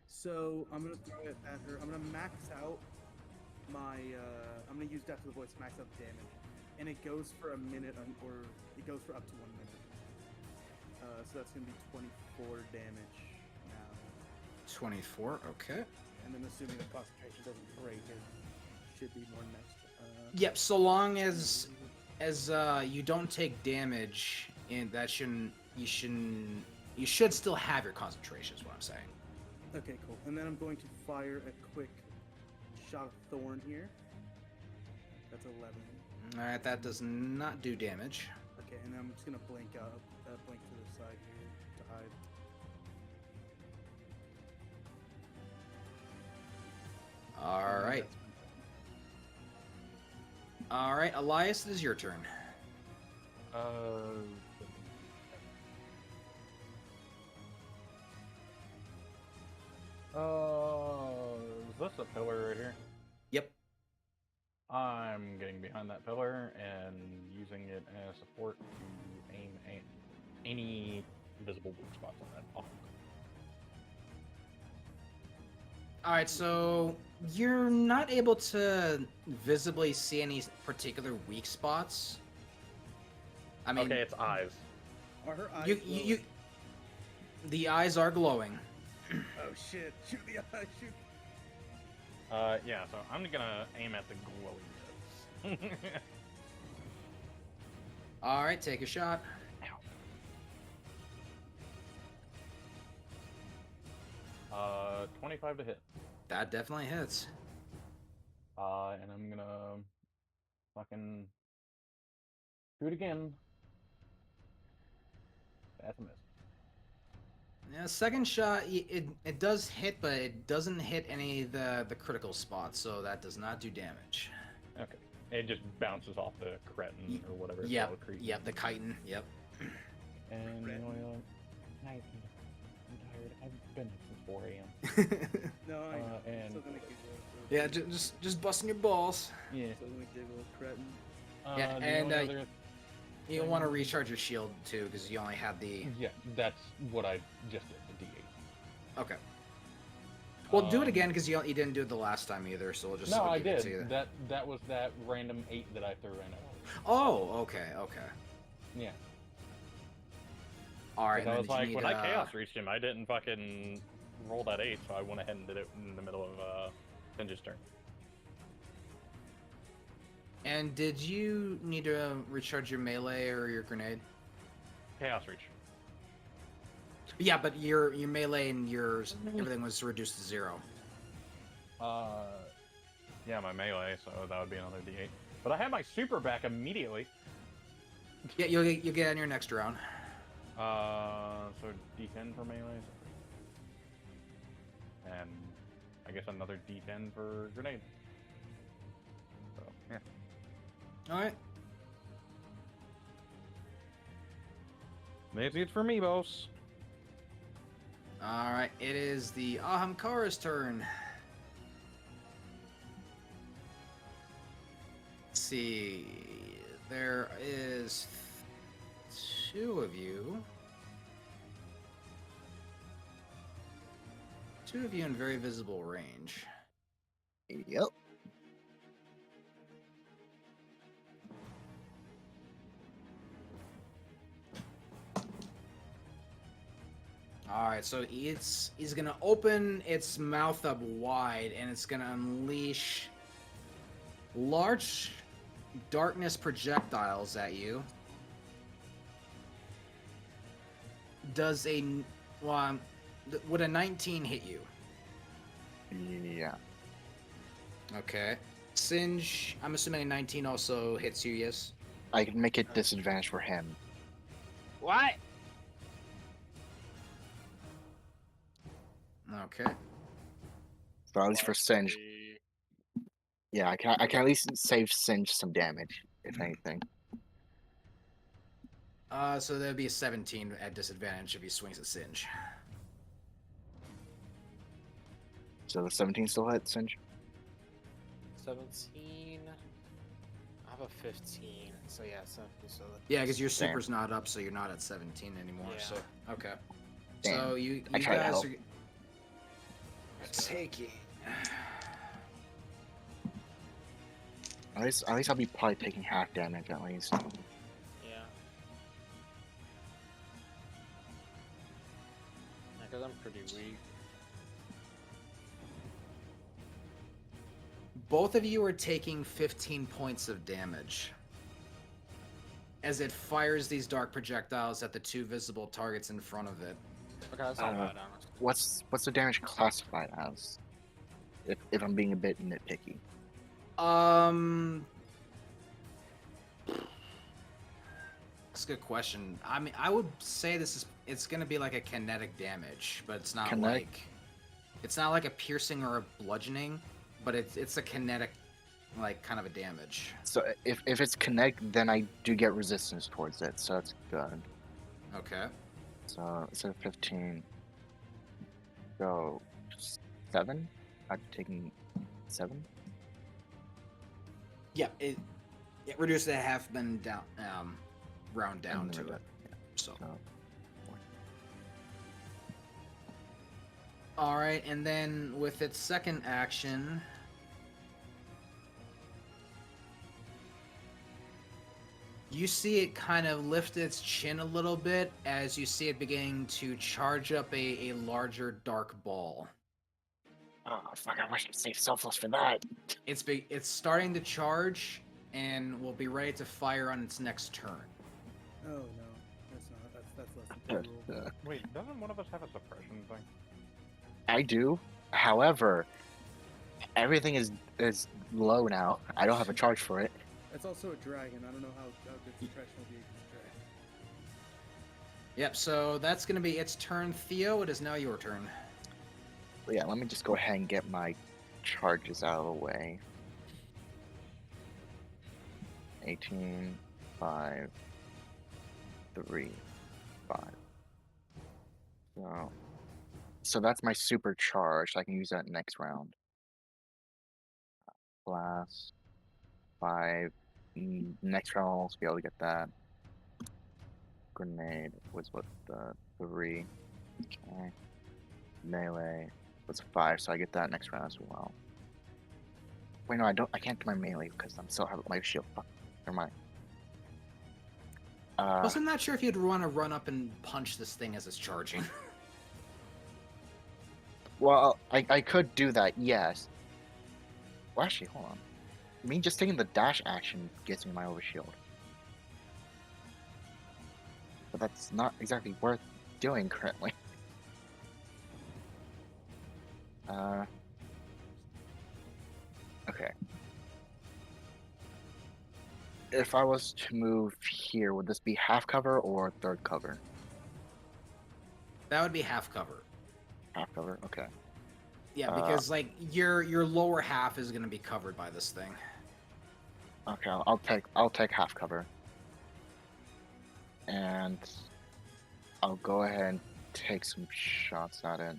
So I'm gonna throw it at her. I'm gonna max out my. I'm gonna use Depth of the Voice to max out the damage, and it goes for a minute, or it goes for up to 1 minute. So that's gonna be 24 damage now. 24. Okay. And then assuming the concentration doesn't break, it should be more next. Yep. So long as you don't take damage, and that you should still have your concentration. Is what I'm saying. Okay, cool. And then I'm going to fire a quick shot of thorn here. That's 11. All right. That does not do damage. Okay, and then I'm just gonna blink to the side here to hide. All right. That's All right, Elias, it is your turn. Is this a pillar right here? Yep. I'm getting behind that pillar and using it as support to aim at any visible weak spots on that block. All right, so you're not able to visibly see any particular weak spots. I mean, Okay, it's eyes. Are her eyes you, glowing? you, the eyes are glowing. Oh shit! Shoot the eye! Shoot! Yeah, so I'm gonna aim at the glowing bits. All right, take a shot. 25 to hit. That definitely hits. And I'm gonna fucking do it again. That's a miss. Yeah, second shot, it does hit, but it doesn't hit any of the critical spots, so that does not do damage. Okay. It just bounces off the cretin or whatever it's Yep, called. Cretin. yep, the chitin, yep. And you know, you're like, I'm tired. I've been up since 4 a.m. No, I know. and- Still gonna giggle. Yeah, just busting your balls. Yeah. Still gonna giggle, cretin. Yeah, the and, only other You want to recharge your shield too, because you only had the. Yeah, that's what I just did, the D8. Okay. Well, do it Um, again because you didn't do it the last time either, so we'll just. No, I give it to did. you. That was that random 8 that I threw in. Oh, okay. Yeah. All right. 'Cause I then was did you like, need, when I chaos reached him, I didn't fucking roll that 8, so I went ahead and did it in the middle of Finch's turn. And did you need to recharge your melee or your grenade? Chaos reach. Yeah, but your melee and yours, everything was reduced to 0. Yeah, my melee, so that would be another D8. But I have my super back immediately. Yeah, you'll get on your next round. So D10 for melee. And I guess another D10 for grenade. So, yeah. All right. Maybe it's for me, boss. All right, it is the Ahamkara's turn. Let's see. There is 2 of you. 2 of you in very visible range. Yep. All right, so he's gonna open its mouth up wide, and it's gonna unleash large darkness projectiles at you. Does a would a 19 hit you? Yeah. Okay. Singe, I'm assuming a 19 also hits you. Yes. I can make it disadvantage for him. What? Okay. So at least for Singe, yeah, I can at least save Singe some damage, if anything. So that'd be a 17 at disadvantage if he swings at Singe. So the 17 still hit Singe? 17. I have a 15. So yeah, 17. So Yeah, because your Damn. super's not up, so you're not at 17 anymore. Yeah. So okay. Damn. So you I tried to guys help. are taking. At least I'll be probably taking half damage at least. yeah. Because I'm pretty weak. Both of you are taking 15 points of damage as it fires these dark projectiles at the 2 visible targets in front of it. Okay, that's not Uh, bad, honestly. What's the damage classified as? If I'm being a bit nitpicky. That's a good question. I mean, I would say it's gonna be like a kinetic damage, but it's not Kinetic? it's not like a piercing or a bludgeoning, but it's a kinetic, like, kind of a damage. So if it's connect, then I do get resistance towards it, so that's good. Okay. So instead of 15, go 7. I'm taking 7. Yeah, it reduced it half, then down, round down And to then it. So. So All right, and then with its second action, you see it kind of lift its chin a little bit as you see it beginning to charge up a larger dark ball. oh fuck! I wish I'd saved selfless for that. It's starting to charge and will be ready to fire on its next turn. Oh no, that's not. That's less than favorable. Wait, doesn't one of us have a suppression thing? I do. However, everything is low now. I don't have a charge for it. It's also a dragon. I don't know how good suppression will be against a dragon. Yep, so that's going to be its turn. Theo, it is now your turn. But yeah, let me just go ahead and get my charges out of the way. 18, 5, 3, 5. So that's my super charge. I can use that next round. Blast. 5. Next round I'll also be able to get that. Grenade was what, 3. Okay. Melee was 5, so I get that next round as well. Wait, no, I can't do my melee because I'm still have my shield. Fuck. Never mind. I'm not sure if you'd want to run up and punch this thing as it's charging. Well, I could do that, yes. Well, actually, hold on. Me just taking the dash action gets me my overshield. But that's not exactly worth doing currently. Okay. If I was to move here, would this be half cover or third cover? That would be half cover. Half cover, okay. Yeah, because like your lower half is going to be covered by this thing. Okay, I'll take half cover. And I'll go ahead and take some shots at it.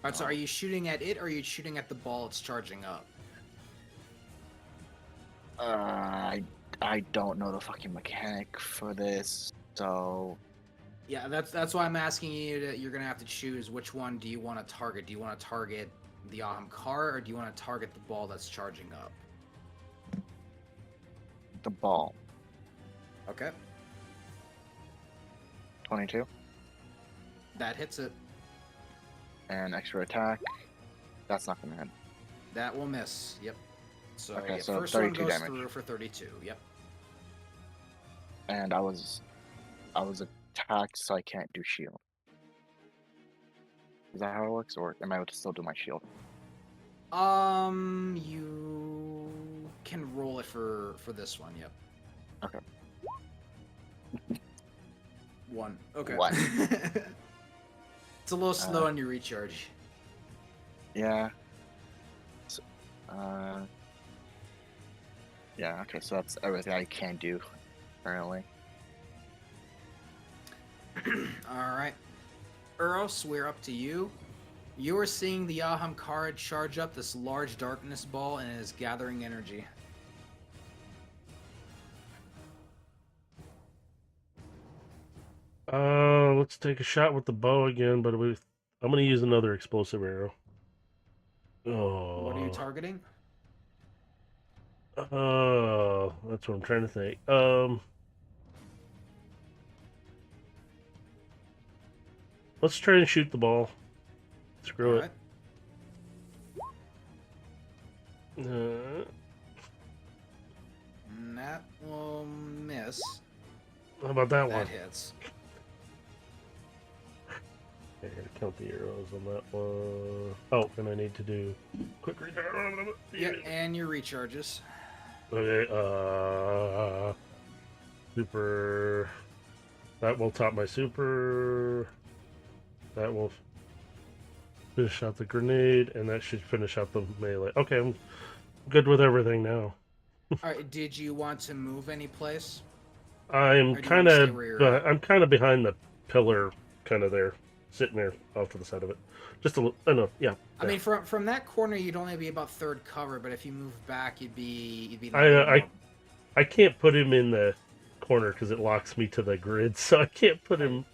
Alright, so are you shooting at it or are you shooting at the ball it's charging up? I don't know the fucking mechanic for this, so Yeah, that's why I'm asking you. You're gonna have to choose which one do you want to target. Do you want to target the Aham car or do you want to target the ball that's charging up? the ball. Okay, 22 that hits it. and extra attack. That's not gonna hit. That will miss. Yep. So, Okay, yeah, so first one 32 goes damage. through for 32. Yep. And I was attacked, so I can't do shield. Is that how it works, or am I able to still do my shield? You can roll it for this one. Yep. Okay. 1. Okay. 1. It's a little slow on your recharge. Yeah. So, yeah. Okay, so that's everything I can do currently. All right. Eros, we're up to you. You are seeing the Aham card charge up this large darkness ball and it is gathering energy. Let's take a shot with the bow again, but I'm gonna use another explosive arrow. Oh. What are you targeting? Oh, that's what I'm trying to think. Let's try and shoot the ball. Screw All right. it. And that will miss. How about that That one? hits. Okay, I gotta count the arrows on that one. Oh, and I need to do quick recharge. Yep, and your recharges. Okay, super. That will top my super. That will finish out the grenade, and that should finish out the melee. Okay, I'm good with everything now. All right. Did you want to move any place? I'm Or do you kind wanna stay of, where you're at? I'm kind of behind the pillar, kind of there, sitting there off to the side of it. Just a little. I know. Yeah. I mean, from that corner, you'd only be about third cover, but if you move back, you'd be. I can't put him in the corner because it locks me to the grid, so I can't put him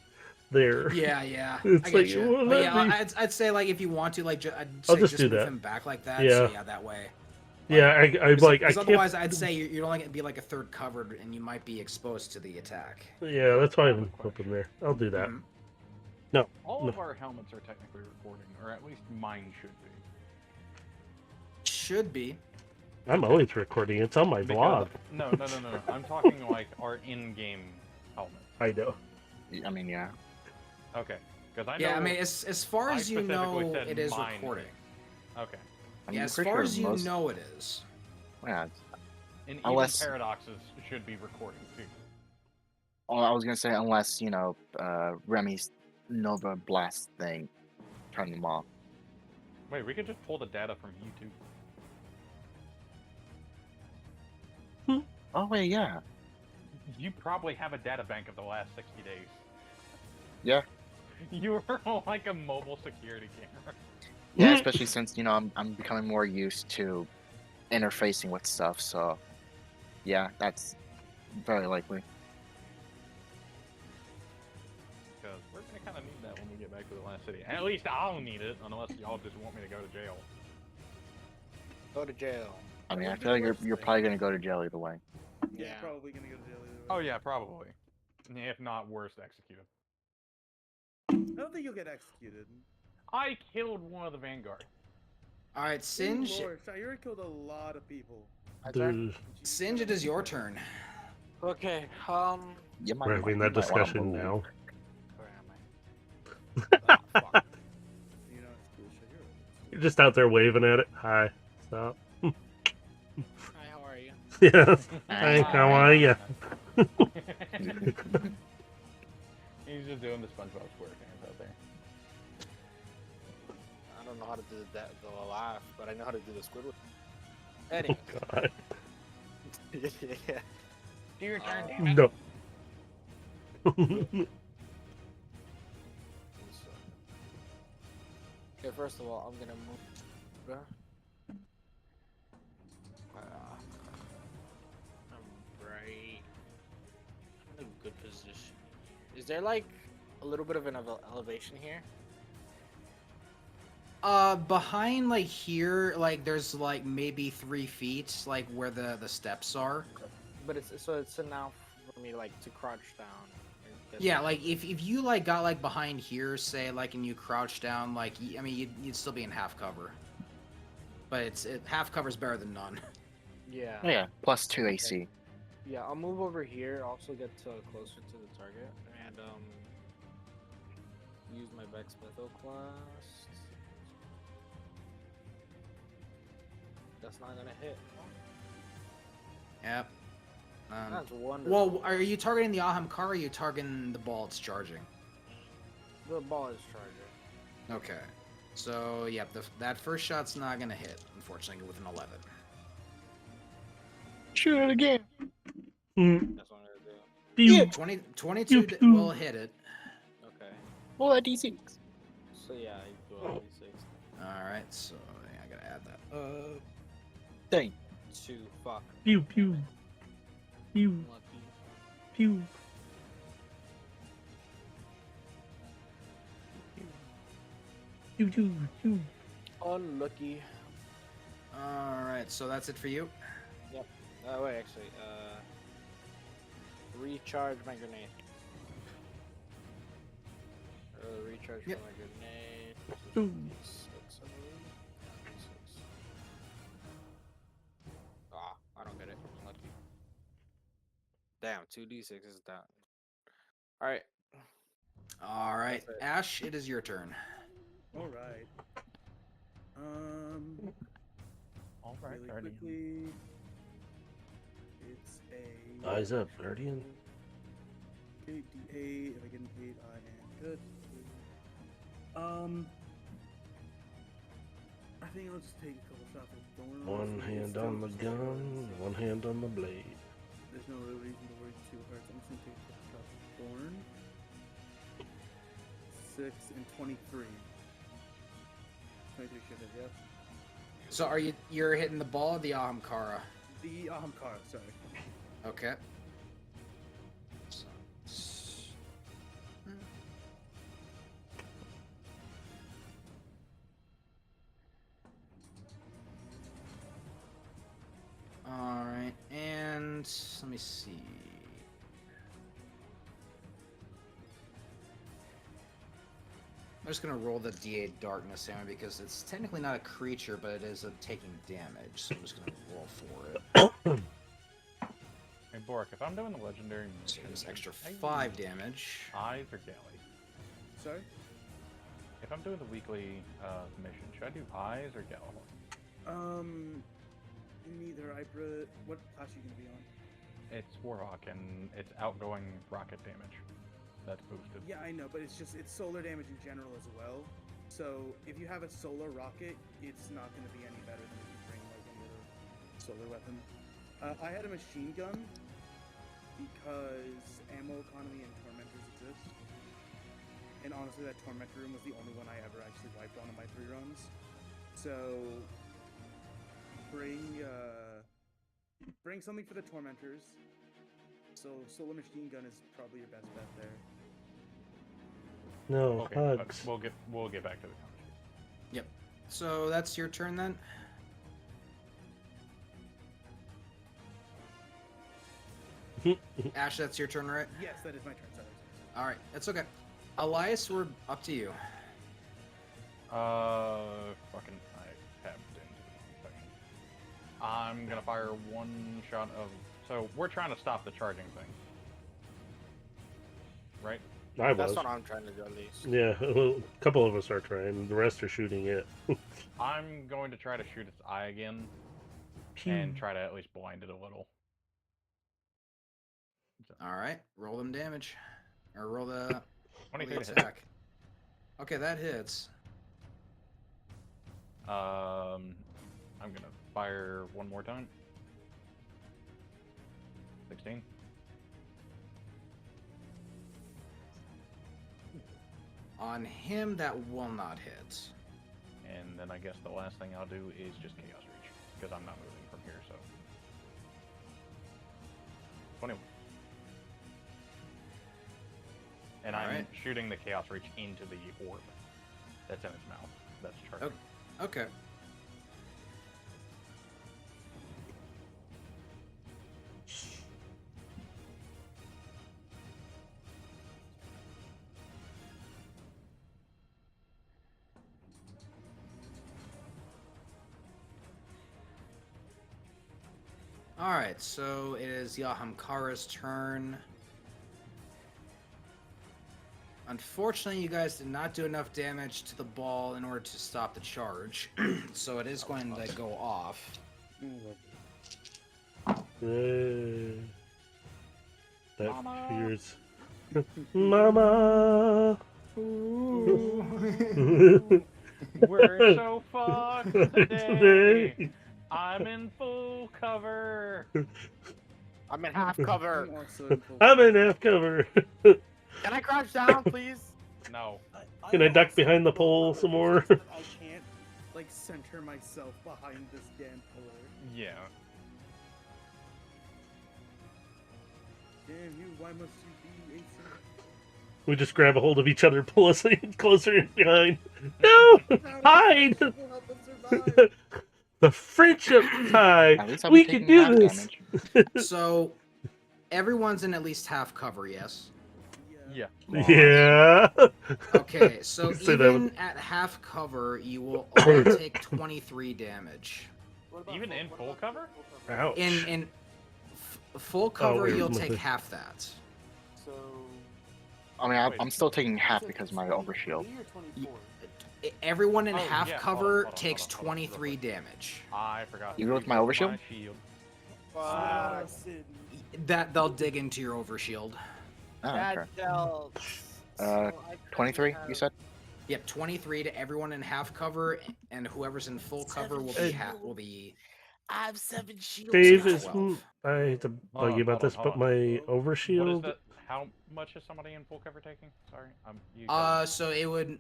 there. Yeah, yeah. It's I like, get you. well, But let yeah, me- I'd say like if you want to, like, I'd I'll say just do move that. him back like that. Yeah. So yeah, that way. Yeah, I like I Because can't. otherwise, I'd say you'd only be like a third covered, and you might be exposed to the attack. Yeah, that's why I'm hoping there. I'll do that. Mhm. No, All no. of our helmets are technically recording, or at least mine should be. Should be. I'm always recording. It's on my Because- vlog. No. I'm talking like our in-game helmets. I know. I mean, yeah. Okay. Because I know. Yeah, I mean, as far I as you specifically know, said it is mine. recording. Okay. I mean, Yeah, I'm as pretty far sure as you most- know, it is. Yeah. And Unless- even paradoxes should be recording too. Oh, I was gonna say unless Remy's Nova Blast thing turned them off. Wait, we could just pull the data from YouTube. Oh wait, yeah. You probably have a data bank of the last 60 days. Yeah. You were like a mobile security camera. Yeah, especially since I'm becoming more used to interfacing with stuff. So, yeah, that's very likely. Because we're gonna kind of need that when we get back to the last city. At least I'll need it, unless y'all just want me to go to jail. Go to jail. I mean, I Would be feel like the you're worst you're thing. probably gonna go to jail either way. Yeah, Yeah. probably gonna go to jail either Oh way. yeah, probably. If not worse, executed. I don't think you'll get executed. I killed one of the Vanguard. All right, Singe. Good Lord, Shai, you already killed a lot of people. Dude, Singe, it is your turn. Okay. You might, we're having that you might wanna discussion move. now. Where am I? Ah, fuck. You know, it's cool. Shai, You're just out there waving at it. Hi. Stop. Hi, how are you? Yeah. Hi, how are ya? He's just doing the SpongeBob SquarePants out there. I don't know how to do that, the laugh, but I know how to do the Squidward. Anyway. God. Yeah. Do your turn, Oh. damn it. No. Okay, first of all, I'm gonna move. I'm right in a good position. Is there like a little bit of an elevation here? Behind like here, like there's like maybe 3 feet, like where the steps are. But it's enough for me like to crouch down. and get Yeah, the- like if you like got like behind here, say like, and you crouch down, like I mean you'd still be in half cover. But half cover's better than none. Yeah. Oh, yeah, plus 2 AC. Yeah, I'll move over here. Also get closer to the target and use my Vex Mythoclast. That's not gonna hit. Yep. That's wonderful. Well, are you targeting the Ahamkara or are you targeting the ball it's charging? The ball is charging. Okay. So, yep, that first shot's not gonna hit, unfortunately, with an 11. Shoot it again. That's what I'm gonna do. Pew. 22 Pew. will hit it. Okay. Well, a D6. So yeah, I do all these things. Alright, so yeah, I gotta add that. Dang. 2. Fuck. Pew pew. Pew Lucky. pew. Pew pew pew. Unlucky. Alright, so that's it for you. Wait, actually, recharge my grenade. Recharge Yep. my grenade. Ooh. I don't get it. Unlucky. Damn, 2d6 is down. Alright. Alright, That's it. Ash, it is your turn. All right. All right, Really Guardian. quickly. It's a Eyes up, Guardian. okay, D8. If I get an 8, I am good. I think I'll just take a couple shots of thorn. One It's hand still on the just gun, one hand on the blade. There's no real reason to worry too hard. So I'm just gonna take a couple shots of thorn. 6 and 23. 23 should have, yep. So you're hitting the ball or the Ahamkara? The Ahamkara, sorry. Okay. Alright, and let me see. I'm just gonna roll the D8 darkness damage because it's technically not a creature, but it is taking damage, so I'm just gonna roll for it. Hey, Bork, if I'm doing the legendary So mission, this extra should I use 5 damage. Eyes or Galley? Sorry? If I'm doing the weekly mission, should I do Eyes or Gallahorn? Neither. What class are you gonna be on? It's Warhawk, and it's outgoing rocket damage. That's boosted. Yeah, I know, but it's solar damage in general as well. So if you have a solar rocket, it's not gonna be any better than if you bring like any other solar weapon. I had a machine gun because ammo economy and tormentors exist. And honestly, that tormentor room was the only one I ever actually wiped on in my 3 runs. So bring something for the tormentors. So solar machine gun is probably your best bet there. No Okay, hugs. we'll get back to the conversation. So that's your turn then? Ash, that's your turn, right? Yes, that is my turn. Sorry. Alright, that's okay. Elias, we're up to you. Fucking, I tapped into the wrong section. I'm gonna fire one shot of. So we're trying to stop the charging thing, right? I That's was. what I'm trying to do at least. Yeah, a couple of us are trying. The rest are shooting it. I'm going to try to shoot its eye again Pew. and try to at least blind it a little. Alright, roll them damage. Or roll the 23 to hit. attack. Okay, that hits. I'm gonna fire one more time. 16. On him, that will not hit. And then I guess the last thing I'll do is just Chaos Reach, because I'm not moving from here, so. 21. And I'm Alright. shooting the Chaos Reach into the orb that's in its mouth. That's charging. Okay. Alright, so it is Yahamkara's turn. Unfortunately, you guys did not do enough damage to the ball in order to stop the charge, so it is going to go off. That Mama. fears. Mama. We're so fucked today. Today. I'm in full cover. I'm in half cover. I'm also in full I'm in half cover. Can I crouch down, please? No. Can I I'm duck also behind the in full pole cover, some more? it's just that I can't, like, center myself behind this damn pillar. Yeah. Damn you, why must you be async? We just grab a hold of each other, pull us in closer and behind. No! Hide! Will help us survive. The friendship tie! At least I'll We be can taking half do this! damage. So, everyone's in at least half cover, yes? Yeah. Yeah! Okay, so Say that even at half cover, you will all take 23 damage. Even in full cover? Ouch. In full cover, wait, you'll my take thing. half that. So, I mean, I'm still taking half because of my overshield. Everyone in Oh, half yeah, cover hold on, takes hold on, real 23 quick. damage. I forgot. Even to with my reload overshield? shield. Sid, That they'll dig into your overshield. Oh, okay. 23, you said? Yep, 23 to everyone in half cover, and whoever's in full cover will be will be. I have 7 shields. Dave now. is. 12. I hate to Hold bug you on, about hold on, this, hold but on. my What is overshield. that? How much is somebody in full cover taking? Sorry, you tell me. So it would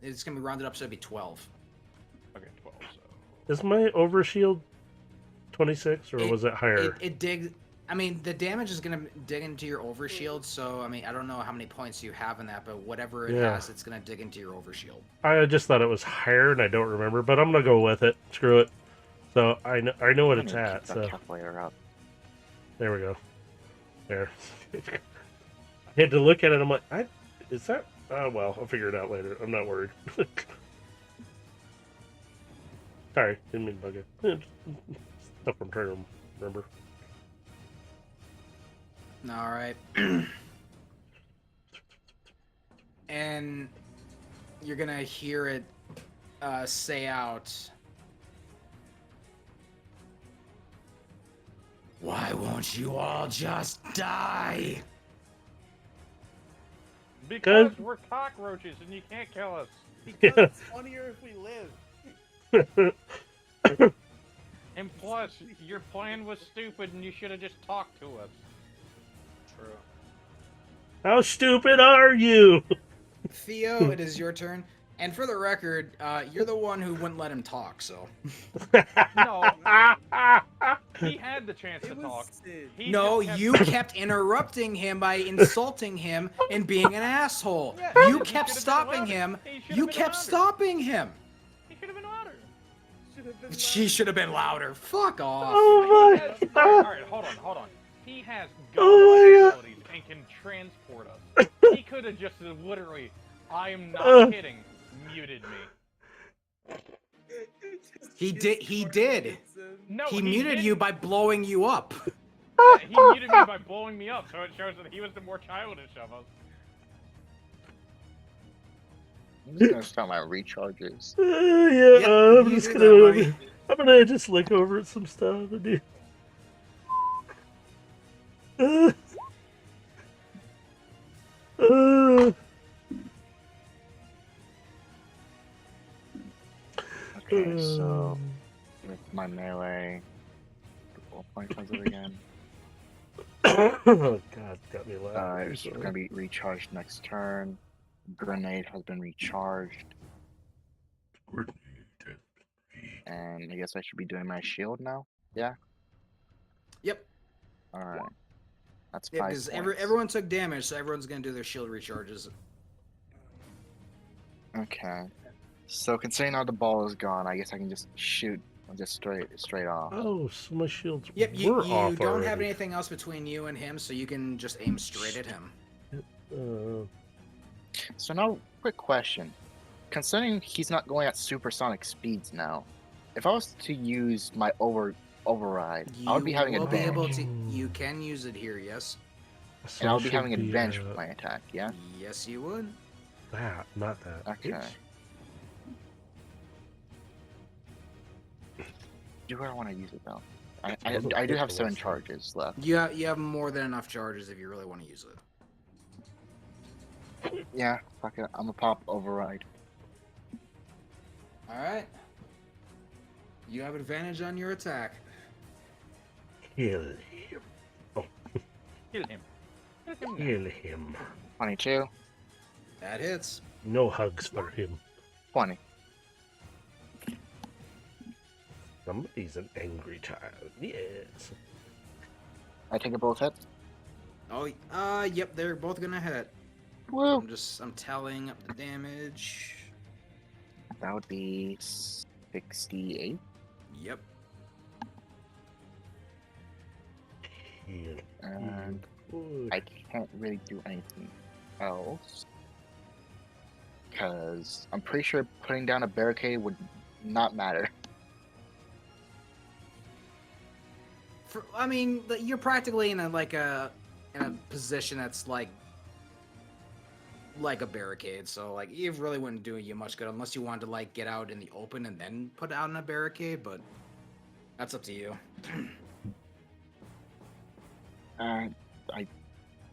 it's gonna be rounded up, so it'd be 12. Okay, 12. So Is my overshield 26 or was it higher? It digs. I mean, the damage is gonna dig into your overshield, so I mean, I don't know how many points you have in that, but whatever it Yeah. has, it's gonna dig into your overshield. I just thought it was higher and I don't remember, but I'm gonna go with it. Screw it. So I know what I it's need to at. keep that So calculator up. there we go. There. I had to look at it. I'm like, is that? Oh well, I'll figure it out later. I'm not worried. Sorry, didn't mean to bug you. Stuff I'm trying to remember. All right. And you're gonna hear it say out. Why won't you all just die? because we're cockroaches and you can't kill us. Because Yeah. it's funnier if we live. And plus, your plan was stupid and you should have just talked to us. True. How stupid are you? Theo, it is your turn. And for the record, you're the one who wouldn't let him talk, so. No, he had the chance to It talk. was Sid. He No, just kept- you kept interrupting him by insulting him and being an asshole. Yeah, You he kept should've been stopping louder. him. He should've You been kept louder. stopping him. He should have been louder. Should've been She louder. should have been louder. Fuck off. Oh He my has, god. all right, hold on. He has Oh my god abilities and can transport us. He could have just literally, I am not Uh. kidding, muted me. He did. He did. No, He muted didn't. you by blowing you up. Yeah, he muted me by blowing me up, so it shows that he was the more childish of us. I'm just gonna start my recharges. Yeah, Yep, I'm you just do gonna. that, buddy. I'm gonna just look over at some stuff and do. Okay, so with my melee, what point was it again? Oh god, got me laughing. It's gonna be recharged next turn. grenade has been recharged, and I guess I should be doing my shield now. Yeah. Yep. All right. That's Yeah, 5 because points. everyone took damage, so everyone's gonna do their shield recharges. Okay. So considering all the ball is gone, I guess I can just shoot just straight off. Oh, so my shields Yep, you were off don't already. have anything else between you and him, so you can just aim straight at him. So now, quick question. Considering he's not going at supersonic speeds now, if I was to use my override, I would be having will be able advantage. to. You can use it here, yes. So And I it would be should having advantage with my attack, yeah? Yes, you would. that, not that. Okay. Oops. Do I want to use it though? I Doesn't do fit have the 7 left side. charges left. You have more than enough charges if you really want to use it. Yeah, fuck it. I'm a pop override. All right. You have advantage on your attack. Kill him. Kill him. Kill him. 22, That hits. No hugs for him. 20. Somebody's an angry child. Yes. I take a both hits. Oh, yep, they're both gonna hit. Woo! I'm tallying up the damage. That would be 68. Yep. Kill And him. I can't really do anything else. Because I'm pretty sure putting down a barricade would not matter. I mean, you're practically in a position that's like a barricade. So like, it really wouldn't do you much good unless you wanted to like get out in the open and then put out a barricade. But that's up to you. I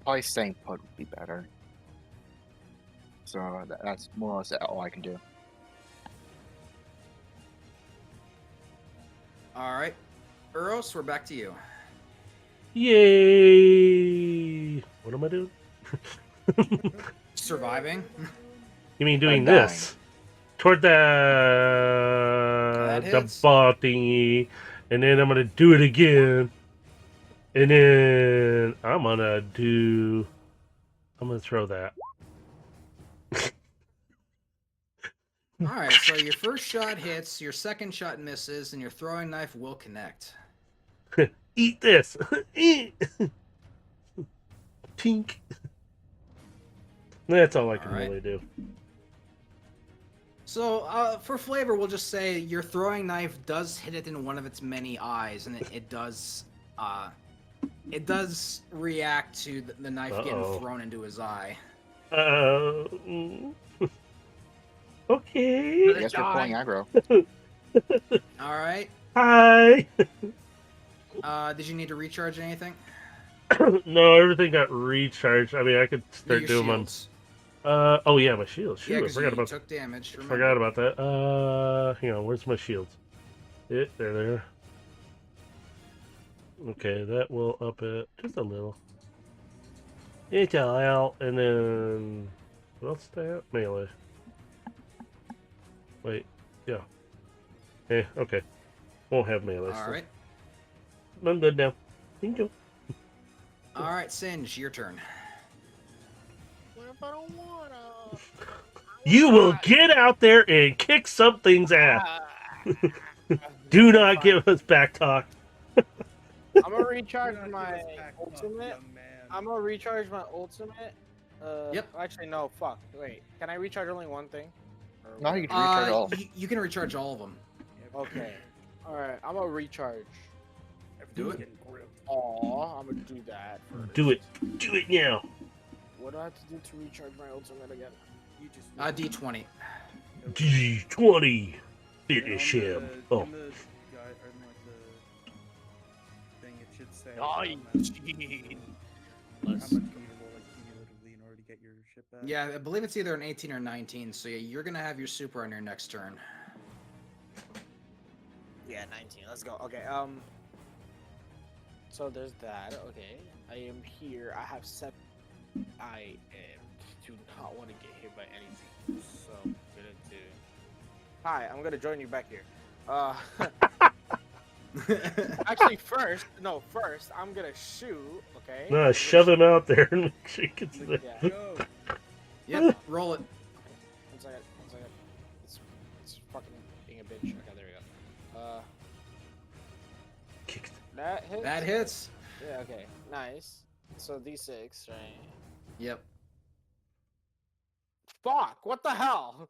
probably staying put would be better. So that's more or less all I can do. All right, Eros, we're back to you. Yay! What am I doing? Surviving. You mean doing dying. this? Toward the hits. ball thingy, and then I'm gonna do it again, and then I'm gonna throw that. All right, so your first shot hits, your second shot misses, and your throwing knife will connect. Eat this. Eat. Tink. That's all I can Alright. really do. So, for flavor, we'll just say your throwing knife does hit it in one of its many eyes, and it does react to the knife Uh-oh. getting thrown into his eye. Okay. I guess we're pulling aggro. All right. Hi. Did you need to recharge anything? No, everything got recharged. I mean, I could start Your doing shields. Oh yeah, my shields. Yeah, Shoot, I because forgot you about took damage. Remember. forgot about that. Hang on, where's my shields? There. Okay, that will up it just a little. It's out, and then what else did I have? Melee. Wait, yeah. Okay. Won't have melee. All so right. I'm good now. Thank you. All right, Singe, your turn. What if I don't wanna? You will get out there and kick something's ass. Do not give us back talk. I'm gonna recharge my ultimate. Young man. I'm gonna recharge my ultimate. Yep. Actually, no. Fuck. Wait. Can I recharge only one thing? Or No, you what? can recharge all. You can recharge all of them. Okay. All right. I'm gonna recharge. Do it. Getting grilled. Aw, I'm gonna do that. First. Do it. Do it now. What do I have to do to recharge my ultimate again? You just D20. D20. Finish On him. the- Oh. on the guy, or in, like, the thing, it should say Oh, how you much cheat. you need to roll, like, cumulatively in order to get your shit back. Yeah, I believe it's either an 18 or 19. So yeah, you're gonna have your super on your next turn. Yeah, 19. Let's go. Okay. So there's that. Okay. I am here. I have 7. I am do not want to get hit by anything. So I'm gonna do. Hi, I'm gonna join you back here. Actually, first, I'm gonna shoot. Okay. I'm No, gonna shove shoot. him out there and make sure he gets there. Yeah. Go. Yep, roll it. One second. It's fucking being a bitch. Okay, there we go. Kicked. That hits. That hits. Yeah. Okay. Nice. So D6, right? Yep. Fuck! What the hell?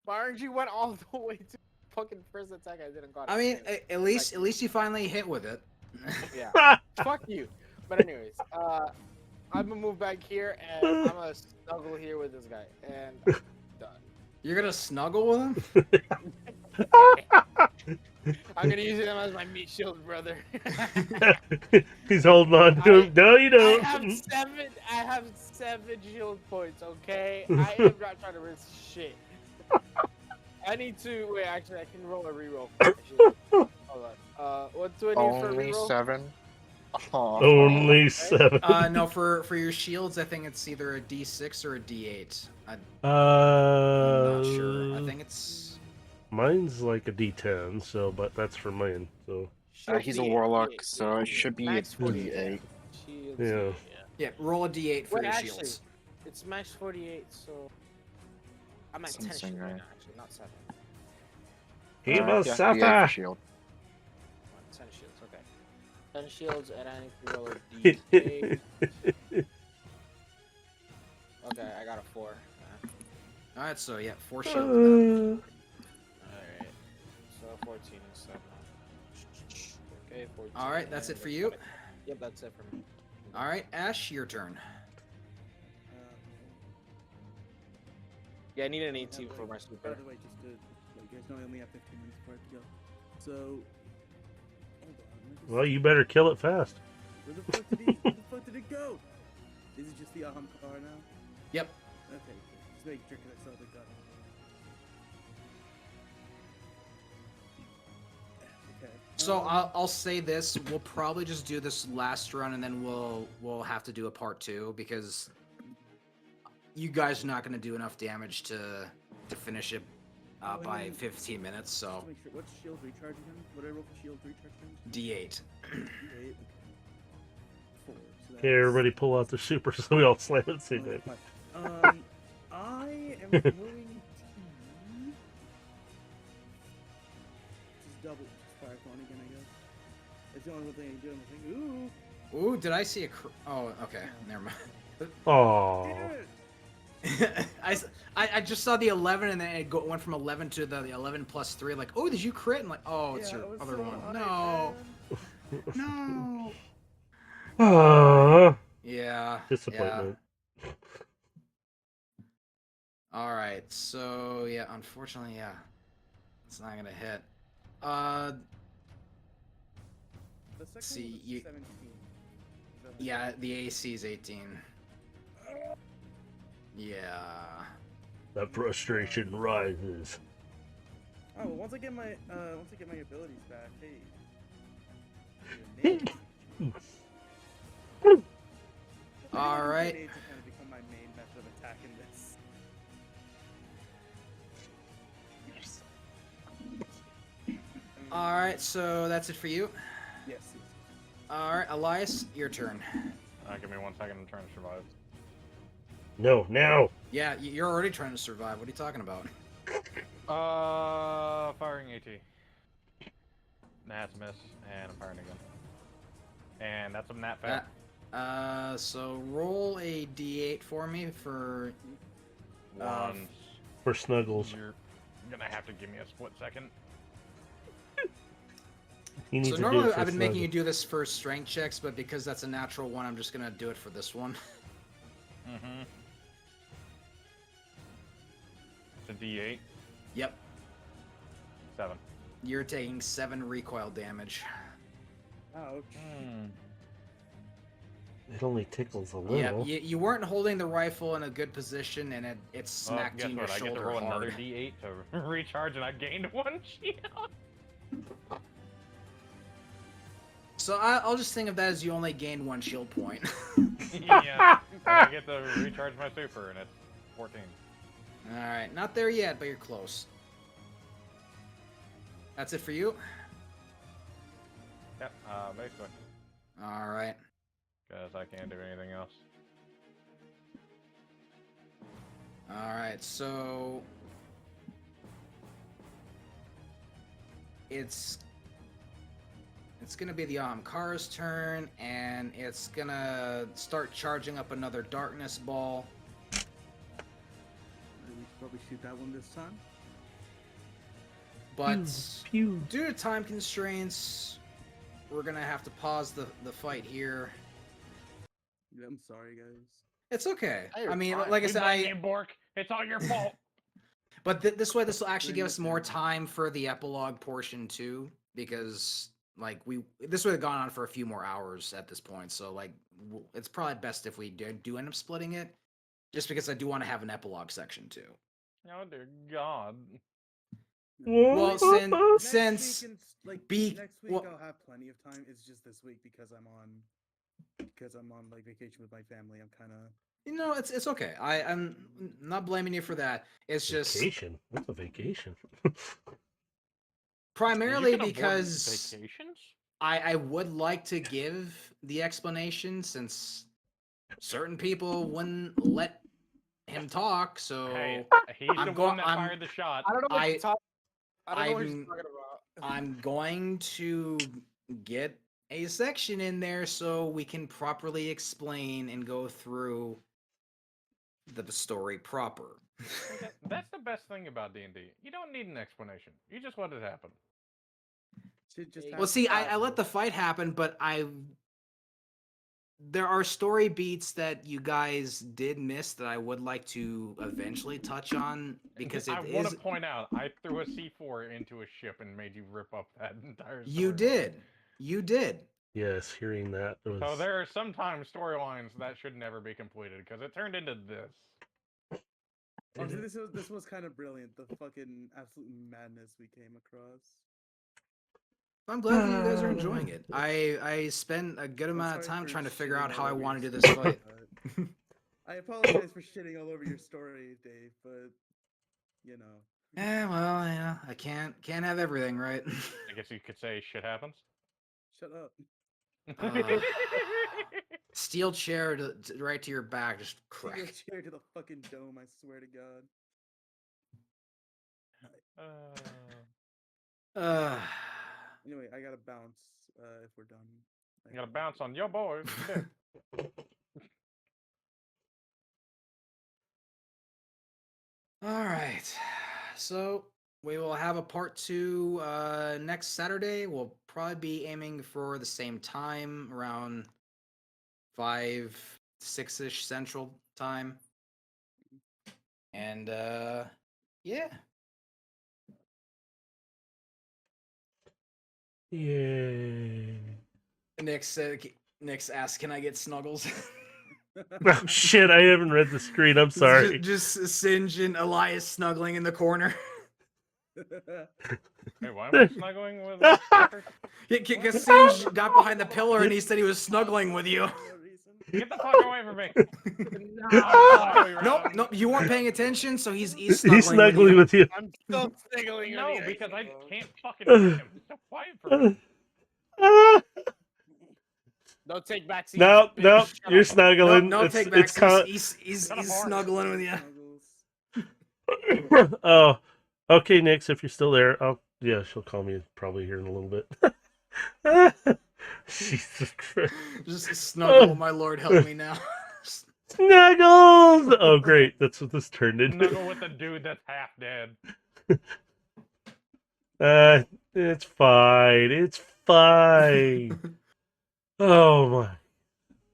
My RNG went all the way to fucking first attack. I didn't got it. I mean, Anyway, at least you finally hit with it. yeah. Fuck you. But anyways, I'm gonna move back here and I'm gonna snuggle here with this guy and I'm done. You're gonna snuggle with him? I'm gonna use him as my meat shield, brother. He's holding on to him. No, you I don't. have 7 shield points. Okay, I am not trying to risk shit. I need to wait. Actually, I can roll a reroll. Hold on. What do I need for a Only reroll? 7. Aw. Only 7. No, for your shields, I think it's either a D6 or a D8. I'm not sure. I think it's. Mine's like a D10, so but that's for mine. So He's a warlock, so it should be a Max 48. D8. Shields, Yeah. Yeah, roll a D8 for Wait, your actually, shields. it's max 48, so I'm at 10 Something, shields right right? now, actually, not 7. he must D8 suffer. for shield. 10 shields, okay. 10 shields, and I need to roll a D8. Okay, I got a 4. Alright, so yeah, 4 Uh, shields. Then. Alright, so 14 is 7. Okay, 14. Alright, that's it and for you. Yep, that's it for me. Alright, Ash, your turn. Yeah, I need an By 18 the for way- my By super. the way, just to let you guys know, I only have 15 minutes before I have to go. So, hold on. let me just- Well, you better kill it fast. Where the fuck did it go? Is it just the car now? Yep. Okay, just make sure 'cause I saw the gun. Okay. So I'll say this: we'll probably just do this last run, and then we'll have to do a part 2 because you guys are not going to do enough damage to finish it by 15 minutes. So Just make sure. What's shield recharge again? What did I roll for shield recharge again? D8. D8. 4. So Okay, everybody pull out the super so we all slam it at the same Okay, time. fine. I am going to just double fire clone again, I guess. It's the only one thing I can do. I'm like, ooh, Ooh, did I see a? Oh, okay, never mind. Oh, damn it! I just saw the 11, and then it went from 11 to the 11 plus 3. Like, oh, did you crit? And like, oh, it's Yeah, your I was other so one. high, No, man. no. Ah, Yeah. disappointment. Yeah. All right. So yeah, unfortunately, yeah, it's not gonna hit. The second See, one was you- 17. Is that what Yeah, the AC is 18. Yeah. That frustration rises. Oh, well, once I get my abilities back, hey. All right. Grenades have kind of become my main method of attacking this. All right. So that's it for you. Yes. All right, Elias, your turn. Give me 1 second. I'm trying to survive. No, now. Yeah, you're already trying to survive. What are you talking about? Firing AT. That's a miss, and I'm firing again. And that's a nat fail. So roll a d8 for me for. One. For snuggles. You're gonna have to give me a split second. You need So to do normally it for I've been making you snuggles. do this for strength checks, but because that's a natural one, I'm just gonna do it for this one. Mm-hmm. It's a D8. Yep. 7. You're taking 7 recoil damage. Ouch. It only tickles a Yeah, little. you weren't holding the rifle in a good position, and it smacked guess you in your what? I get to shoulder roll another hard. D8 to recharge, and I gained 1 shield. So I'll just think of that as you only gained 1 shield point. Yeah, and I get to recharge my super, and it's 14. All right, not there yet, but you're close. That's it for you. Yep, basically. All right. Because I can't do anything else. All right, so it's gonna be the Ahamkara's turn, and it's gonna start charging up another darkness ball. We should probably shoot that one this time. But Pew. due to time constraints, we're gonna have to pause the fight here. Yeah, I'm sorry, guys. It's okay. Hey, I mean, fine. like I We said, blame you, Bork. It's all your fault. but this way, this will actually give us more Understand. time for the epilogue portion too, because like this would have gone on for a few more hours at this point. So like, it's probably best if we do end up splitting it, just because I do want to have an epilogue section too. Oh dear God. Well, since week and, like be- next week well- I'll have plenty of time. It's just this week because I'm on like vacation with my family. I'm kind of it's okay. I'm not blaming you for that. It's just Vacation. What's a vacation? primarily You can avoid because vacations? I would like to give the explanation since certain people wouldn't let him talk. So Hey, he's I'm the go- one that I'm- fired the shot. I don't know what I- you're talking. I don't know what I'm- you're talking about. I'm going to get a section in there so we can properly explain and go through the story proper. That's the best thing about D&D. You don't need an explanation. You just let it happen. should just. Well, Well, have see, some I let the fight happen, but there are story beats that you guys did miss that I would like to eventually touch on because I it want is. to point out, I threw a C4 into a ship and made you rip up that entire You storyline. did. You did. Yes, hearing that was. So there are sometimes storylines that should never be completed because it turned into this. Honestly, this was kind of brilliant. The fucking absolute madness we came across. I'm glad that you guys are enjoying it. I spent a good I'm amount of sorry time for trying to figure shitting out how all I over your want to do this story, fight. but- I apologize for shitting all over your story, Dave, but you know. Well, yeah, I can't have everything, right? I guess you could say shit happens. Shut up. Steel chair right to your back, just Take crack. your chair to the fucking dome, I swear to God. Anyway, I gotta bounce if we're done. You gotta bounce on your boys. dick. All right. So we will have a part 2 next Saturday. We'll probably be aiming for the same time, around 5, 6-ish Central Time. And yeah. Yay. Nick's asked, "Can I get snuggles?" Oh shit! I haven't read the screen. I'm sorry. Just Singe and Elias snuggling in the corner. Hey, why am I snuggling with a fucker? Because Singe got behind the pillar and he said he was snuggling with you. Get the fuck away from me! Nope, you weren't paying attention, so he's He's snuggling, snuggling with you. with you. I'm still sniggling. No, with you. because I can't fucking hit him. So quiet for me. Don't take back seats. No, bitch. no, Shut you're up. snuggling. No, it's, take back. it's con- He's Got a bar. snuggling with you. Snuggles. Oh, okay, Nix, if you're still there, yeah, she'll call me probably here in a little bit. Jesus Christ. Just snuggle, my lord, help me now. Snuggles! Oh, great. That's what this turned into. Snuggle with the dude that's half dead. It's fine. It's fine. Oh, my.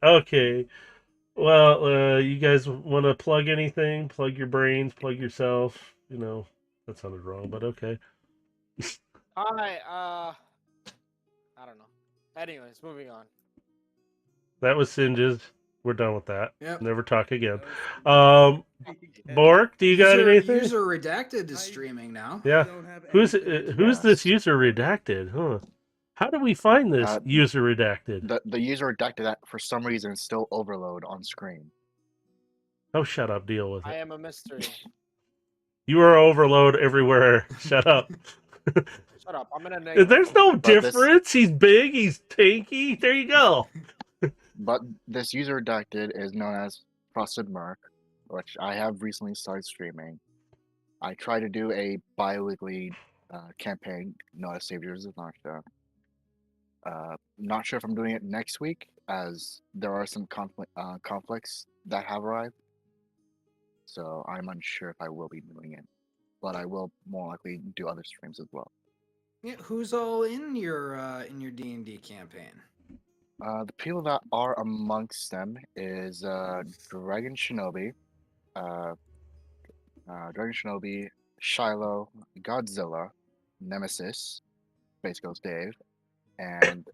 Okay. Well, you guys want to plug anything? Plug your brains, plug yourself. You know, that sounded wrong, but okay. All right. I don't know. Anyways, moving on. That was Singe's. We're done with that. Yep. Never talk again. Bork, do you got anything? User Redacted is streaming now. Yeah. Don't have Who's anything. who's this user redacted? Huh? How do we find this user redacted? The user redacted that for some reason is still overload on screen. Oh, shut up. Deal with I it. am a mystery. You are overload everywhere. Shut up. Shut up. I'm in a negative. There's no But this- difference. He's big. He's tanky. There you go. But this user redacted is known as Frosted Merc, which I have recently started streaming. I try to do a bi-weekly campaign known as Saviors of Narsha. Not sure if I'm doing it next week, as there are some conflicts that have arrived. So I'm unsure if I will be doing it, but I will more likely do other streams as well. Yeah, who's all in your D&D campaign? The people that are amongst them is Dragon Shinobi, Shiloh, Godzilla, Nemesis, Space Ghost Dave, and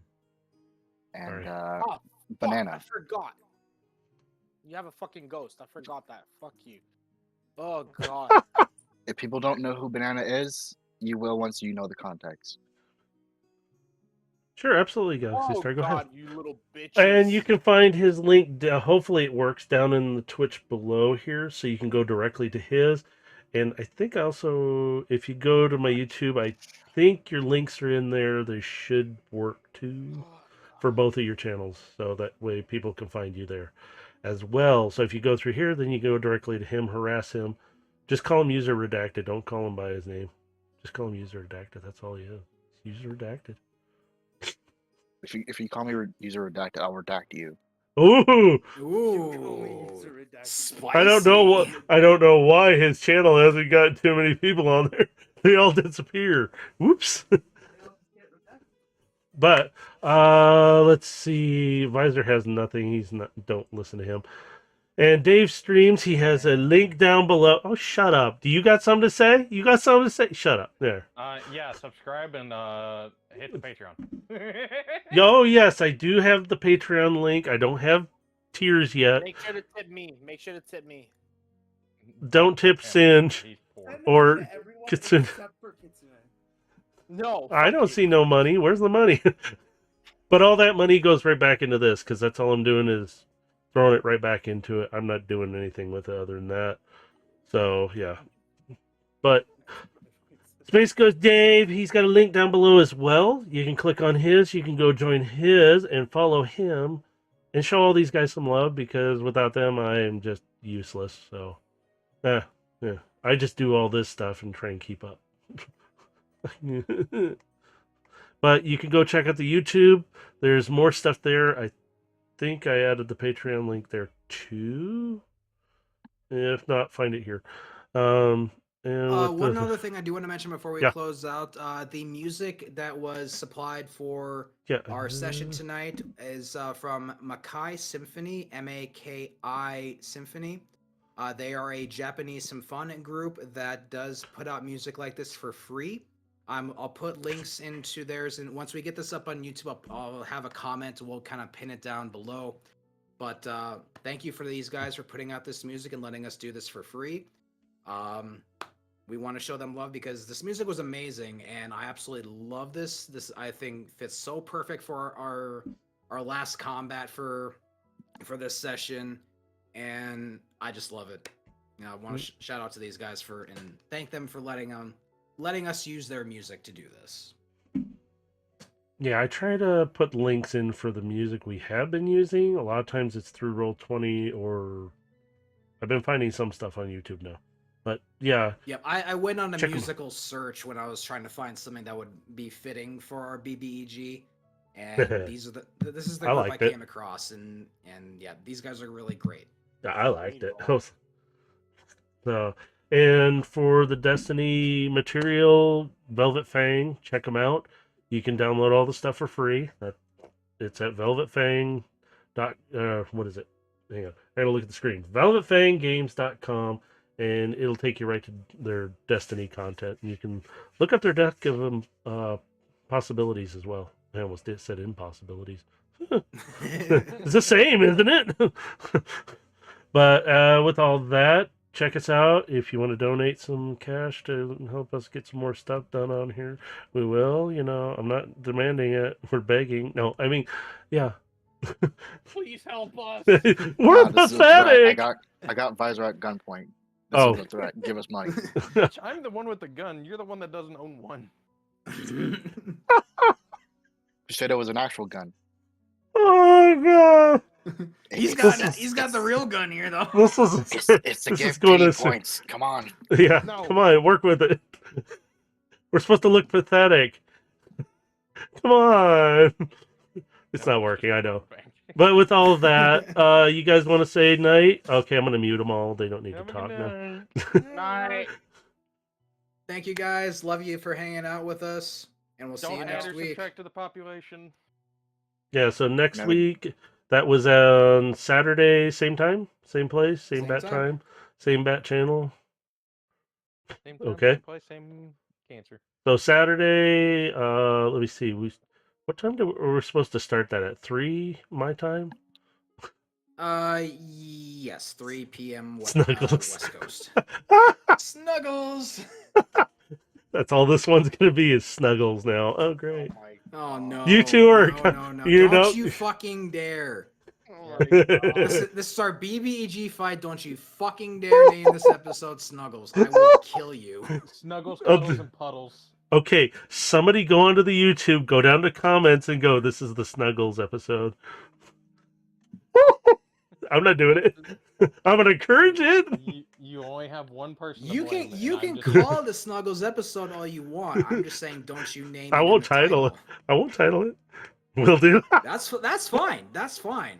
Sorry. Oh, fuck, Banana. I forgot. You have a fucking ghost. I forgot that. Fuck you. Oh god. If people don't know who Banana is, you will once you know the context. Sure, absolutely, Galaxy Oh Star. Go god, ahead. you little bitches. And you can find his link. Hopefully, it works down in the Twitch below here, so you can go directly to his. And I think also, if you go to my YouTube, I think your links are in there. They should work too for both of your channels, so that way people can find you there as well. So if you go through here, then you go directly to him, harass him. Just call him user redacted. Don't call him by his name. Just call him user redacted. That's all he is. User redacted. If you call me user redacted, I'll redact you. Ooh! Ooh, spicy. I don't know why his channel hasn't got too many people on there. They all disappear. Whoops. But let's see. Visor has nothing. He's not. Don't listen to him. And Dave streams. He has a link down below. Oh, shut up. Do you got something to say? You got something to say? Shut up. There. Yeah, subscribe and hit the Patreon. Oh, yes, I do have the Patreon link. I don't have tiers yet. Make sure to tip me. Make sure to tip me. Don't tip Singe. He's poor. Send it Or to everyone Kitsune. except for Kitsune. No. I fuck don't you. see no money. Where's the money? But all that money goes right back into this, because that's all I'm doing is throwing it right back into it. I'm not doing anything with it other than that. So, yeah. But Space Ghost Dave, he's got a link down below as well. You can click on his. You can go join his and follow him and show all these guys some love, because without them, I am just useless. So, yeah. I just do all this stuff and try and keep up. But you can go check out the YouTube. There's more stuff there. I think I added the Patreon link there too. If not, find it here. And One other thing I do want to mention before we Yeah. close out, the music that was supplied for our session tonight is from Makai Symphony, Maki Symphony. They are a Japanese symphonic group that does put out music like this for free. I'll put links into theirs, and once we get this up on YouTube, I'll have a comment. We'll kind of pin it down below. But thank you for these guys for putting out this music and letting us do this for free. We want to show them love because this music was amazing, and I absolutely love this. This, I think, fits so perfect for our last combat for this session, and I just love it. You know, I want to shout out to these guys and thank them for letting us use their music to do this. Yeah, I try to put links in for the music we have been using. A lot of times it's through Roll20, or I've been finding some stuff on YouTube now. But yeah. Yep, I went on a Check 'em. musical search when I was trying to find something that would be fitting for our BBEG, and this is the I group I liked it. came across, and yeah, these guys are really great. Yeah, I liked it. So, and for the Destiny material, Velvet Fang, check them out. You can download all the stuff for free. It's at velvetfang. What is it? Hang on. I gotta look at the screen. velvetfanggames.com, and it'll take you right to their Destiny content. And you can look up their deck of possibilities as well. I almost said impossibilities. It's the same, isn't it? But with all that, check us out. If you want to donate some cash to help us get some more stuff done on here, we will. You know, I'm not demanding it. We're begging. No, I mean, yeah. Please help us. We're Nah, this is a threat. pathetic. I got Visor at gunpoint. This Oh. is a threat. Give us money. Bitch, I'm the one with the gun. You're the one that doesn't own one. You said it was an actual gun. Oh god. he's It's- got the real gun here though. This is It's a this is gift. going Pity to points. Come on. yeah. No. Come on, work with it. We're supposed to look pathetic. Come on. It's not working, I know. But with all of that, you guys want to say night? Okay, I'm gonna mute them all. They don't need to talk now. Night. Thank you guys. Love you for hanging out with us, and we'll see you Don't next add or week. subtract to the population. Yeah. So next Never- week, that was on Saturday, same time, same place, same Same bat time. time, same bat channel. Same time, Okay. same place, same cancer. So Saturday, let me see. What time were we supposed to start that at? 3 my time? Yes, 3 p.m. Snuggles. West Coast. Snuggles. That's all this one's gonna be is Snuggles now. Oh great. Oh no. You two are No. you Don't know- you fucking dare. Oh my God. This is our BBEG fight. Don't you fucking dare name this episode Snuggles. I will kill you. Snuggles, Oh, cuddles, and puddles. Okay, somebody go onto the YouTube, go down to comments and go, this is the Snuggles episode. I'm not doing it. I'm gonna encourage it. You only have one person. You to can blame, and you I'm can just- call it the Snuggles episode all you want. I'm just saying, don't you name it. I in won't the title it. I won't title it. Will do. That's fine. That's fine.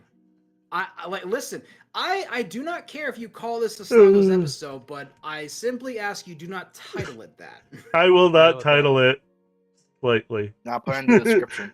I like listen. I do not care if you call this the Snuggles episode, but I simply ask you do not title it that. I will not Title title it slightly. Now put in the description.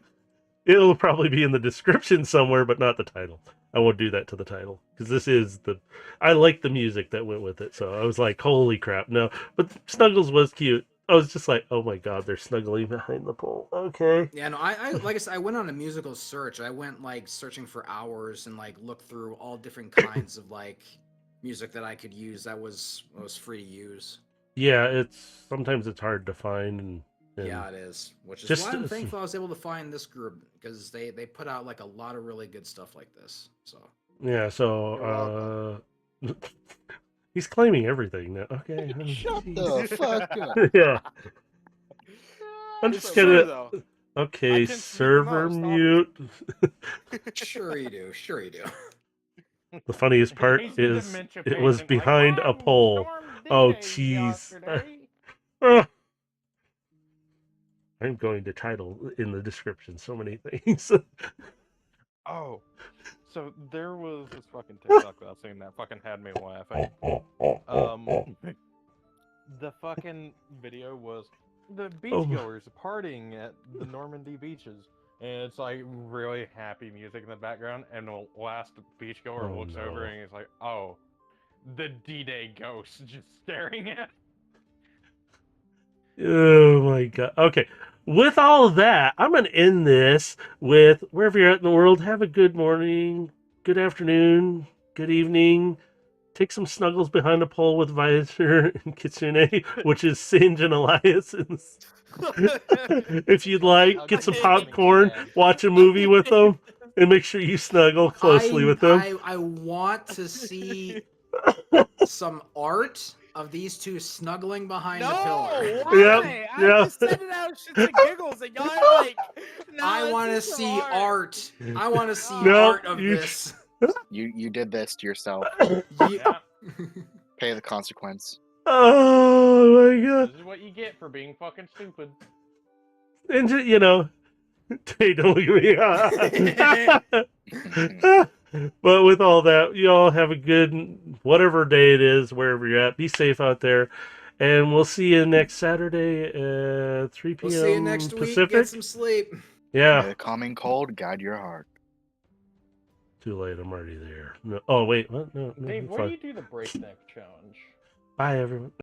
It'll probably be in the description somewhere, but not the title. I won't do that to the title because this is the. I like the music that went with it, so I was like, "Holy crap!" No, but Snuggles was cute. I was just like, "Oh my god, they're snuggling behind the pole." Okay. Yeah, no, I like I said, I went on a musical search. I went like searching for hours and like looked through all different kinds of like music that I could use that was free to use. Yeah, sometimes it's hard to find, and Yeah, it is. Which is Just why I'm to- thankful I was able to find this group because they put out like a lot of really good stuff like this. So yeah. So he's claiming everything now. Okay. Shut Jeez. the fuck up. Yeah. I'm It's just true, gonna. though. Okay, I can see the server mouse, stop. mute. sure you do. Sure you do. The funniest part He's the is dementia it was patient, like, behind a "Mom pole. stormed Oh, D-Day jeez. yesterday." I'm going to title in the description so many things. Oh, so there was this fucking TikTok that I seen that fucking had me laughing. The fucking video was the Oh. beachgoers partying at the Normandy beaches, and it's like really happy music in the background, and the last beachgoer Oh, looks no. over and he's like, "Oh, the D-Day ghost," just staring at. Oh my god. Okay. With all of that, I'm going to end this with wherever you're at in the world, have a good morning, good afternoon, good evening. Take some snuggles behind a pole with Visor and Kitsune, which is Singe and Elias's. If you'd like, get some popcorn, watch a movie with them, and make sure you snuggle closely with them. I want to see some art of these two snuggling behind a pillar. why? Yep, I yep. just sent it out shits and giggles, and y'all are like, no, I it's want to just see art. art. I want to see No, art of you- this. You did this to yourself. You- Yeah, Pay the consequence. Oh my god. this is what you get for being fucking stupid. And you know, hey, don't look at me. But with all that, you all have a good whatever day it is, wherever you're at. Be safe out there, and we'll see you next Saturday at 3 p.m. We'll see you next week. Pacific. Get some sleep. May Yeah, the calming cold guide your heart. too late. I'm already there. No. Oh wait, what? No, Dave, it's where do fine. you do the breakneck challenge? Bye, everyone.